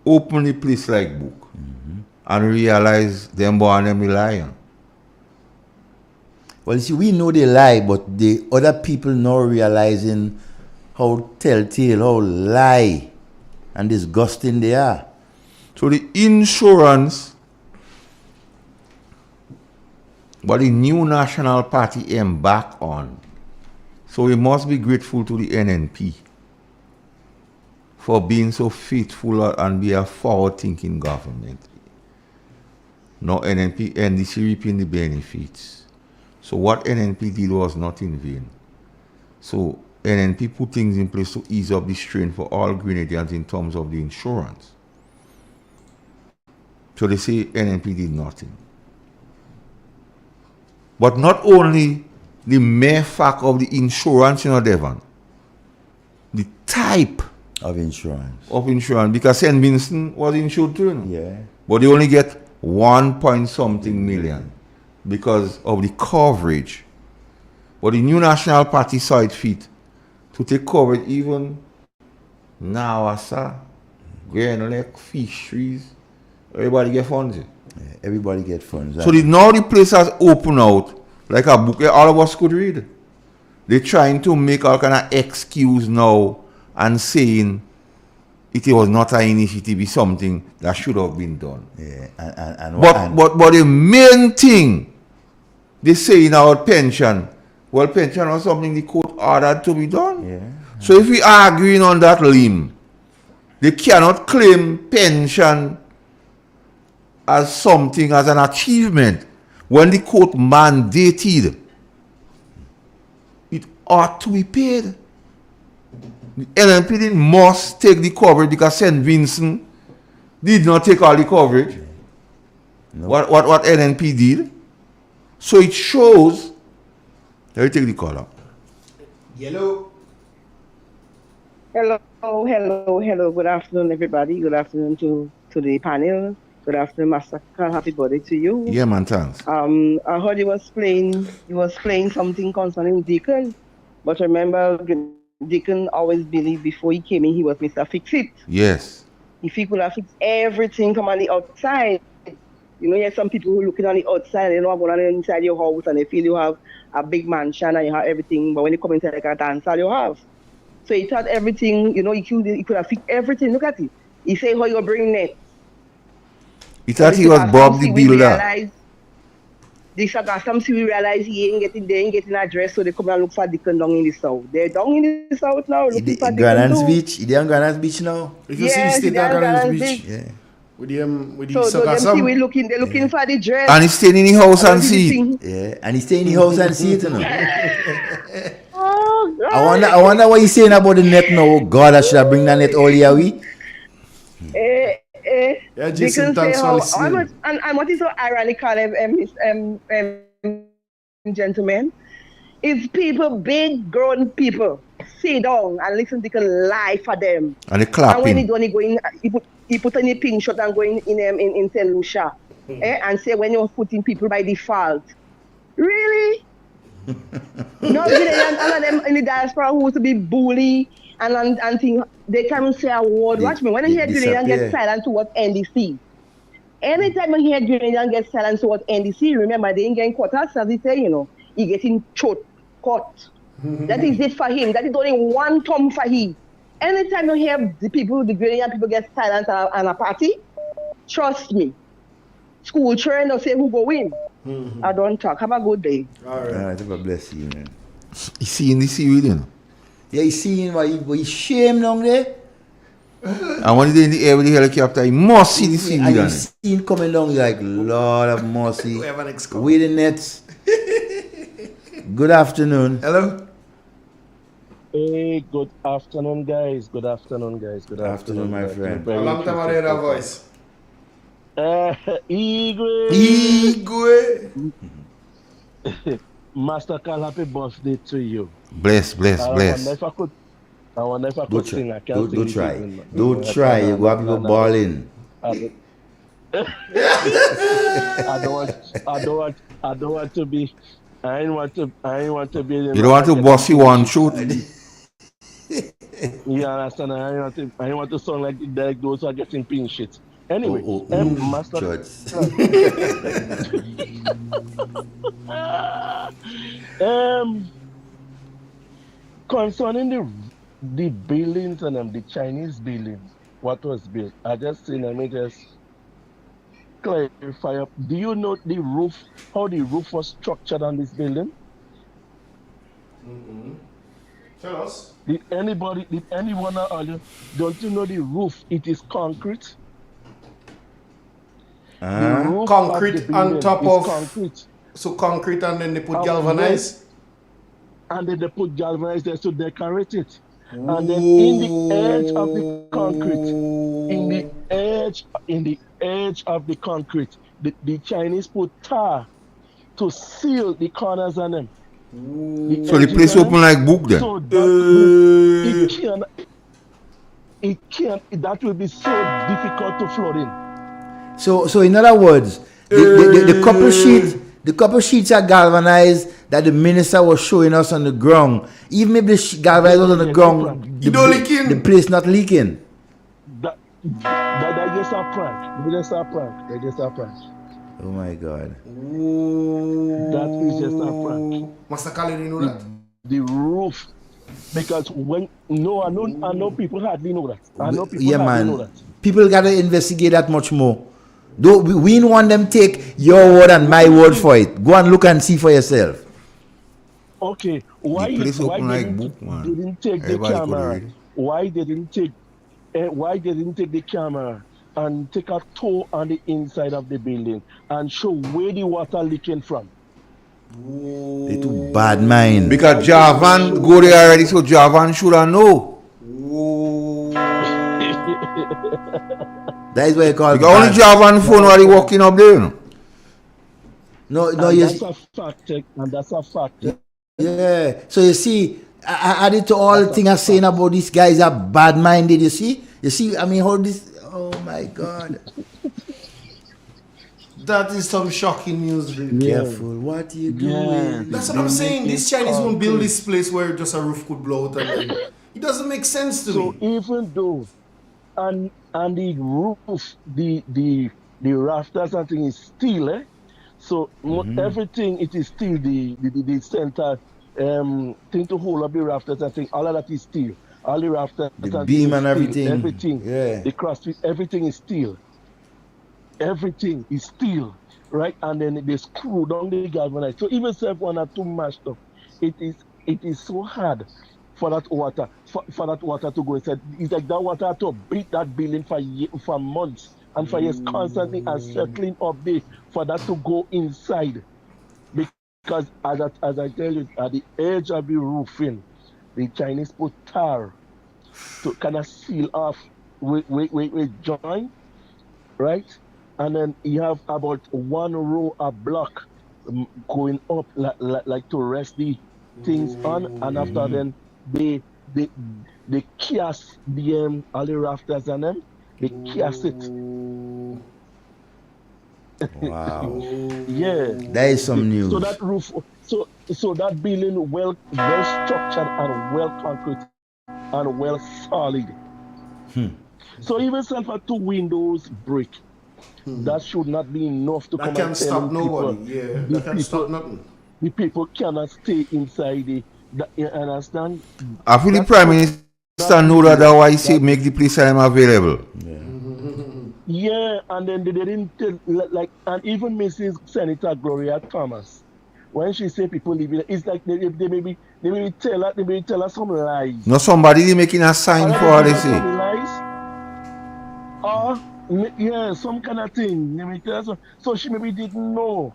opened the place like book and realized them born them lying. Well, you see, we know they lie, but the other people now realizing how telltale, how lie and disgusting they are. So the insurance, what the new National Party embarked on, so we must be grateful to the NNP for being so faithful and be a forward-thinking government. Now NNP and NDC reaping the benefits. So what NNP did was not in vain. So NNP put things in place to ease up the strain for all Grenadians in terms of the insurance. So they say NNP did nothing. But not only the mere fact of the insurance, you know, Devon, the type of insurance. Because St. Vincent was insured too, you know? Yeah. But they only get 1 point something million because of the coverage. But the new National Party saw it fit to take coverage even now, like fisheries. Everybody get funds. Yeah, everybody get funds. So now the place has opened out like a book all of us could read. They're trying to make all kind of excuse now and saying it was not an initiative, it's something that should have been done. Yeah, but the main thing they say in our pension, well, pension was something the court ordered to be done. Yeah. So if we arguing on that limb, they cannot claim pension as something, as an achievement, when the court mandated it ought to be paid. The NNPD must take the coverage because St. Vincent did not take all the coverage. No. What NNP did. So it shows. Let me take the call up. Yellow. Hello. Good afternoon, everybody. Good afternoon to the panel. Good afternoon, Master Carl. Happy birthday to you. Yeah, man, thanks. I heard you was playing something concerning Deacon, but remember, Deacon always believed before he came in, he was Mr. Fix-It. Yes. If he could have fixed everything from on the outside, you know, you have some people who are looking on the outside, they know what's going on inside your house, and they feel you have a big mansion and you have everything, but when you come inside like a dance hall, you have. So he thought everything, you know, he could have fixed everything. Look at it. He said how you bring net. He thought he was Bob the Builder. They got some we realize they ain't getting address, so they come and look for Deacon down in the south. They're down in the south now looking for Deacon too. Beach? Is on Granance Beach now? If you see the state of Granance Beach. Yeah. With the they're looking for the dress. And he's staying in the house and see. Yeah, and he's staying in the house and see it, you know. Oh, God. I wonder what he's saying about the net now. God, I should have bring that net all year we. Yeah, Jason, thanks for listening. And what is so ironical, gentlemen, is people, big grown people, sit down and listen to lie for them. And they clapping. And when he go in, he put on a pink shirt and go in St. Lucia, and say when you're putting people by default. Really? No, all of them in the diaspora who used to be bully and think they can't say a word. Watch me. When I hear Grenadian get silent towards NDC. Anytime I hear Grenadian get silent towards NDC, remember they ain't getting caught as they say, you know, he getting caught. That is it for him. That is only one thumb for him. Anytime you hear the Grenadian people get silent on a party, trust me. School children will say who go win. I don't talk. Have a good day. All right. Have a bless you, man. You seeing this you know? Yeah, he's seeing why he's shame down there. And when he's in the air with the helicopter, he must see the sea. And you see him coming down like, Lord of mercy. With the nets. Good afternoon. Hello. Hey, good afternoon, guys. Good afternoon, my friend. A long time I heard that voice. Igwe. Master Carl, happy birthday to you. Bless. I wonder if I could sing. I can't sing. Don't try. You go have people balling. I don't want to be. I ain't want to be. You don't want to bossy one shoot. You understand? I ain't want to sound like those who are getting pin shit. Anyway, Master. Concerning the buildings and the Chinese buildings, what was built? I just seen. Let me just clarify. Do you know the roof? How the roof was structured on this building? Tell us. Did anyone earlier? Don't you know the roof? It is concrete. Concrete on top of concrete. So concrete and then they put galvanized. And then they put galvanized there to decorate it. And then in the edge of the concrete, in the edge of the concrete, the Chinese put tar to seal the corners on them. So the place open like book then. So that will be so difficult to flood in. So in other words, the couple sheets are galvanized that the minister was showing us on the ground. Even if the galvanized was on the ground, the place not leaking. That just a prank. They just a prank. Oh my God. That is just a prank. Master Carl, you know that? The roof. Because I know people hardly know that. Know that. People gotta investigate that much more. Though we don't want them take your word and my word for it. Go and look and see for yourself. Okay, why The place open like didn't book, man. didn't take the Everybody could camera? read it. Why didn't take the camera and take a tour on the inside of the building and show where the water leaking from? They too bad mind. Because Javan go there already, so Javan should have know. That is what you call because only Javan phone while he walking up there. No, and that's a fact check, and that's a fact check. Yeah. So you see, I added to all the things I'm saying about these guys are bad minded. You see, I mean, how this. Oh my God. That is some shocking news. Be careful. What are you doing? That's what I'm saying. These Chinese won't build this place where just a roof could blow out, and it doesn't make sense to me. So even though, and the roof, the rafters and thing is steel, So everything it is steel. The center thing to hold up the rafters and thing. All of that is steel. All the rafters, the beam and steel, everything. Yeah. The crossfit, everything is steel. Everything is steel, right? And then they screw down the galvanized. So even if one or two mashed up, it is so hard for that water to go inside. It's like that water to beat that building for months and for years constantly and settling up there for that to go inside. Because as I tell you, at the edge of the roofing, the Chinese put tar to kind of seal off with joint, right? And then you have about one row of block going up like to rest the things on, and after then they cast the all the rafters and them, they cast it. Wow. Yeah. That is some news. So that roof, so that building well structured and well concrete and well solid. So even if two windows break, that should not be enough to that come can't and stop tell nobody. people. Yeah, that can't stop nothing. The people cannot stay inside you understand? I feel the Prime Minister know that why he say make the place available. Yeah, and then they didn't tell, like, and even Mrs. Senator Gloria Thomas, when she say people living, it's like they maybe tell her some lies. No, somebody making a sign for her, they say. Some lies, or yeah, some kind of thing. They may tell her so she maybe didn't know.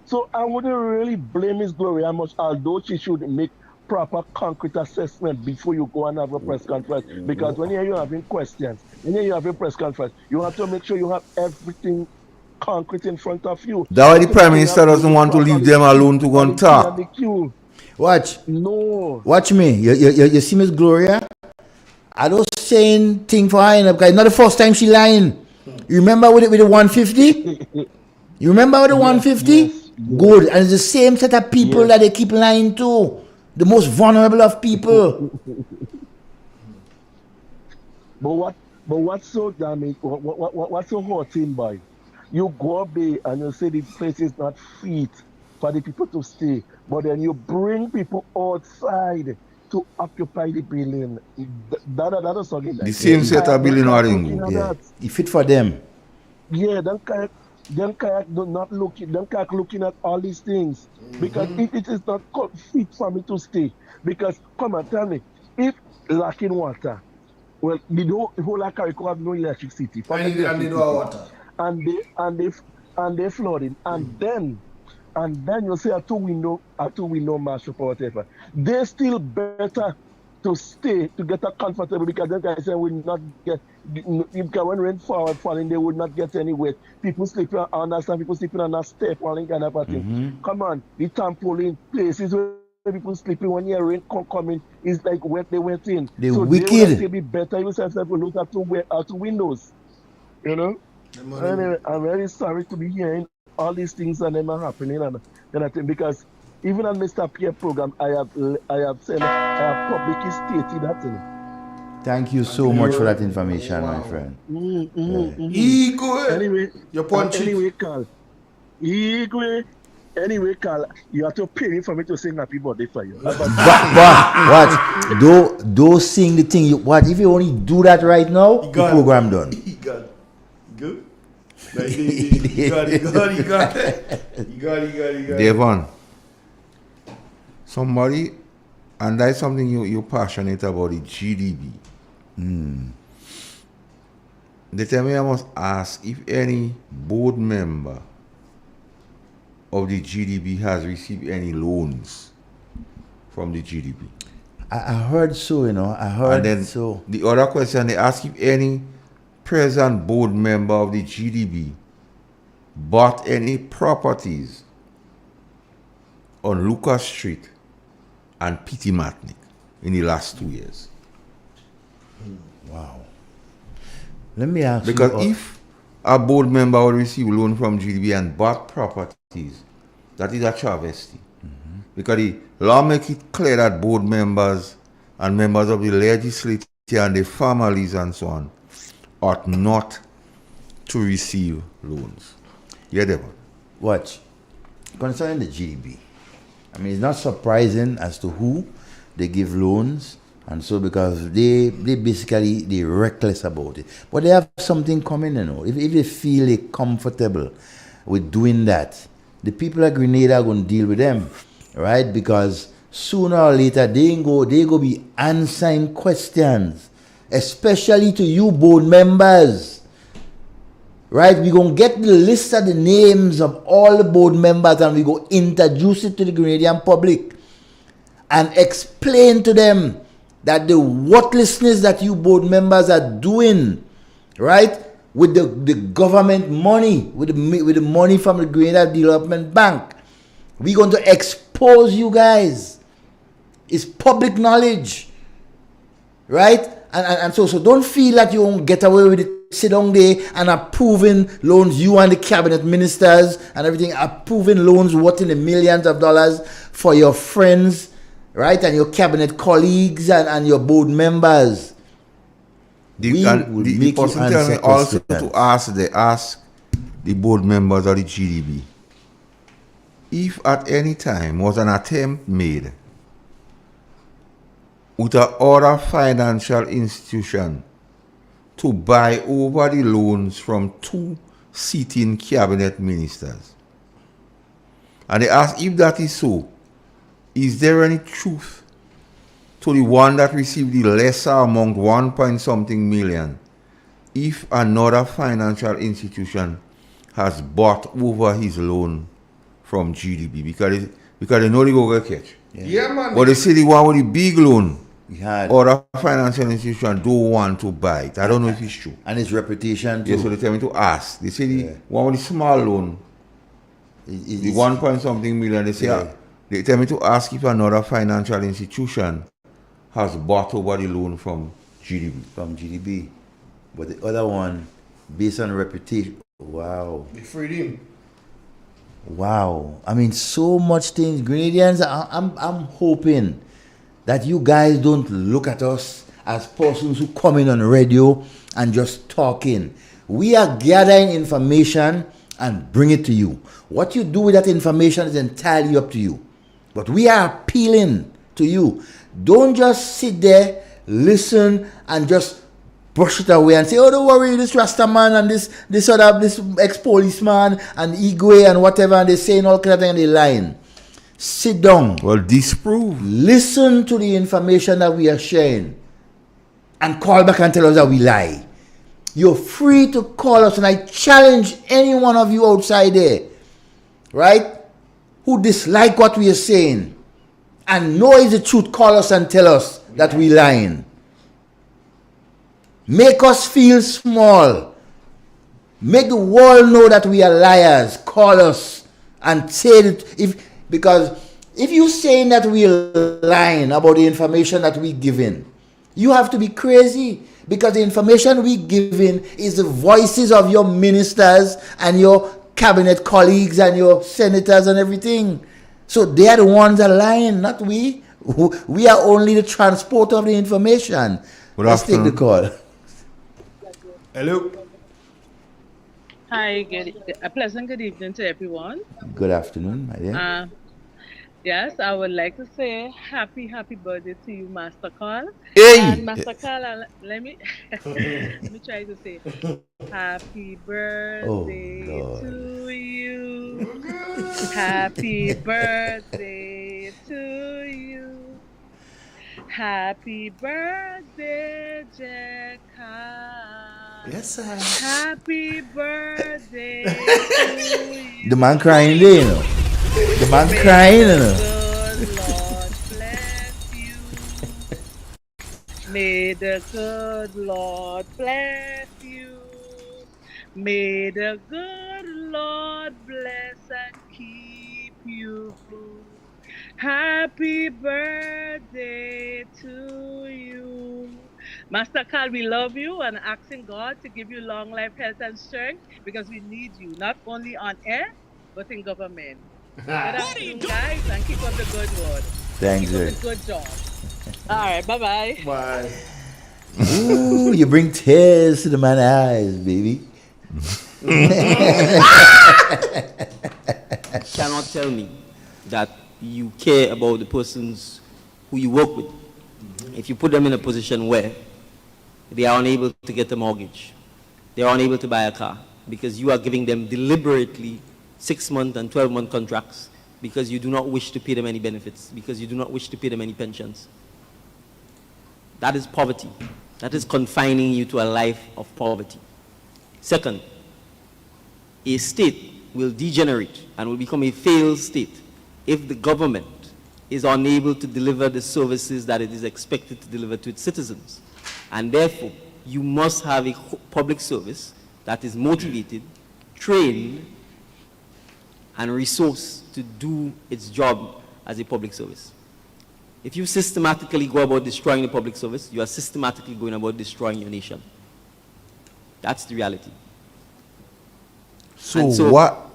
So I wouldn't really blame Miss Gloria much, although she should make proper concrete assessment before you go and have a press conference. Because when you're having questions, when you're having press conference, you have to make sure you have everything concrete in front of you. That's why the Prime Minister doesn't want to leave them alone to go and talk. Watch. No. Watch me. You see Miss Gloria? I don't saying thing for her, because it's not the first time she lying. You remember with the 150? You remember with the 150? Yes. Good. And it's the same set of people that they keep lying to. The most vulnerable of people. But what's so damning? What's so hurting, boy? You go up there and you say the place is not fit for the people to stay, but then you bring people outside to occupy the building. That is something. The same set of building are in. Yeah. It fit for them. Yeah, them kayak not looking. Them kayak looking at all these things because it is not fit for me to stay. Because come and tell me, if lacking water, well, the whole of Carriacou have no electricity. And they no water. And they flooding, and then you say a two window mashup or whatever. They still better to stay to get a comfortable, because them guys say will not get, because when rain falling they would not get any wet. People sleeping on a step falling kind of a thing. Come on, the trampoline places where people sleeping when your rain coming is like wet they went in. They so wicked. They will still be better even if people look at two windows. You know? Anyway, I'm very sorry to be hearing all these things and them are happening and I think, because even on Mr. Pierre program, I have publicly stated that. Thank you so much for that information, my friend. Anyway, your punch. Anyway, Carl, you have to pay me for me to sing happy birthday for you. But those sing the thing. What if you only do that right now? The program done. He got good. He got. Devon, somebody and that's something you're passionate about, the GDB. The time I must ask if any board member of the GDB has received any loans from the GDB. I heard so, I heard and then so. The other question, they ask if any present board member of the GDB bought any properties on Lucas Street and Pity Matnik in the last 2 years. Wow. Let me ask because you. Because if a board member would receive loan from GDB and bought properties, that is a travesty. Because the law makes it clear that board members and members of the legislature and their families and so on ought not to receive loans. Yeah, Devon. Watch. Concerning the GDB, I mean, it's not surprising as to who they give loans, and so because they basically they're reckless about it. But they have something coming, If they feel they comfortable with doing that, the people at Grenada are going to deal with them, right? Because sooner or later they go be answering questions, especially to you board members. Right, we're going to get the list of the names of all the board members and we go introduce it to the Grenadian public and explain to them that the worthlessness that you board members are doing, right, with the government money, with the money from the Grenada Development Bank, we're going to expose you guys. It's public knowledge, right? And so don't feel that you won't get away with it. Sit down there and approving loans, you and the cabinet ministers and everything, approving loans worth in the millions of dollars for your friends, right, and your cabinet colleagues and your board members. The person tell me also to ask the board members of the GDB if at any time was an attempt made with a other financial institution to buy over the loans from 2 sitting cabinet ministers. And they ask if that is so, is there any truth to the one that received the lesser amount, 1 point something million, if another financial institution has bought over his loan from GDB? Because they know they go get catch. Yeah, man. But they say the one with the big loan, or a financial institution don't want to buy it. I don't know if it's true. And his reputation too. Yeah, so they tell me to ask. They say the one with the small loan, the 1 point something million, they say they tell me to ask if another financial institution has bought over the loan from GDB. From GDB. But the other one, based on reputation, wow. They freed him. Wow. I mean, so much things. Grenadians, I'm hoping that you guys don't look at us as persons who come in on radio and just talking. We are gathering information and bring it to you. What you do with that information is entirely up to you. But we are appealing to you. Don't just sit there, listen, and just brush it away and say, oh, don't worry, this Rasta man and this ex-policeman and Igwe and whatever, and they're saying all kind of things and they're lying. Sit down. Well, disprove. Listen to the information that we are sharing and call back and tell us that we lie. You're free to call us, and I challenge any one of you outside there, right, who dislike what we are saying and know it's the truth, call us and tell us that we lying. Make us feel small. Make the world know that we are liars. Call us and say it. Because if you're saying that we're lying about the information that we're giving, you have to be crazy. Because the information we're giving is the voices of your ministers and your cabinet colleagues and your senators and everything. So they are the ones that are lying, not we. We are only the transporter of the information. Let's take the call. Hello. Hi, a pleasant good evening to everyone. Good afternoon, my dear. Yes, I would like to say happy birthday to you, Master Carl. Hey! And Master Carl, let me try to say happy birthday to you. Happy birthday to you. Happy birthday, Jekka. Yes, sir. Happy birthday to you. The man crying there, you know. The man crying, you know. Good Lord bless you. May the good Lord bless you. May the good Lord bless and keep you. Happy birthday to you. Master Carl, we love you and asking God to give you long life, health, and strength because we need you, not only on air, but in government. Good afternoon, guys, and keep up the good work. Thanks, Keep up sir. the good job. All right, bye-bye. Bye. Ooh, you bring tears to the man's eyes, baby. Cannot tell me that you care about the persons who you work with if you put them in a position where they are unable to get a mortgage, they are unable to buy a car, because you are giving them deliberately 6-month and 12-month contracts because you do not wish to pay them any benefits, because you do not wish to pay them any pensions. That is poverty. That is confining you to a life of poverty. Second, a state will degenerate and will become a failed state if the government is unable to deliver the services that it is expected to deliver to its citizens. And therefore, you must have a public service that is motivated, trained, and resourced to do its job as a public service. If you systematically go about destroying the public service, you are systematically going about destroying your nation. That's the reality. So what?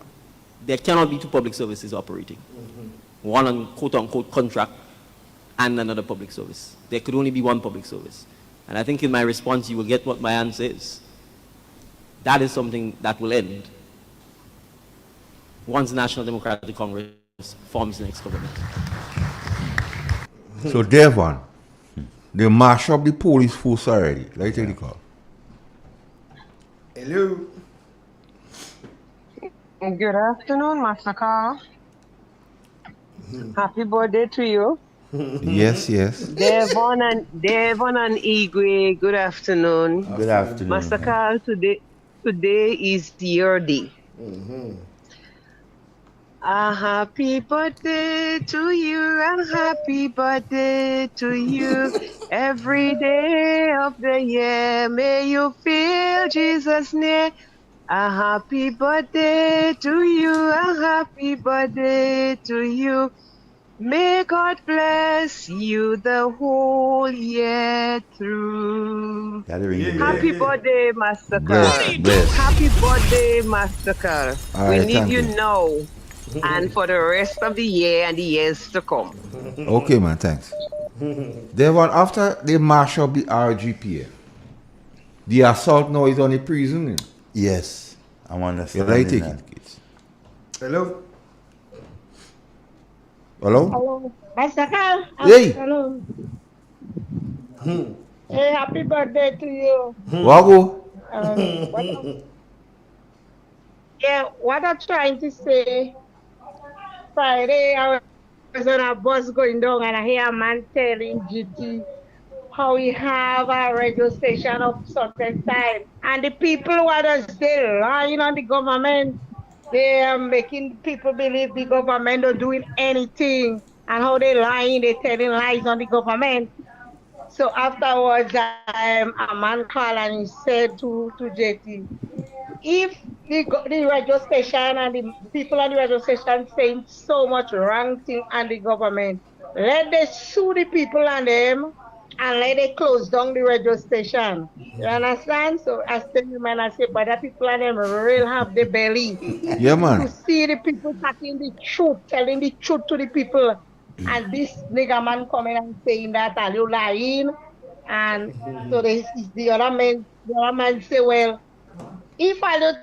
There cannot be two public services operating. One on quote-unquote contract and another public service. There could only be one public service. And I think in my response you will get what my answer is. That is something that will end once the National Democratic Congress forms the next government. So Devon, they mash up the police force already. Let's take the call. Hello. Good afternoon, Master Carl. Happy birthday to you. Yes, yes. Devon and Igwe, good afternoon. Good afternoon. Master Carl, today is your day. A happy birthday to you, a happy birthday to you. Every day of the year, may you feel Jesus near. A happy birthday to you, a happy birthday to you. May God bless you the whole year through. Happy birthday, Master Carl. Bless. Happy birthday, Master Carl. All We right, need thank you you. now and for the rest of the year and the years to come. Okay, man, thanks. Devon, after they mash up the RGPF, the assault now is on the prison. Yes, I want to Yeah, I take it. Hello. Hello? Hello. Master Carl. Hey. Hello. Hey, happy birthday to you. Wago? What I'm trying to say, Friday I was on a bus going down and I hear a man telling GT how we have a radio station of certain time. And the people who are still lying on the government, they are making people believe the government are doing anything. And how they lying, they telling lies on the government. So afterwards, a man called and he said to JT, if the radio station and the people on the radio station saying so much wrong thing on the government, let they sue the people and them and let they close down the radio station. You understand? So I tell you, man, I say, but the people and them really have the belly Yeah, man. to see the people talking the truth, telling the truth to the people. And this nigga man coming and saying that, are you lying? And so the other man say, well, if I don't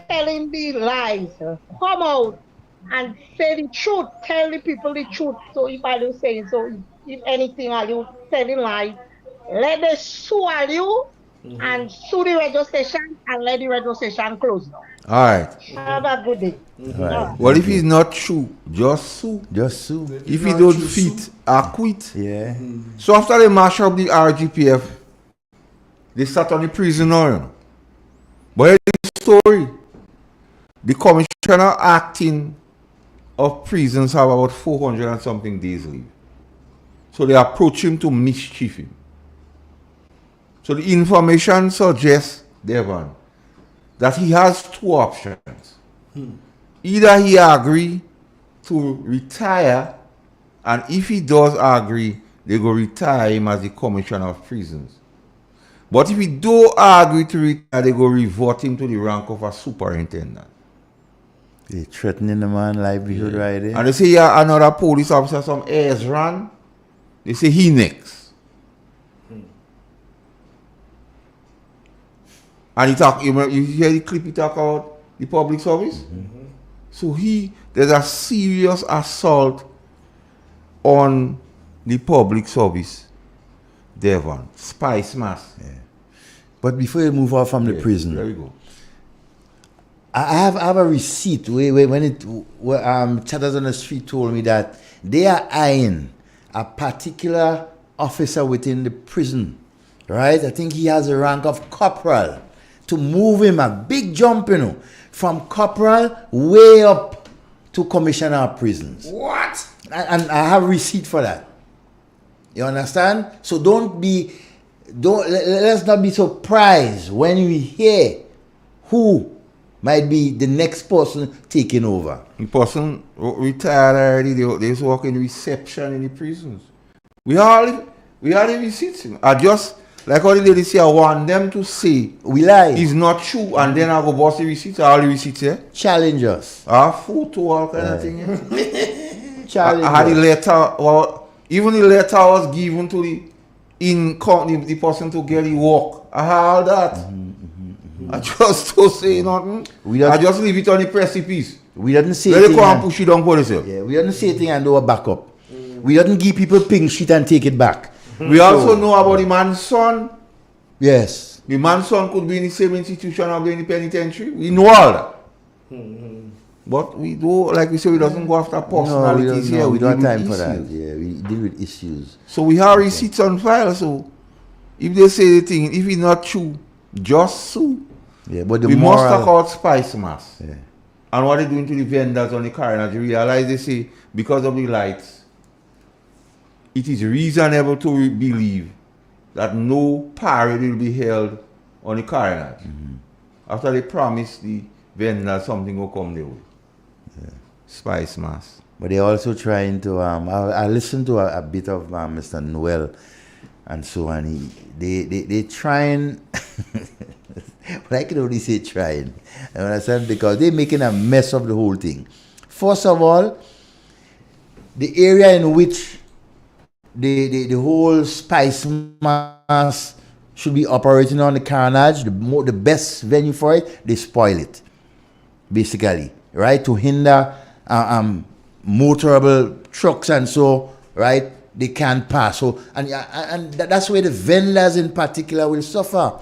telling the lies, come out and say the truth, tell the people the truth. So if I don't say so, if anything are you telling lies, let them sue you and sue the radio station and let the radio station close down. All right. Have a good day. All right. Well, if it's not true, just sue. Just sue. If you don't fit, acquit. Yeah. So after they mash up the RGPF, they start on the prison now. You know. But here's the story. The commissioner acting of prisons have about 400 and something days leave. So they approach him to mischief him. So the information suggests, Devon, that he has two options. Either he agree to retire, and if he does agree, they go retire him as the commissioner of prisons. But if he don't agree to retire, they go revert him to the rank of a superintendent. They threatening the man livelihood right there. And they say, yeah, another police officer, some airs ran. They say he next. And he talk, you hear the clip he talk about the public service? So there's a serious assault on the public service. Devon, spice mass. Yeah. But before you move off from the prison, there we go. I have a receipt where Chatters on the Street told me that they are eyeing a particular officer within the prison, right? I think he has a rank of corporal, to move him a big jump, from corporal way up to commissioner of prisons. What? And I have receipt for that. You understand? So let's not be surprised when we hear who might be the next person taking over. The person retired already, they just work in reception in the prisons. We are the receipts. I just, like how the lady say, I want them to say we lie. It's not true, and then I go boss the receipts, all the receipts here. Challenge us. Photo, all kind of thing. Challenge I had the letter, even the letter was given to the person to get the work. I had all that. I just don't say nothing. I just leave it on the precipice. We didn't say anything. Let it push it down for yourself. Yeah, we didn't say anything and do a backup. We didn't give people pink sheet and take it back. We also know about the man's son. Yes. The man's son could be in the same institution or be in the penitentiary. We know all that. But we do, like we say, we doesn't go after personalities here. We don't have time for that. Yeah, we deal with issues. So we have receipts on file. So if they say the thing, if it's not true, just sue. Yeah, but we must talk about spice mass. Yeah. And what they're doing to the vendors on the carriage. You realize they say, because of the lights, it is reasonable to believe that no parade will be held on the carriage. After they promise the vendors something will come their way. Yeah. Spice mass. But they're also trying to, I listened to a bit of Mr. Noel and so on. They trying, but I can only say trying. You understand? Because they're making a mess of the whole thing. First of all, the area in which the whole spice mass should be operating on the carnage, the best venue for it, they spoil it. Basically, right? To hinder motorable trucks and so, right? They can't pass. So, and that's where the vendors in particular will suffer.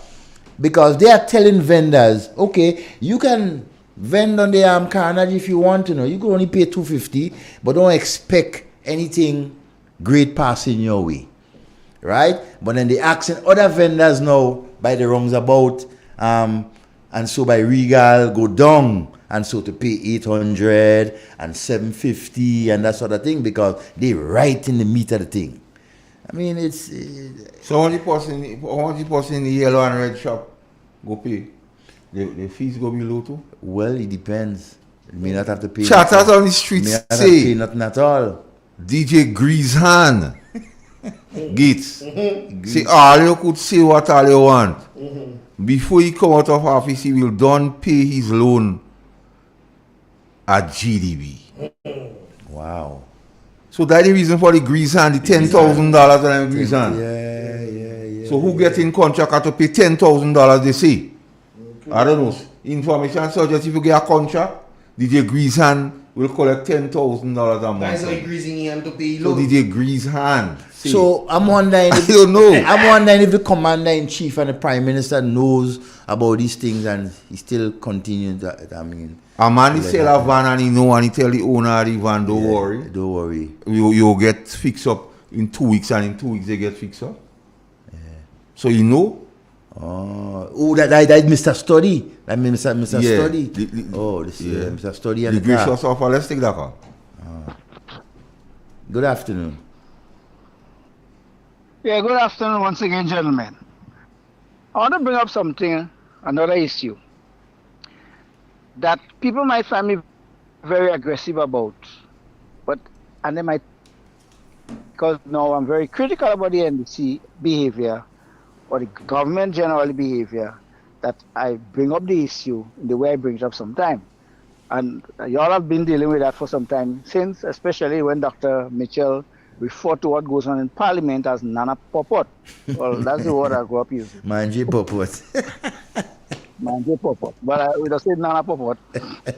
Because they are telling vendors, okay, you can vend on the carnage if you want to know. You can only pay $250, but don't expect anything great passing your way. Right? But then they asking other vendors now by the wrongs about, and so by Regal go down, and so to pay $800 and $750 and that sort of thing, because they right in the meat of the thing. I mean, it's... So how much the person in the yellow and red shop go pay? The fees go be low too? Well, it depends. You may not have to pay... Chatters on the streets say... nothing at all. DJ Grease Hand. Gates. Say all you could say what all you want. Before he come out of office, he will done pay his loan at GDB. Wow. So that's the reason for the Grease Hand, the $10,000 and Grease Hand. Yeah. So who get in contract have to pay $10,000 they say? Okay. I don't know. Information suggests if you get a contract, DJ Grease Hand will collect $10,000 a month. Guys are greasing hand to pay So loan. DJ Grease Hand. See, So I'm wondering if, I don't know. I'm wondering if the commander-in-chief and the prime minister knows about these things and he still continues that. I mean, a man he sell a van and he know and he tell the owner of the van, don't worry. Don't worry. You get fixed up in 2 weeks and in 2 weeks they get fixed up. Yeah. So you know. Oh, that Mr. Study. That Mr. Study. This is Mr. Study and the gracious offer. Let's take that call. Good afternoon. Yeah, good afternoon once again, gentlemen. I want to bring up something, another issue that people might find me very aggressive about, and they might, because now I'm very critical about the NDC behavior or the government generally behavior, that I bring up the issue in the way I bring it up sometimes. And y'all have been dealing with that for some time since, especially when Dr. Mitchell referred to what goes on in Parliament as Nana Popot. Well, that's the word I grew up using. Manje Popot. Manje Popot. But we don't say Nana Popot.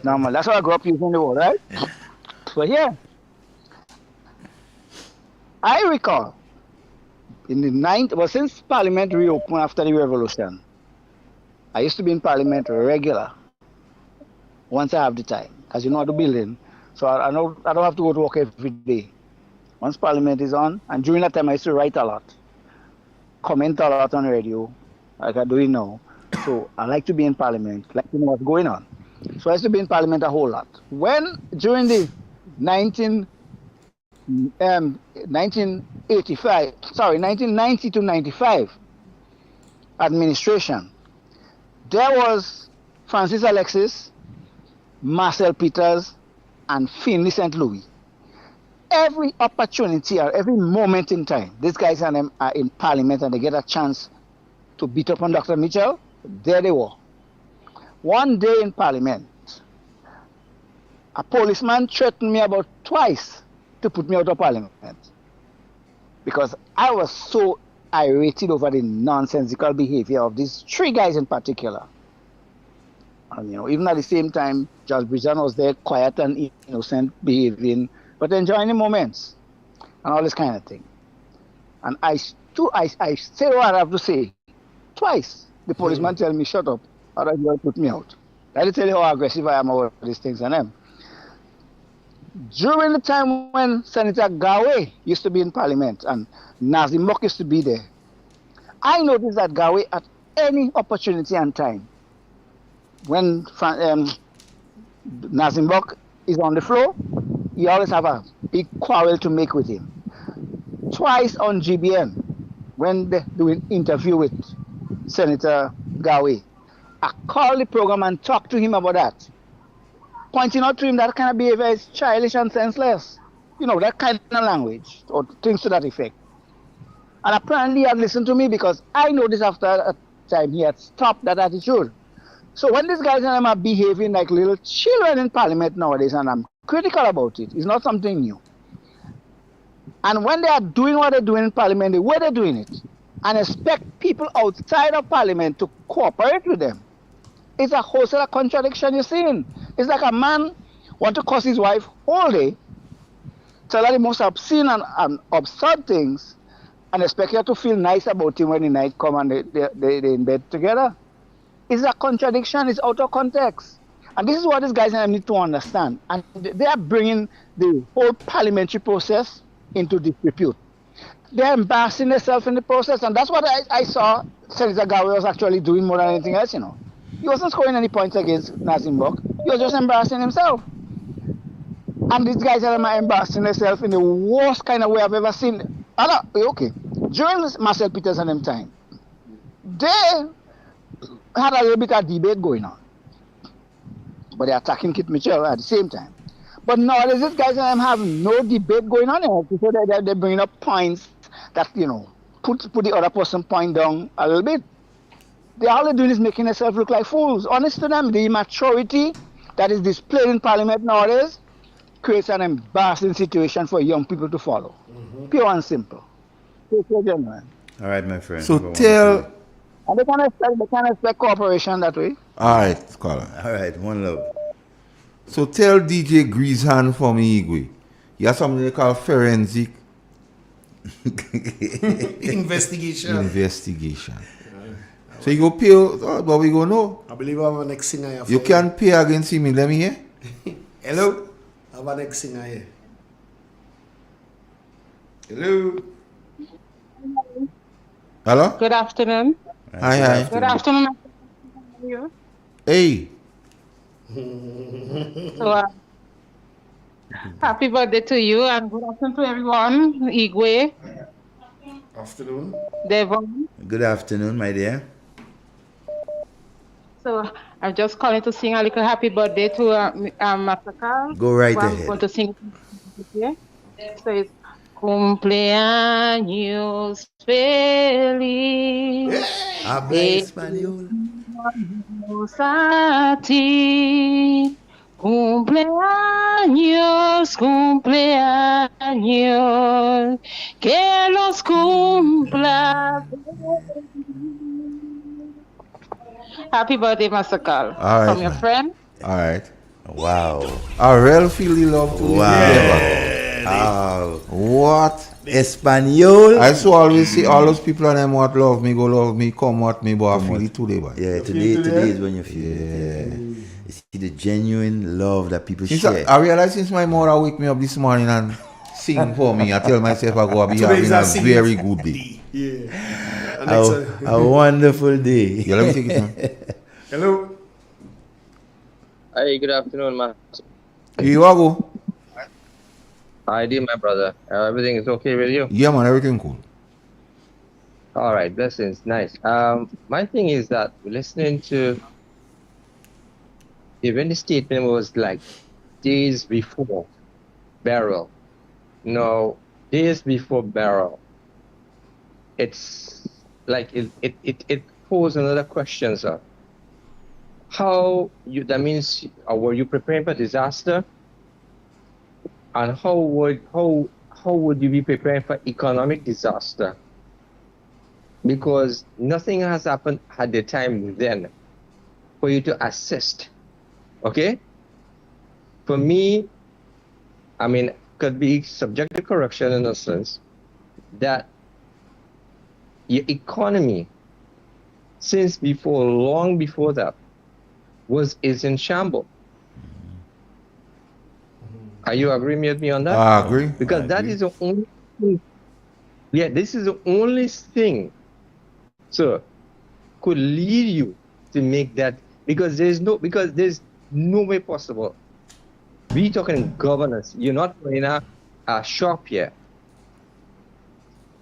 Normal. That's what I grew up using the word, right? So yeah. I recall in the since Parliament reopened after the revolution, I used to be in Parliament regular once I have the time, because you know the building, so I don't have to go to work every day. Once Parliament is on, and during that time I used to write a lot, comment a lot on radio, like I do it now. So I like to be in Parliament, like to know what's going on. So I used to be in Parliament a whole lot. During the 1990 to 95 administration, there was Francis Alexis, Marcel Peters, and Finley St. Louis. Every opportunity or every moment in time, these guys and them are in Parliament and they get a chance to beat up on Dr. Mitchell. There they were. One day in Parliament, a policeman threatened me about twice to put me out of Parliament because I was so irritated over the nonsensical behavior of these three guys in particular. And even at the same time, Judge Bridgen was there, quiet and innocent, behaving, but enjoying the moments and all this kind of thing. And I say what I have to say. Twice, the policeman tell me, shut up, otherwise you will put me out. That'll tell you how aggressive I am over these things and them. During the time when Senator Gawe used to be in Parliament and Nazim Mok used to be there, I noticed that Gawe at any opportunity and time, when Nazim Mok is on the floor, he always have a big quarrel to make with him. Twice on GBN, when they do an interview with Senator Gawe, I called the program and talked to him about that, pointing out to him that kind of behavior is childish and senseless. That kind of language, or things to that effect. And apparently he had listened to me because I noticed after a time he had stopped that attitude. So when these guys and them are behaving like little children in Parliament nowadays, and I'm critical about it, it's not something new. And when they are doing what they're doing in Parliament, the way they're doing it, and expect people outside of Parliament to cooperate with them, it's a whole set of contradiction you're seeing. It's like a man want to curse his wife all day, tell her the most obscene and absurd things, and expect her to feel nice about him when the night come and they're in bed together. It's a contradiction. It's out of context. And this is what these guys need to understand. And they are bringing the whole parliamentary process into disrepute. They're embarrassing themselves in the process. And that's what I saw Senator Gawe was actually doing more than anything else, He wasn't scoring any points against Nazim Mok. He was just embarrassing himself. And these guys are embarrassing themselves in the worst kind of way I've ever seen. Okay. During Marcel Peters and them time, they had a little bit of debate going on. But they're attacking Kit Mitchell at the same time. But nowadays, these guys have no debate going on here. So they're bringing up points that, put the other person point down a little bit. All they're doing is making themselves look like fools. Honest to them, the immaturity that is displayed in Parliament nowadays creates an embarrassing situation for young people to follow. Pure and simple. Take care, gentlemen. All right, my friend. So tell... And they can expect cooperation that way. All right, scholar. All right, one love. So tell DJ Greasehan for me, Igwe. You have something they call forensic investigation. So you go pay, but we go know. I believe I have a next singer here. You can pay against him. Let me hear. Hello? I have a next singer here. Hello? Hello? Good afternoon. Hi. Good afternoon. How are you? Hey. So, happy birthday to you and good afternoon to everyone. Igwe, Afternoon. Devon. Good afternoon, my dear. So I'm just calling to sing a little happy birthday to Master Carl. Go right I'm ahead. going to sing. Okay? So it's Cumpleaños feliz. Habla español. A ti. Cumpleaños, cumpleaños, que los cumpla. Happy birthday, Master Carl. All right, From your friend. All right. Wow. I really feel the love to Wow. What? Espanol. I so always see all those people and them what love me, go love me, come what me, but I feel it today, man. Yeah, today is when you feel it. Yeah. You see the genuine love that people share. I realized since my mother wake me up this morning and sing for me, I tell myself I go be having a very good day. Yeah. A wonderful day. Yeah, let me take it now. Hello. Hi, good afternoon, man. You are go. I did, my brother. Everything is okay with you? Yeah, man, everything cool. All right, blessings, nice. My thing is that listening to even the statement was like days before burial. No, days before burial. It's like it poses another question, sir. That means were you preparing for disaster? And how would you be preparing for economic disaster? Because nothing has happened at the time then for you to assist. Okay? For me, I mean, could be subject to correction in a sense that your economy, since before, long before that, is in shambles. Are you agreeing with me on that? I agree. Because that is the only thing. Yeah, this is the only thing, so could lead you to make that, because there's no way possible. We talking governance. You're not in a shop here.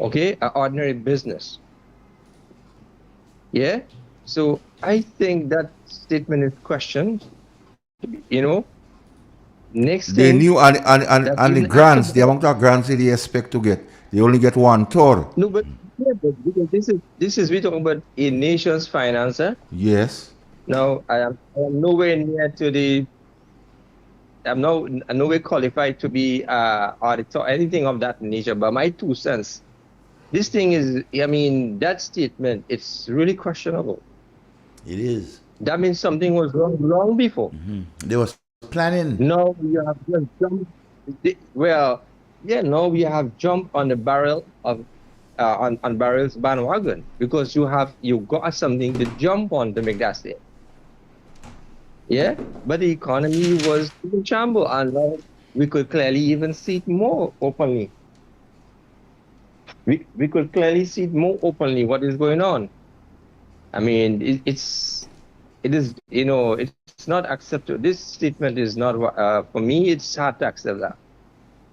Okay, an ordinary business. Yeah. So I think that statement is questioned. You know. Next They thing, knew and the grants, the amount of grants they expect to get, they only get 1/3. No, but because this is we talking about a nation's finance. Yes. Now I am nowhere near to the. I'm nowhere qualified to be auditor, anything of that nature. But my 2 cents, this thing is, I mean, that statement, it's really questionable. It is. That means something was wrong long before. They was planning. No, you have just jumped. Well, yeah, no, we have jumped on the barrel of on barrel's bandwagon because you got something to jump on to make that step. Yeah, but the economy was in shambles, and now we could clearly even see it more openly. We could clearly see it more openly what is going on. I mean, it is, you know, it's not acceptable. This statement is not, for me, it's hard to accept that.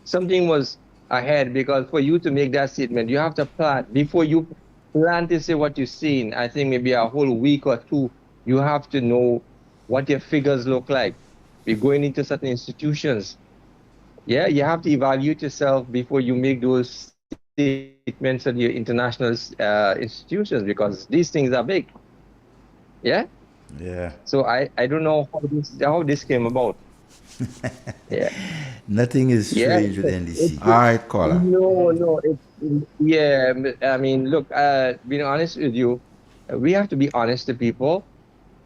Something was ahead, because for you to make that statement, you have to plan. Before you plan to say what you're seeing, I think maybe a whole week or two, you have to know what your figures look like. You're going into certain institutions. Yeah, you have to evaluate yourself before you make those statements at your international institutions, because these things are big. Yeah. Yeah. So I don't know how this came about. Yeah. Nothing is strange with NDC. All right, caller. No. Yeah. I mean, look. Being honest with you, we have to be honest to people.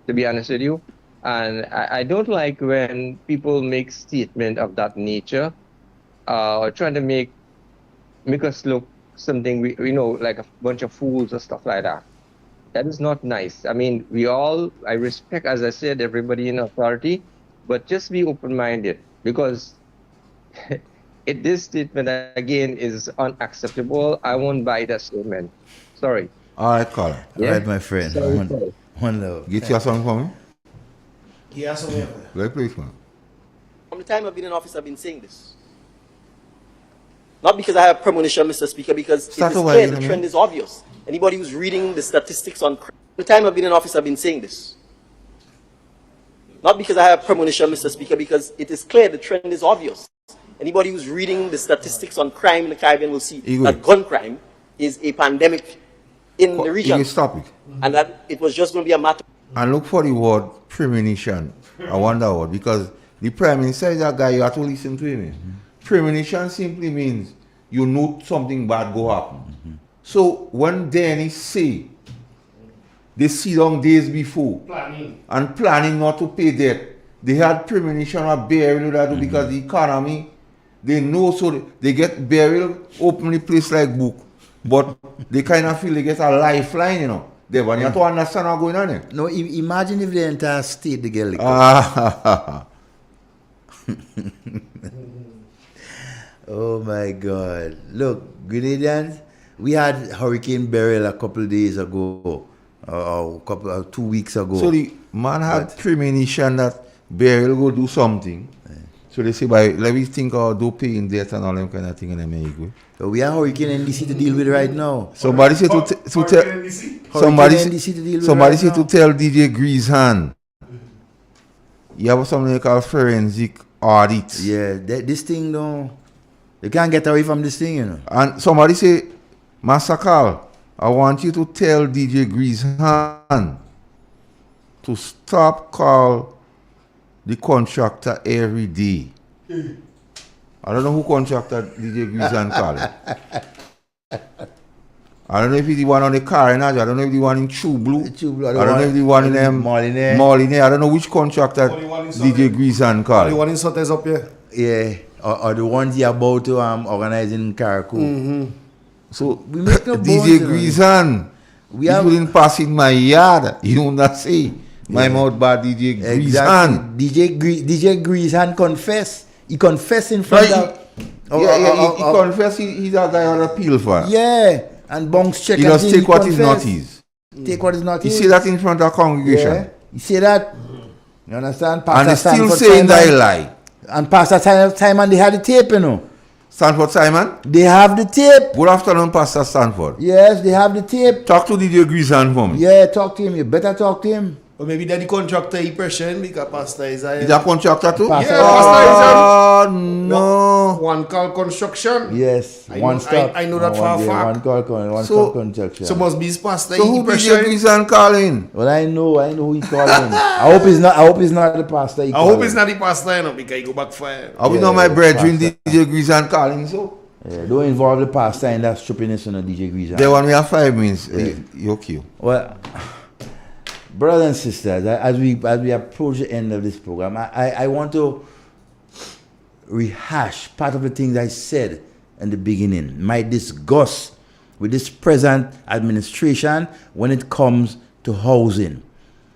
To be honest with you, And I don't like when people make statement of that nature, or trying to make us look something we know like a bunch of fools or stuff like that. That is not nice. I mean, I respect, as I said, everybody in authority, but just be open-minded, because this statement again is unacceptable. I won't buy that statement. Sorry. All right, Colin. All right, my friend. Sorry. One love. Get you something for me? Yeah, something. Very please, man. From the time I've been in office, I've been saying this. Not because I have premonition, Mr. Speaker, because it is clear the trend is obvious. Anybody who's reading the statistics on crime, the time I've been in office, I've been saying this. Not because I have premonition, Mr. Speaker, because it is clear the trend is obvious. Anybody who's reading the statistics on crime in the Caribbean will see that gun crime is a pandemic in the region. Stop it. And that it was just going to be a matter. And look for the word premonition. I wonder what, because the Prime Minister is a guy you have to listen to him. Premonition simply means you know something bad go happen. So when Danny say they sit down days before and planning not to pay debt, they had premonition of burial that because the economy, they know, so they get burial, open the place like book, but they kind of feel they get a lifeline, you know. They want you to understand what's going on there. No, imagine if the entire state they get liquor. Oh my God. Look, Grenadians, we had hurricane burial a couple of days ago, or 2 weeks ago. So the man had premonition that burial go do something. So they say, let me think of do paying debt and all them kind of thing and then make it. So we have Hurricane NDC to deal with right now. Somebody say to tell DJ Greasehan, you have something called forensic audit. Yeah, this thing don't, you can't get away from this thing, you know. And somebody say, Master Carl, I want you to tell DJ Greasehan to stop call the contractor every day. I don't know who contracted DJ Greasehan call it. I don't know if it's the one on the car, I don't know if the one in True Blue. I don't know if the one in Moline. I don't know which contractor DJ Greasehan call it. The one in Sotes up here. Yeah, or the ones he about to organize in Carriacou. So we make no DJ Greasehan, he wouldn't pass in my yard. You know not say my mouth bad DJ Greasehan. DJ Greasehan confess. He confessed in front of. He confessed he's a guy on appeal for. Yeah, and Bonks check. He just take what is not his. Take what is not his. He say that in front of the congregation. Yeah. He say that. You understand? And he's still saying that lie. And Pastor Simon, they had the tape, you know. Stanford Simon? They have the tape. Good afternoon, Pastor Stanford. Yes, they have the tape. Talk to DJ Greasehan for me. Yeah, talk to him. You better talk to him. Or maybe that the contractor he person because Pastor is a... Is that contractor too? Pastor no. One call construction. Yes. One stop. I know that for a fact. One stop construction. So must be his pastor. So who DJ Greasehan calling? Well, I know who he's calling. I hope it's not the pastor. I hope it's not the pastor, you know, because he go back fire. I will know my brethren DJ Greasehan calling, so. Yeah, don't involve the pastor in that stupidness on the DJ Greasehan. They want me have 5 minutes. You okay? Well, brothers and sisters, as we approach the end of this program, I want to rehash part of the things I said in the beginning. My disgust with this present administration when it comes to housing.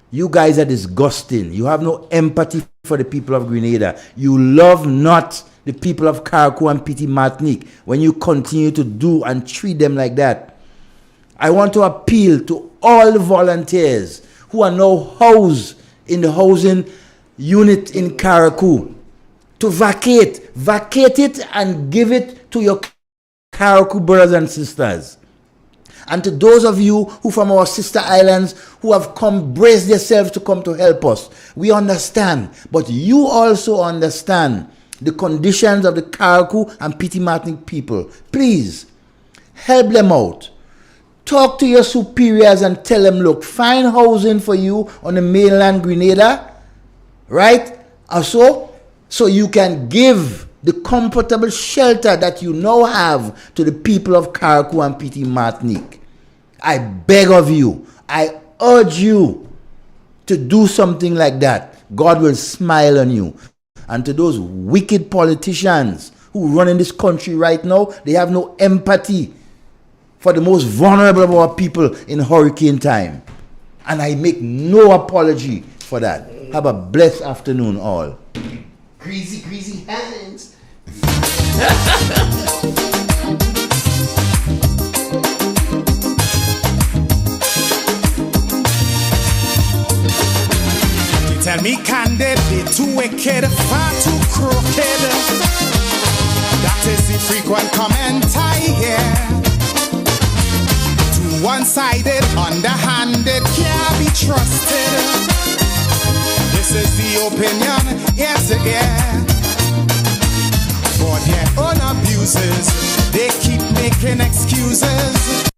You guys are disgusting. You have no empathy for the people of Grenada. You love not the people of Carriacou and Petit Martinique when you continue to do and treat them like that. I want to appeal to all the volunteers who are now housed in the housing unit in Carriacou to vacate it and give it to your Carriacou brothers and sisters. And to those of you who from our sister islands who have come, brace yourselves to come to help us. We understand, but you also understand the conditions of the Carriacou and Petit Martinique people. Please, help them out. Talk to your superiors and tell them, look, find housing for you on the mainland Grenada, right? Also, so you can give the comfortable shelter that you now have to the people of Carriacou and Petit Martinique. I beg of you, I urge you to do something like that. God will smile on you. And to those wicked politicians who run in this country right now, they have no empathy for the most vulnerable of our people in hurricane time. And I make no apology for that. Have a blessed afternoon, all. Greasy hands. Tell me candid, they too wicked, far too crooked. That is the frequent comment I hear. Too one-sided, underhanded, can't be trusted. This is the opinion, ear to ear. For their own abuses, they keep making excuses.